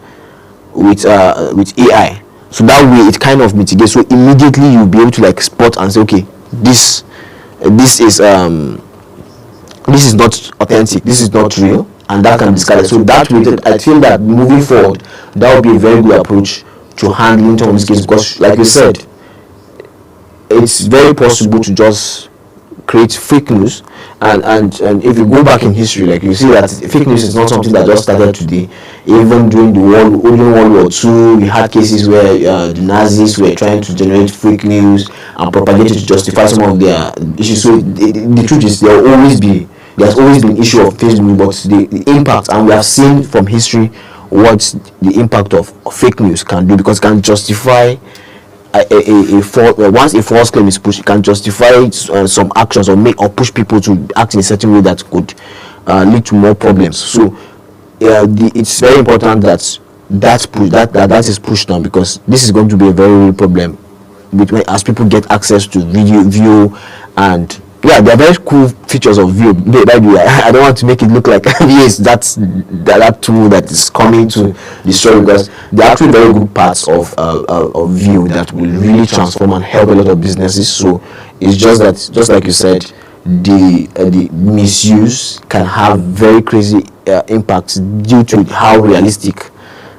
Speaker 20: with AI. So that way it kind of mitigates. So immediately you'll be able to like spot and say, okay, this is not authentic, this is not real, and that can be discarded. So that way, I feel that moving forward, that would be a very good approach to handling some of these cases, because like you said, it's very possible to just create fake news, and if you go back in history, like you see that fake news is not something that just started today. Even during World War II, we had cases where the Nazis were trying to generate fake news and propagate it to justify some of their issues. So the truth is, there's always been issue of fake news, but the impact, and we have seen from history what the impact of fake news can do, because it can justify once a false claim is pushed, it can justify some actions or push people to act in a certain way that could lead to more problems. So it's very important that is pushed down, because this is going to be a very real problem as people get access to view, and yeah, there are very cool features of View. By the way, I don't want to make it look like yes, that's that tool that is coming to destroy, because there are actually very good parts of View that will really transform and help a lot of businesses. So it's just that, just like you said, the misuse can have very crazy impacts due to how realistic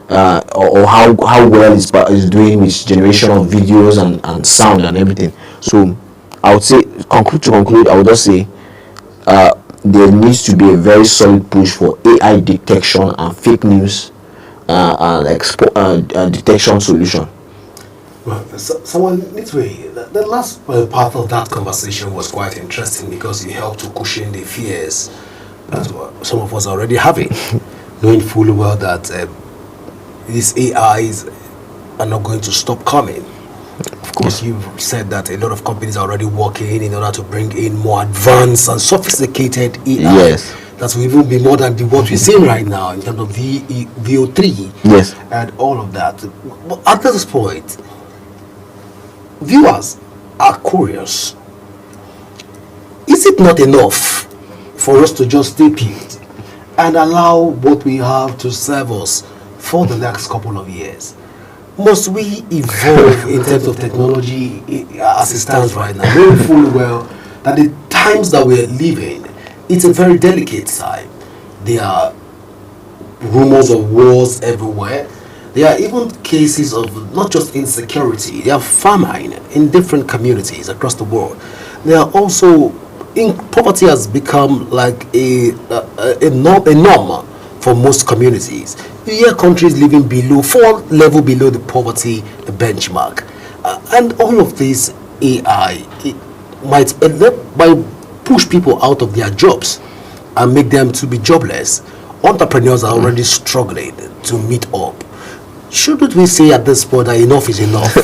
Speaker 20: or how well it's doing with generation of videos and sound and everything. So I would say, to conclude, I would just say there needs to be a very solid push for AI detection and fake news detection solution.
Speaker 2: Well, someone midway, the last part of that conversation was quite interesting, because it helped to cushion the fears That's what some of us are already having, knowing fully well that these AIs are not going to stop coming. Of course, you've said that a lot of companies are already working in order to bring in more advanced and sophisticated AI.
Speaker 20: Yes.
Speaker 2: That will even be more than what we're seeing right now in terms of VO3.
Speaker 20: Yes.
Speaker 2: And all of that. But at this point, viewers are curious. Is it not enough for us to just stay put and allow what we have to serve us for the next couple of years? Must we evolve in terms of technology as it stands right now, knowing fully well that the times that we're living, it's a very delicate time. There are rumors of wars everywhere. There are even cases of not just insecurity, there are famine in different communities across the world. There are also, poverty has become like a norm for most communities. You hear countries living below, 4 level below the poverty benchmark. And all of this AI, it might push people out of their jobs and make them to be jobless. Entrepreneurs are already struggling to meet up. Shouldn't we say at this point that enough is enough?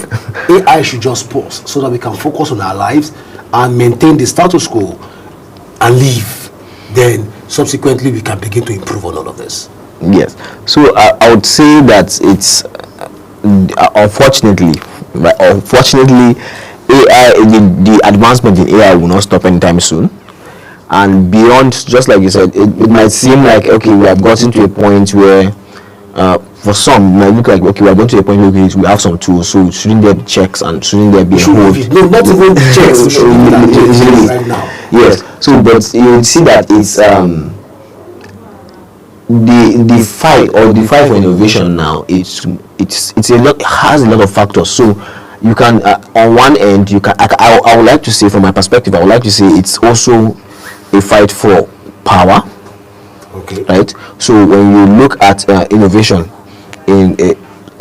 Speaker 2: AI should just pause so that we can focus on our lives and maintain the status quo and live. Then subsequently we can begin to improve on all of this.
Speaker 20: Yes. So I would say that it's unfortunately, AI, the advancement in AI will not stop anytime soon. And beyond, just like you said, it might seem like, okay, we have gotten to a point where, for some, it might look like, okay, we are going to a point where we have some tools, so shouldn't there be checks and shouldn't there be a hold?
Speaker 2: No, not even checks. Right now.
Speaker 20: Yes. So, but you see that it's the fight for innovation now. It's a lot, has a lot of factors. So you can on one end you can I would like to say, from my perspective, I would like to say it's also a fight for power.
Speaker 2: Okay.
Speaker 20: Right. So when you look at innovation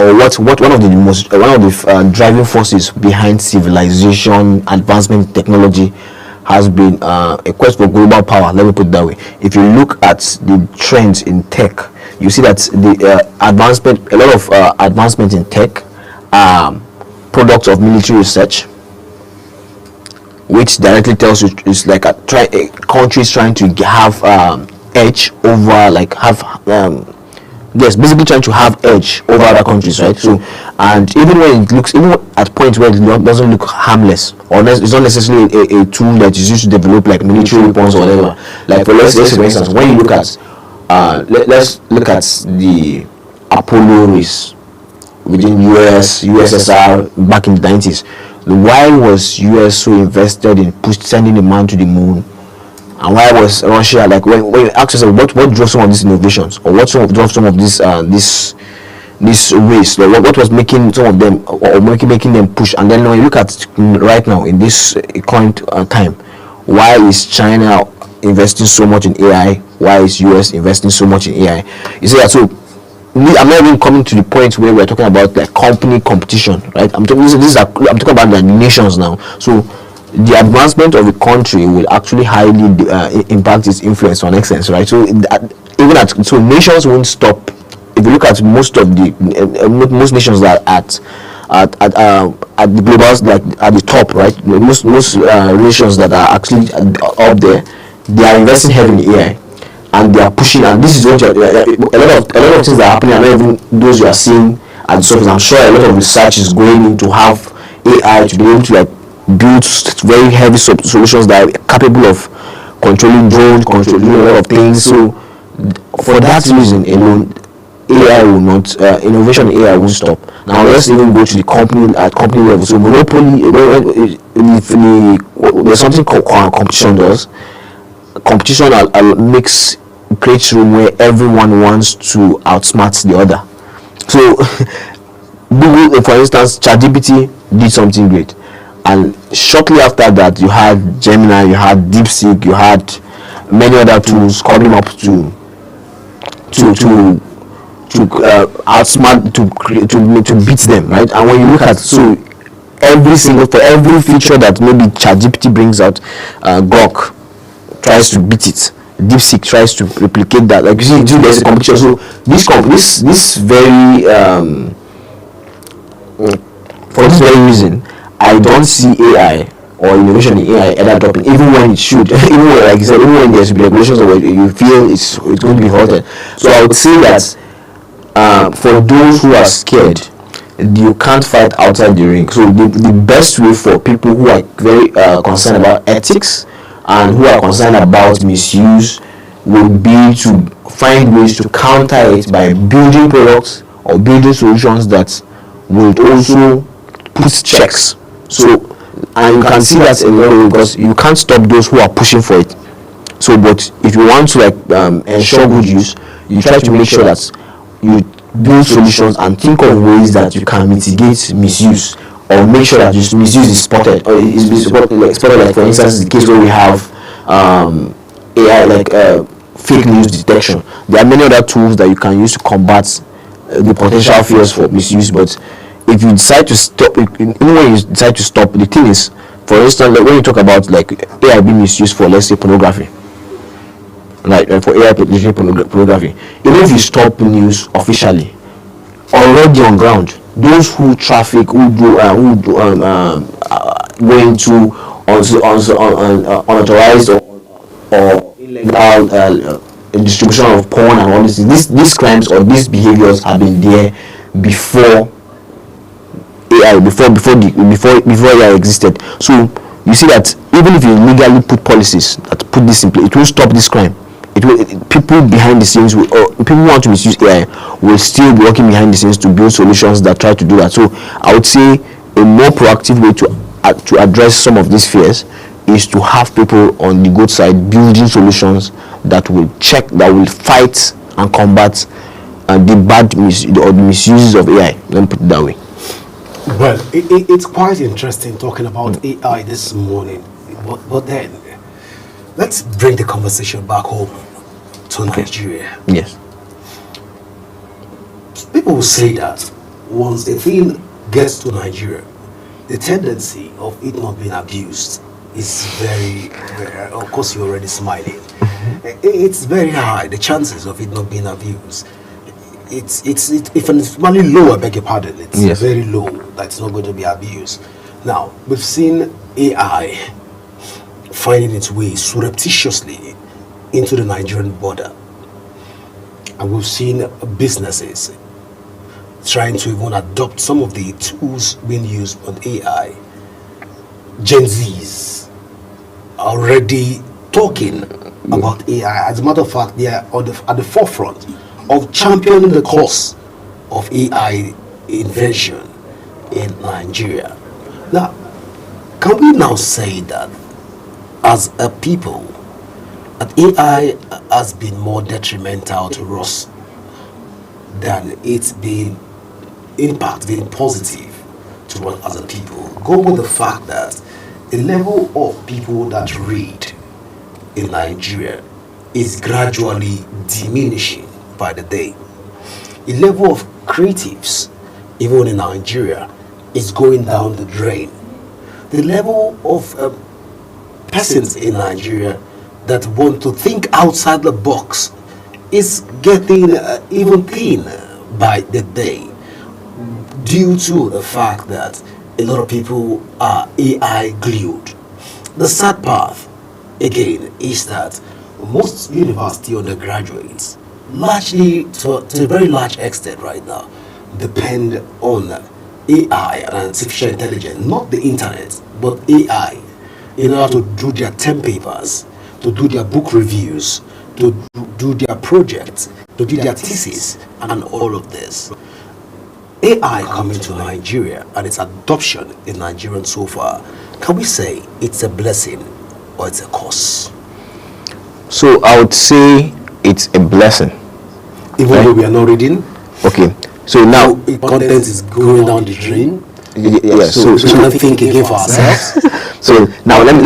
Speaker 20: what one of the driving forces behind civilization, advancement, technology has been a quest for global power. Let me put it that way. If you look at the trends in tech, you see that the a lot of advancement in tech are products of military research, which directly tells you it's like countries trying to have edge over, like basically trying to have edge over other countries, right? So, and even at points where it doesn't look harmless, or it's not necessarily a tool that is used to develop like military weapons or whatever. Like for instance, when you look at let's look at the Apollo race within USSR back in the 90s. Why was US so invested in sending a man to the moon? And why was Russia, like, when you ask yourself what drove some of these innovations, or what drove some of this race, like what was making some of them, or making them push? And then when you look at right now in this current time, why is China investing so much in AI? Why is US investing so much in AI? You see that? So I'm not even coming to the point where we're talking about like company competition, right? I'm talking about the nations now. So the advancement of a country will actually highly impact its influence on excellence, right? So so nations won't stop. If you look at most nations that at the globals, like at the top, right? Most nations that are actually up there, they are investing heavily in AI, and they are pushing. And this is what a lot of things that are happening, and not even those you are seeing at the surface. I'm sure a lot of research is going into have AI to be able to like build very heavy solutions that are capable of controlling drones, controlling a lot of things. So for that reason alone, AI will not innovation in AI won't stop. Now let's even go to the company level. So monopoly, there's something called competition does. Competition creates room where everyone wants to outsmart the other. So Google, for instance, ChatGPT did something great, and shortly after that you had Gemini, you had DeepSeek, you had many other tools coming up to outsmart, to beat them, right? And when you look at for every feature that maybe ChatGPT brings out, Grok tries to beat it. DeepSeek tries to replicate that. Like you see, there's a competition. So this very for this very reason, I don't see AI or innovation in AI ever dropping, even when it should. Even when, like you said, even when there's regulations or you feel it's going to be halted. So I would say that for those who are scared, you can't fight outside the ring. So the best way for people who are very concerned about ethics and who are concerned about misuse would be to find ways to counter it by building products or building solutions that would also put checks. So, and you can see that in a lot of, because you can't stop those who are pushing for it. So, but if you want to like ensure good use, you try to make sure that you build solutions and think of ways that you can mitigate misuse, or make sure that misuse is spotted, or is spotted. Like for instance, the case where we have AI, like fake news detection. There are many other tools that you can use to combat the potential fears for misuse. But if you decide to stop, even when you decide to stop, the thing is, for instance, like when you talk about like AI being misused for, let's say, pornography, like for AI pornography, even if you stop news officially, already on ground, those who traffic, who go into unauthorized or illegal distribution of porn and all these crimes or these behaviors have been there before AI, before AI existed. So you see that even if you legally put policies that put this in place, it will stop this crime. People behind the scenes, people who want to misuse AI will still be working behind the scenes to build solutions that try to do that. So I would say a more proactive way to address some of these fears is to have people on the good side building solutions that will fight and combat the bad or the misuses of AI. Let me put it that way.
Speaker 2: Well, it's quite interesting talking about AI this morning, but then let's bring the conversation back home to Nigeria.
Speaker 20: Yes.
Speaker 2: People will say that once a thing gets to Nigeria, the tendency of it not being abused is very, very, of course you're already smiling. It's very high, the chances of it not being abused. It's if it's really low, I beg your pardon, it's very low that it's not going to be abused. Now, we've seen AI finding its way surreptitiously into the Nigerian border. And we've seen businesses trying to even adopt some of the tools being used on AI. Gen Zs are already talking about AI. As a matter of fact, they are at the forefront of championing the cause of AI invention in Nigeria. Now, can we now say that as a people, that AI has been more detrimental to us than it's been being positive to us as a people? Go with the fact that the level of people that read in Nigeria is gradually diminishing by the day. The level of creatives, even in Nigeria, is going down the drain. The level of persons in Nigeria that want to think outside the box is getting even thin by the day, due to the fact that a lot of people are AI glued. The sad part, again, is that most university undergraduates, largely to a very large extent right now, depend on AI and artificial intelligence, not the internet, but AI, in order to do their term papers, to do their book reviews, to do their projects, to do their thesis, and all of this. AI coming to Nigeria and its adoption in Nigeria so far, can we say it's a blessing or it's a curse?
Speaker 20: So I would say it's a blessing.
Speaker 2: Even though we are not reading?
Speaker 20: Okay. So now
Speaker 2: content is going down the drain.
Speaker 20: So
Speaker 2: we cannot think again for ourselves.
Speaker 20: So now let me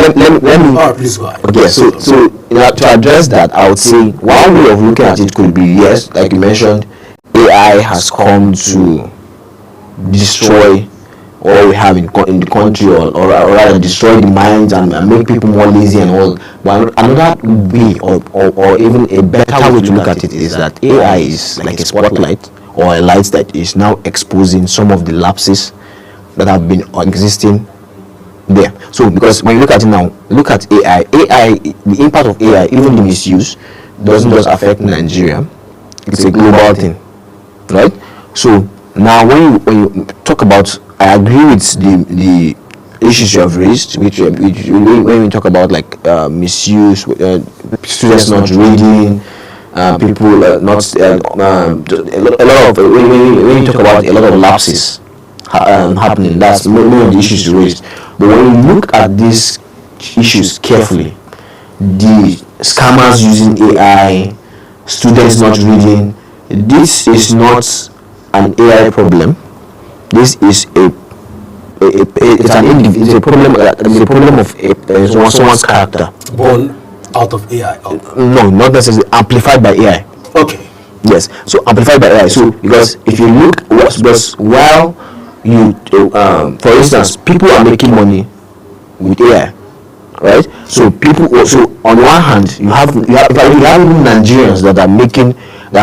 Speaker 2: please go ahead.
Speaker 20: Okay, so to address that, I would say one way of looking at it could be, yes, like you mentioned, AI has come to destroy all we have in the country, or rather destroy the minds and make people more lazy and all. But another way, or even a better way to look at it, is that AI is like a spotlight or a light that is now exposing some of the lapses that have been existing there. So because when you look at it now, look at AI, the impact of AI, even the misuse, doesn't just affect Nigeria. It's a global thing, right? So now when you talk about, I agree with the issues you have raised, which when we talk about like misuse, students not reading, people not a lot of when you talk about a lot of lapses happening, that's many of the issues you raised. But when you look at these issues carefully, the scammers using AI, students not reading, this is not an AI problem. This is it's a problem of someone's character.
Speaker 2: Born out of AI?
Speaker 20: No, not necessarily. Amplified by AI.
Speaker 2: Okay.
Speaker 20: Yes. So amplified by AI. So because if you look, while you, for instance, people are making money with AI, right? So people also, on one hand, you have even Nigerians that have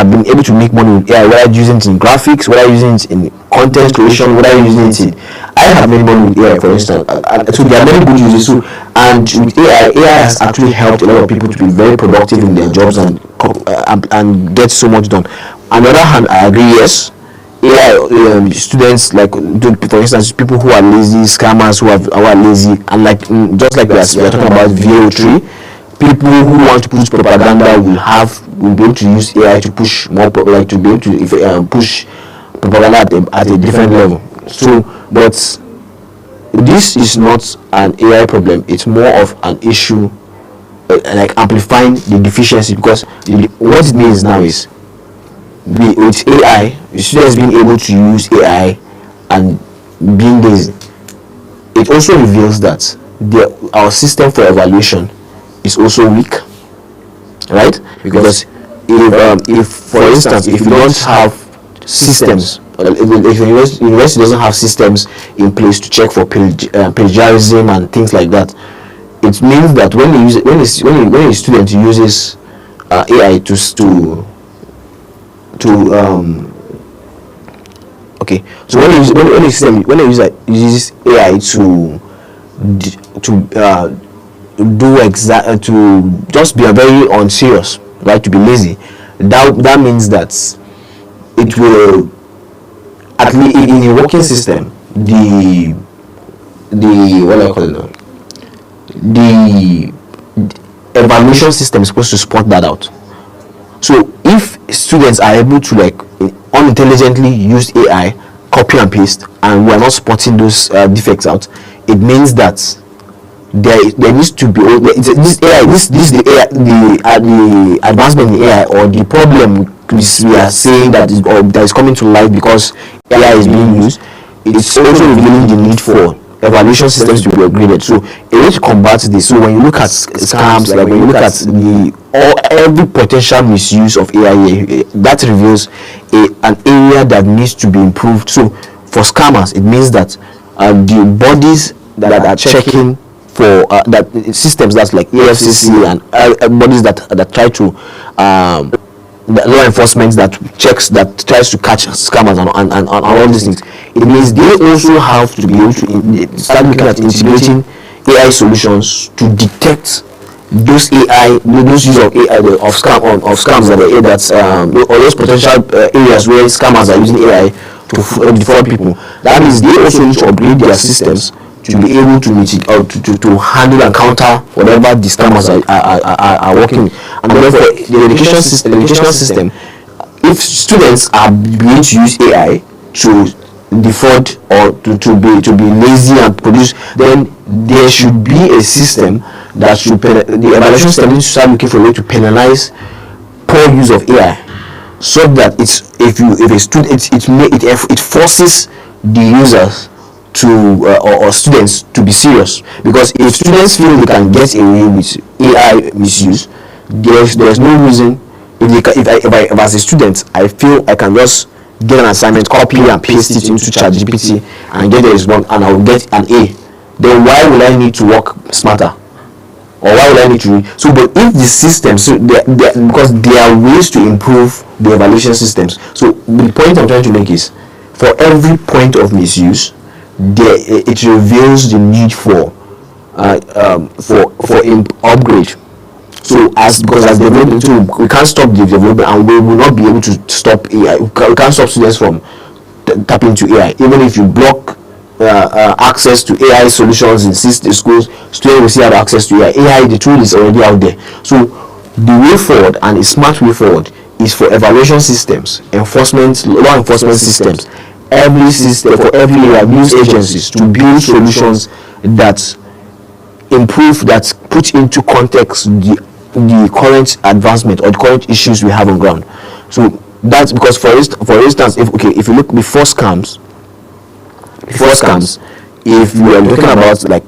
Speaker 20: been able to make money with AI, whether using it in graphics, whether using it in content creation, whether using it in, I have made money with AI, for instance. So there are many good uses. So, and with AI has actually helped a lot of people to be very productive in their jobs and get so much done. On the other hand, I agree, yes, AI students, like for instance, people who are lazy, scammers who are lazy, and like just like we are talking about VO3, people who want to push propaganda will be able to use AI to push more, like to be able to push propaganda at a different level. So, but this is not an AI problem. It's more of an issue like amplifying the deficiency, because what it means now is with AI, students being able to use AI and being lazy, it also reveals that our system for evaluation is also weak, right? Because if for instance, if you don't have systems, if the university doesn't have systems in place to check for plagiarism and things like that, it means that when a student uses AI okay, so when a user uses AI to just be very unserious, right, to be lazy, that means that it will, at least in a working system, the what do I call it now? The evaluation system is supposed to spot that out. So if students are able to like unintelligently use AI, copy and paste, and we are not spotting those defects out, it means that there needs to be the advancement in AI, or the problem we are saying that is coming to light because AI is being used. It's also revealing the need for evaluation systems to be upgraded. So a way to combat this, so when you look at scams, like when you look at every potential misuse of AI, that reveals an area that needs to be improved. So for scammers, it means that the bodies that are checking for that systems, that's like EFCC and bodies that try to the law enforcement that tries to catch scammers and all these things, it means they also have to be able to start looking at integrating AI solutions to detect those use of AI of scams or those potential areas where scammers are using AI to defraud people. That means they also need to upgrade their systems to be able to mitigate or to handle and counter whatever the scammers are working with. And therefore, the educational system, if students are being to use AI to defraud or to be lazy and produce, then there should be a system that should the evaluation system needs to start looking for a way to penalize poor use of AI, so that it forces the users or students to be serious. Because if students feel they can get away with AI misuse, there's no reason. If as a student I feel I can just get an assignment, copy and paste it into ChatGPT and get the response, and I will get an A, then why will I need to work smarter? Or why will I need to read? So, but if the systems, so because there are ways to improve the evaluation systems. So the point I'm trying to make is, for every point of misuse, it reveals the need for upgrade. So because as development too, we can't stop the development, and we will not be able to stop AI. We can't stop students from tapping into AI. Even if you block access to AI solutions in schools, students will still have access to AI. AI, the tool is already out there. So the way forward, and a smart way forward, is for evaluation systems, law enforcement systems, every system for every area, news agencies, to build solutions that improve, that put into context the current advancement or the current issues we have on ground. So that's because, for instance, if you look before scams, if we are talking about like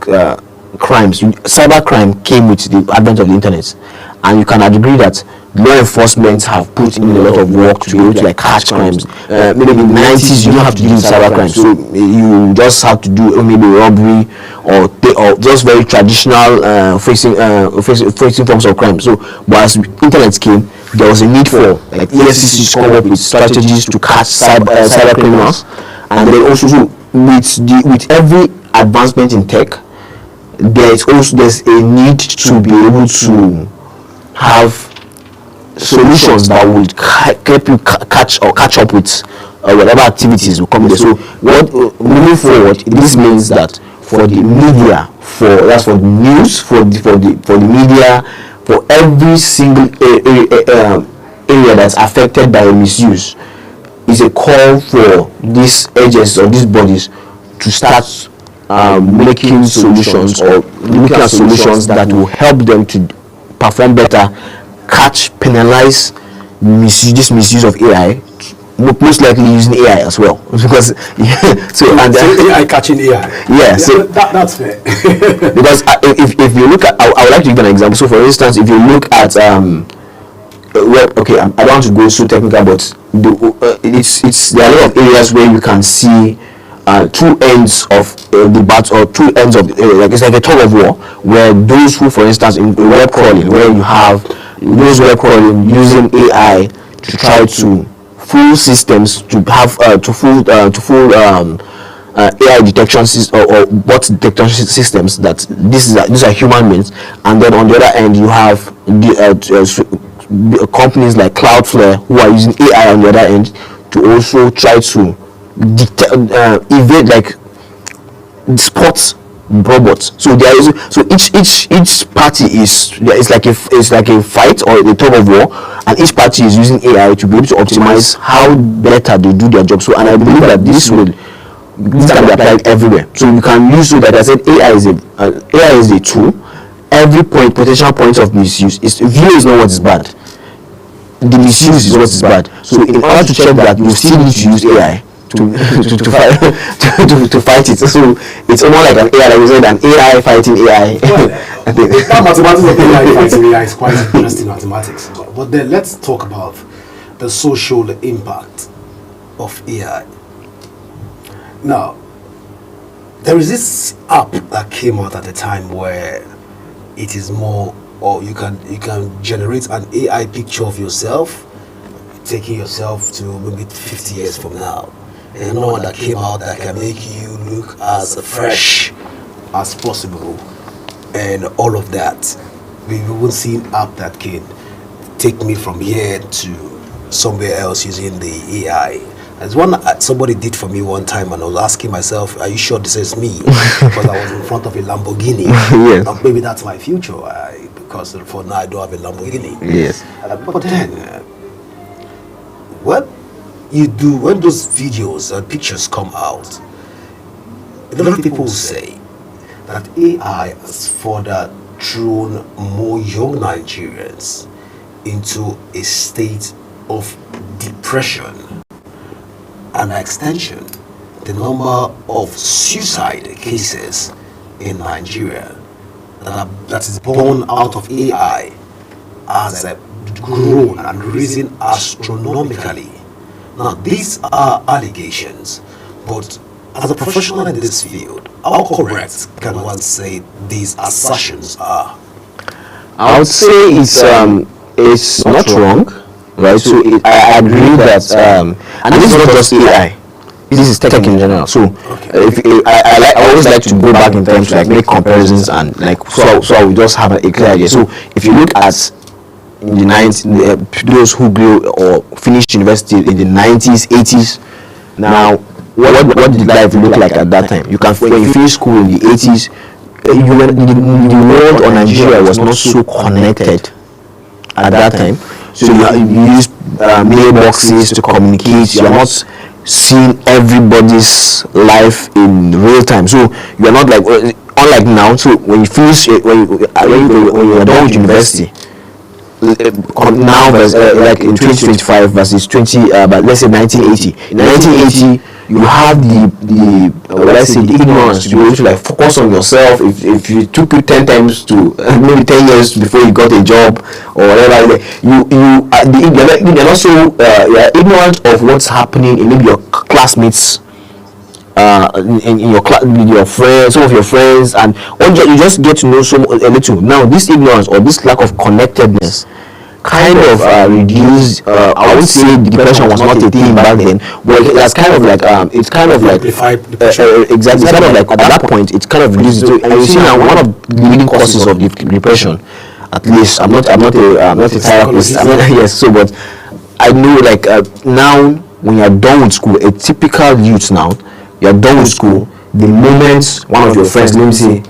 Speaker 20: crimes, cybercrime came with the advent of the internet, and you can agree that law enforcement have put in a lot of work to be able to like catch crimes. Maybe in the 90s you don't have to deal with cybercrime, so you just have to do maybe robbery or just very traditional facing forms of crime. So, but as internet came, there was a need for like EFCC to come up with strategies to catch cyber criminals, and then also with every advancement in tech, there's a need to be able to have solutions that will help you catch up with whatever activities will come there. So moving forward, this means that for the media, for the news, for the media, for every single area that's affected by a misuse, is a call for these agencies or these bodies to start making solutions or looking at solutions that will help them to perform better, penalize this misuse of AI, most likely using AI as well, because
Speaker 2: AI catching AI.
Speaker 20: Yeah, so
Speaker 2: that's fair.
Speaker 20: Because if you look at, I would like to give an example. So, for instance, if you look at I don't want to go so technical, but there are a lot of areas where you can see two ends of the battle, or two ends of like it's like a tug of war, where those who, for instance, in web crawling, where you have those web crawling using AI to try to fool systems, to have to fool AI detection or bot detection systems that these are human beings, and then on the other end you have the companies like Cloudflare who are using AI on the other end to also try to evade, like spot robots. So there is each party it's like a fight or a tug of war, and each party is using AI to be able to optimize how better they do their job. So, and I believe that this can be applied everywhere. So you can use, so that I said AI is a tool. Every potential point of misuse view is not what is bad. The misuse is what is bad. So in order to check that, you still need to use AI to fight it. So it's almost like an AI, like you said, an AI fighting AI.
Speaker 2: Well, that mathematics of AI fighting AI is quite interesting mathematics. But then let's talk about the social impact of AI. Now, there is this app that came out at the time where it is more, or you can generate an AI picture of yourself, taking yourself to maybe 50 years from now. And another one that came out that can make you look as fresh as possible, and all of that. We've even seen app that can take me from here to somewhere else using the AI. There's one somebody did for me one time, and I was asking myself, are you sure this is me? Because I was in front of a Lamborghini.
Speaker 20: Yes.
Speaker 2: And maybe that's my future, because for now I don't have a Lamborghini.
Speaker 20: Yes.
Speaker 2: But then, what you do when those videos and pictures come out, a lot of people say that AI has further thrown more young Nigerians into a state of depression, and by extension, the number of suicide cases in Nigeria that is born out of AI has grown and risen astronomically. Now, these are allegations, but as a professional in this field, how correct can one say these assertions are?
Speaker 20: I would say it's not wrong, right? So I agree that, and this is not just AI. This is tech in general. So I always like to go back in time to like make comparisons and like so we just have a clear idea. So if you look at in the 90s, those who grew or finished university in the 90s, 80s, now what did life look like at that time? You can, when you finish school in the 80s, the world or Nigeria was not so connected at that time. So you use mailboxes to communicate. You are not seeing everybody's life in real time. So you are not like, unlike now. So when you finish, when you are done with university, now like in 2025 versus but let's say 1980. In 1980, you have the ignorance to be able to like focus on yourself. If you took you 10 times to maybe 10 years before you got a job or whatever, you're not so you're ignorant of what's happening in maybe your classmates, in your class with your friends, some of your friends, and you just get to know a little. Now this ignorance or this lack of connectedness kind of reduced. I would say depression was not a thing back then, but that's kind of like it's kind of like exactly. It's kind of like at that point it's kind of reduced. And you see now one of the leading causes of depression. At least I'm not a therapist. Yes. So, but I know like now when you're done with school, a typical youth now, you're done with school. The moment one of your friends, let me say,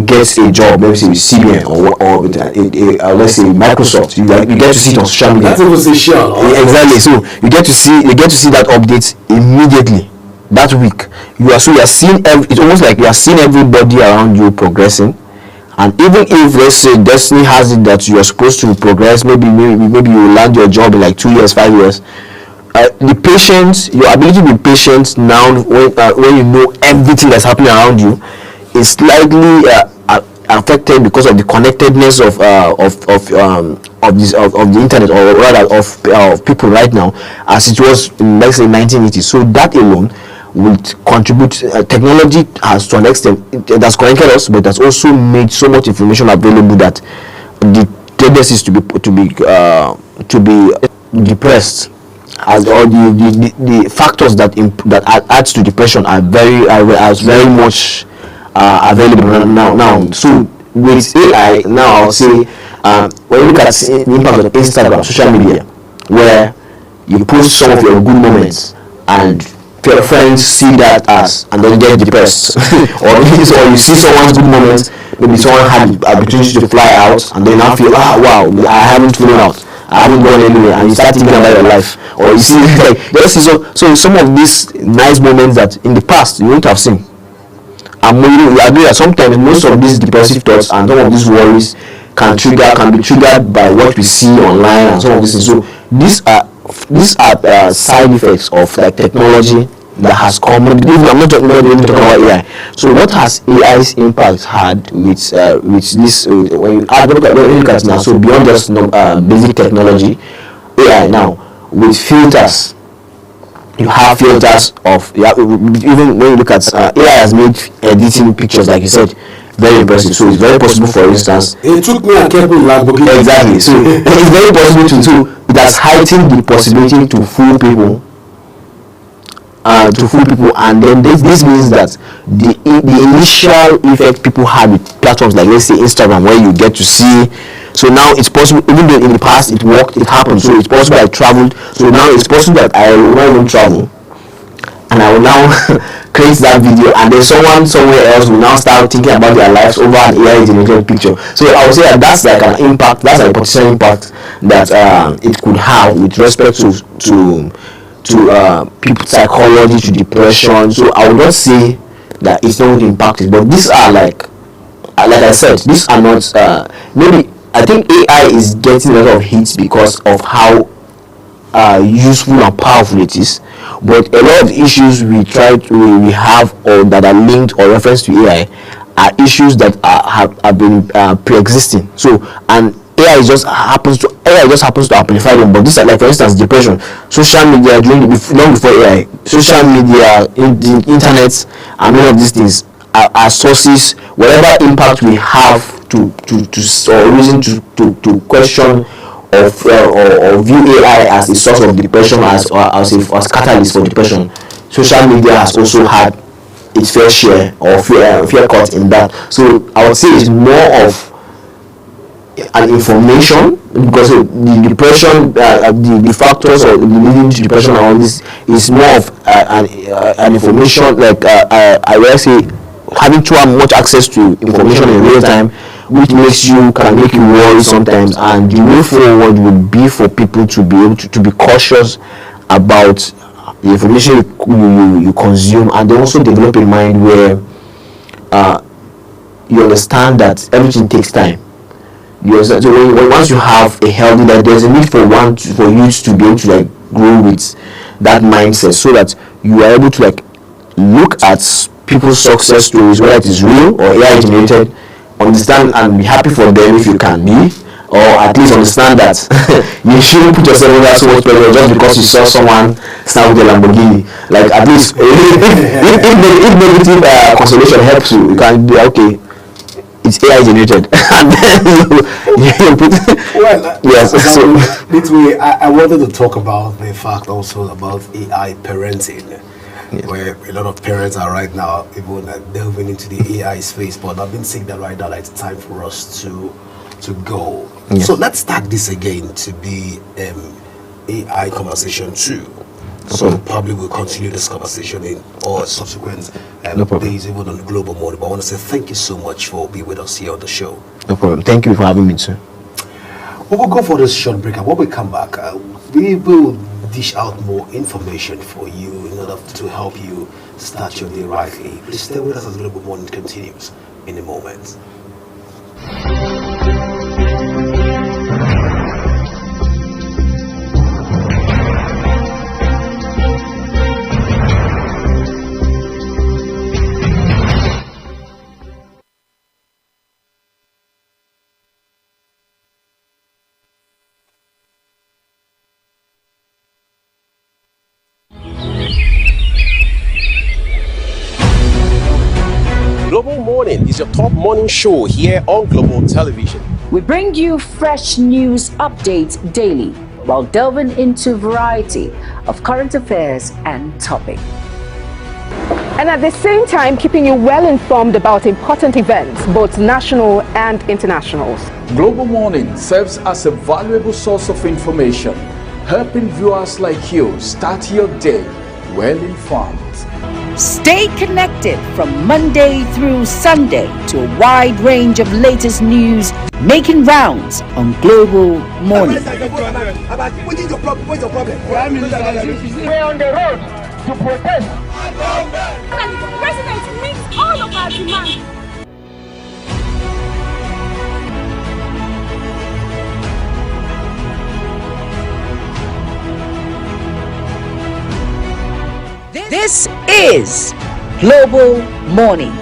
Speaker 20: gets a job, maybe say with CBN or with let's say Microsoft, you get to see it on social media.
Speaker 2: That's official.
Speaker 20: Exactly. So you get to see that update immediately that week. You are seeing it's almost like you are seeing everybody around you progressing. And even if, let's say, destiny has it that you are supposed to progress, maybe you land your job in like 2 years, 5 years. The patience, your ability to be patient now when you know everything that's happening around you is slightly affected because of the connectedness of the internet, or rather of people right now, as it was in, let's say, 1980. So that alone would contribute. Technology has, to an extent, it has connected us, but has also made so much information available that the tendencies to be depressed, as or the factors that adds to depression are very much available now. So with AI now, I'll say when you look at the impact of Instagram, social media, where you post some of your good moments and your friends see that and then get depressed, or you see someone's good moments, maybe someone had the opportunity to fly out and then now feel, wow, I haven't flown out, I haven't gone anywhere, and you start thinking about your life, or you see like so some of these nice moments that in the past you wouldn't have seen. And we agree that sometimes most of these depressive thoughts and some of these worries can be triggered by what we see online and some of these things. So these are side effects of like technology that has come. I'm not talking about AI. So what has AI's impact had with this? When you look at it now, so beyond just basic technology, AI now with filters. You have filters even when you look at AI has made editing pictures, like you said, very impressive. So it's very possible, for instance.
Speaker 2: It took me a careful Lamborghini.
Speaker 20: Exactly. So it's very possible to it has heightened the possibility to fool people. And then this means that the initial effect people had with platforms like, let's say, Instagram, where you get to see. So now it's possible, even though in the past it happened. So it's possible I traveled. So now it's possible that I will not even travel, and I will now create that video, and then someone somewhere else will now start thinking about their lives over an AI generated picture. So I would say that that's like an impact, that's a potential impact that it could have with respect to people's psychology, to depression. So I would not say that it's not impacted, but these are like I said, these are not maybe. I think AI is getting a lot of hits because of how useful and powerful it is, but a lot of the issues we have or that are linked or referenced to AI are issues that have been pre-existing. So, and AI just happens to amplify them. But this, like for instance, depression, social media long before AI, social media, the internet, and all of these things are sources. Whatever impact we have to or reason to question or view AI as a source of depression, as catalyst for depression, social media has also had its fair share or fair cut in that. So I would say it's more of an information, because the depression, the factors or leading to depression and all this is more of an information, like I will say having too much access to information in real time, which can make you worry sometimes. And the way forward would be for people to be able to be cautious about the information you consume, and they also develop a mind where you understand that everything takes time. You understand? So once you have a healthy life, there's a need for you to be able to like grow with that mindset, so that you are able to like look at people's success stories, whether it is real or AI generated, understand and be happy for them if you can be, or at least understand that you shouldn't put yourself under so much pressure just because you saw someone snap with a Lamborghini. Like, at least if negative consolation helps you, you can be okay, it's AI generated. And then you put yes.
Speaker 2: So I wanted to talk about the fact also about AI parenting. Yes. Where a lot of parents are right now even delving into the AI space, but I've been saying that right now, like, it's time for us to go. Yes. So let's start this again to be AI conversation 2. So probably we'll continue this conversation in all subsequent days, even on the Global Morning. But I want to say thank you so much for being with us here on the show.
Speaker 20: No problem. Thank you for having me, sir.
Speaker 2: We will go for this short break, and when we come back, we will dish out more information for you in order to help you start your day rightly. Please stay with us as Global Morning continues in a moment.
Speaker 8: Global Morning is your top morning show here on Global Television.
Speaker 12: We bring you fresh news updates daily while delving into a variety of current affairs and topics.
Speaker 9: And at the same time, keeping you well informed about important events, both national and international.
Speaker 4: Global Morning serves as a valuable source of information, helping viewers like you start your day well informed.
Speaker 12: Stay connected from Monday through Sunday to a wide range of latest news making rounds on Global Morning.
Speaker 10: We're on the road to protest. And the president meets all of our demands.
Speaker 12: This is Global Morning.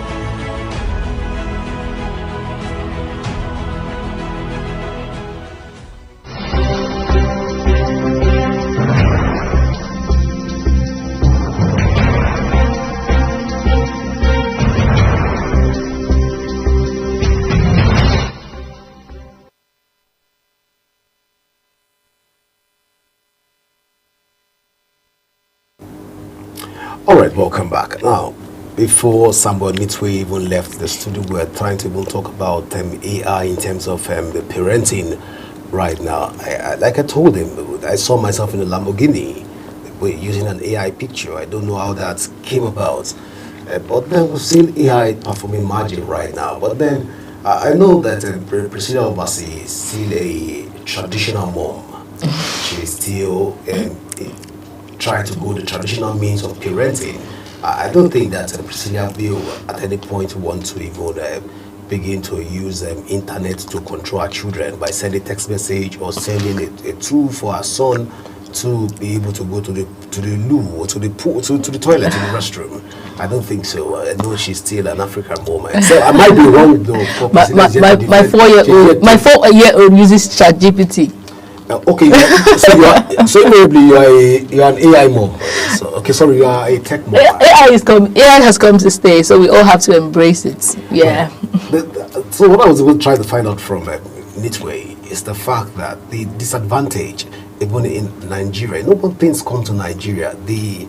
Speaker 2: Alright, welcome back. Now, before Sambo Nitwe even left the studio, we were trying to even talk about AI in terms of the parenting right now. Like I told him, I saw myself in a Lamborghini using an AI picture. I don't know how that came about. But then we've seen AI performing magic right now. But then I know that Priscilla Obasi is still a traditional mom. She is still trying to go the traditional means of parenting. I don't think that Priscilla will at any point want to even begin to use internet to control our children by sending text message or sending a tool for our son to be able to go to the loo or to the pool, to the toilet, to the restroom. I don't think so. I know she's still an African woman. So I might be wrong though.
Speaker 11: My 4-year-old uses ChatGPT.
Speaker 2: Okay, so maybe you are an AI mom. So, okay, sorry, you are a tech mom.
Speaker 11: AI has come to stay, so we all have to embrace it. Yeah.
Speaker 2: So what I was going to try to find out from Nitway is the fact that the disadvantage, even in Nigeria, when things come to Nigeria, the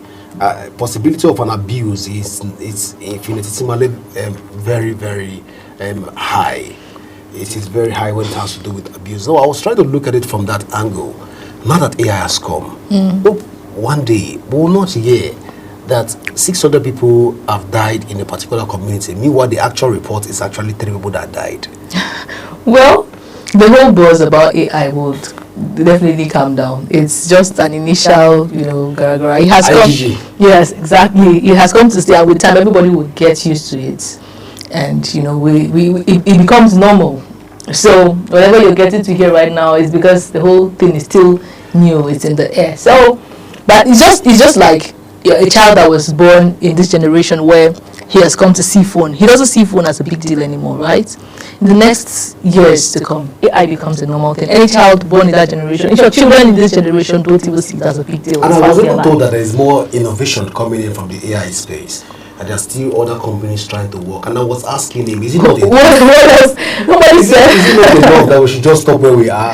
Speaker 2: possibility of an abuse is infinitesimally very, very high. It is very high when it has to do with abuse. So I was trying to look at it from that angle. Now that AI has come, one day we will not hear that 600 people have died in a particular community. Meanwhile, the actual report is actually 3 people that died.
Speaker 11: Well, the whole buzz about AI would definitely calm down. It's just an initial, gara. It has come. Yes, exactly. It has come to stay, and with time, everybody will get used to it. And it becomes normal. So whatever you're getting to hear right now is because the whole thing is still new. It's in the air. So, but it's just like a child that was born in this generation where he has come to see phone. He doesn't see phone as a big deal anymore, right? In the next years to come, AI becomes a normal thing. Any child born in that generation, if your children in this generation don't even see it as a big deal.
Speaker 2: And I was even told that there is more innovation coming in from the AI space. And there are still other companies trying to work. And I was asking him, is it not enough?
Speaker 11: Somebody said,
Speaker 2: is it not enough that we should just stop where we are?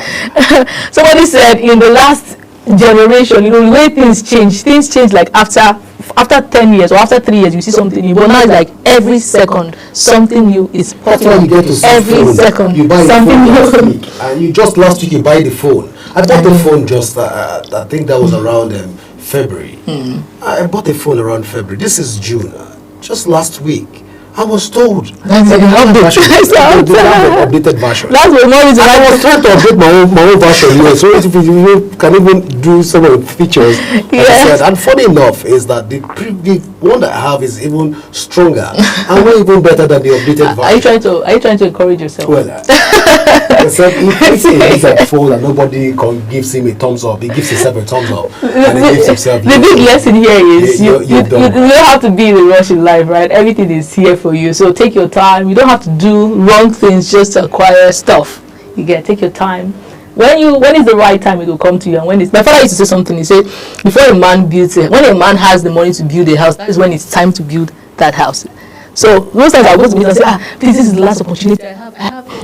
Speaker 11: Somebody said in the last generation, the way things change like after 10 years or after 3 years, you see something new. But now it's like every second, something new is popping up. Every second,
Speaker 2: you buy
Speaker 11: something new.
Speaker 2: And you just last week, you buy the phone. I bought the phone just, I think that was around February. I bought a phone around February. This is June. Just last week, I was told
Speaker 11: that's the
Speaker 2: updated version.
Speaker 11: That's the more reason
Speaker 2: I was trying to update my own version. So if you can even do some of the features. Yes. And funny enough is that the one that I have is even stronger and way even better than the updated version.
Speaker 11: Are you trying to encourage yourself?
Speaker 2: Well, except if he is a phone and nobody gives him a thumbs up, he gives himself a thumbs up. And he gives himself.
Speaker 11: The big lesson here is you don't have to be in the rush in life, right? Everything is here for you. So take your time. You don't have to do wrong things just to acquire stuff. Take your time. When is the right time, it will come to you. And when it's, my father used to say something. He said, before a man builds when a man has the money to build a house, that is when it's time to build that house. So most times I go to meet and say, please, this is the last opportunity I have.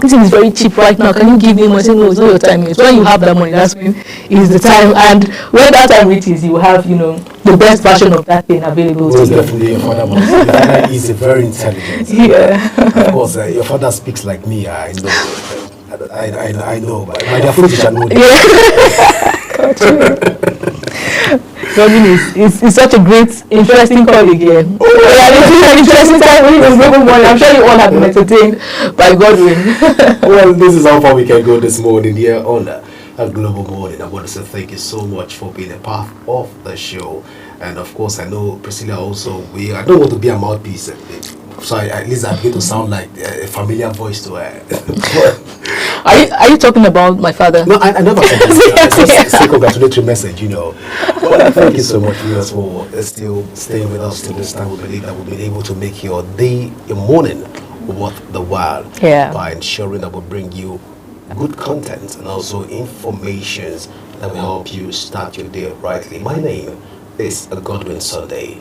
Speaker 11: This thing is very cheap right now. Can you give me money? I say, no, it's not your time. It's when you have that money, that's when is the time. And when that time reaches, you will have, the best version of that thing available to you.
Speaker 2: Definitely your father was. Your father is very intelligent.
Speaker 11: Yeah.
Speaker 2: Of course, your father speaks like me. I know. I know. But my dear foolish, I know.
Speaker 11: Godwin is such a great, interesting call again. It's an interesting time when it was Global Morning. I'm sure you all have been entertained by Godwin.
Speaker 2: Well, this is how far we can go this morning here on Global Morning. I want to say thank you so much for being a part of the show. And of course, I know Priscilla also, I don't want to be a mouthpiece. So at least I'm going to sound like a familiar voice to her.
Speaker 11: Are you talking about my father?
Speaker 2: No, I never said that. It's a congratulatory message, Well, thank you so much, viewers, for still staying with us till this time. We believe that we've been able to make your day, your morning worth the while by ensuring that we bring you good content and also information that will help you start your day rightly. My name is Godwin Sunday.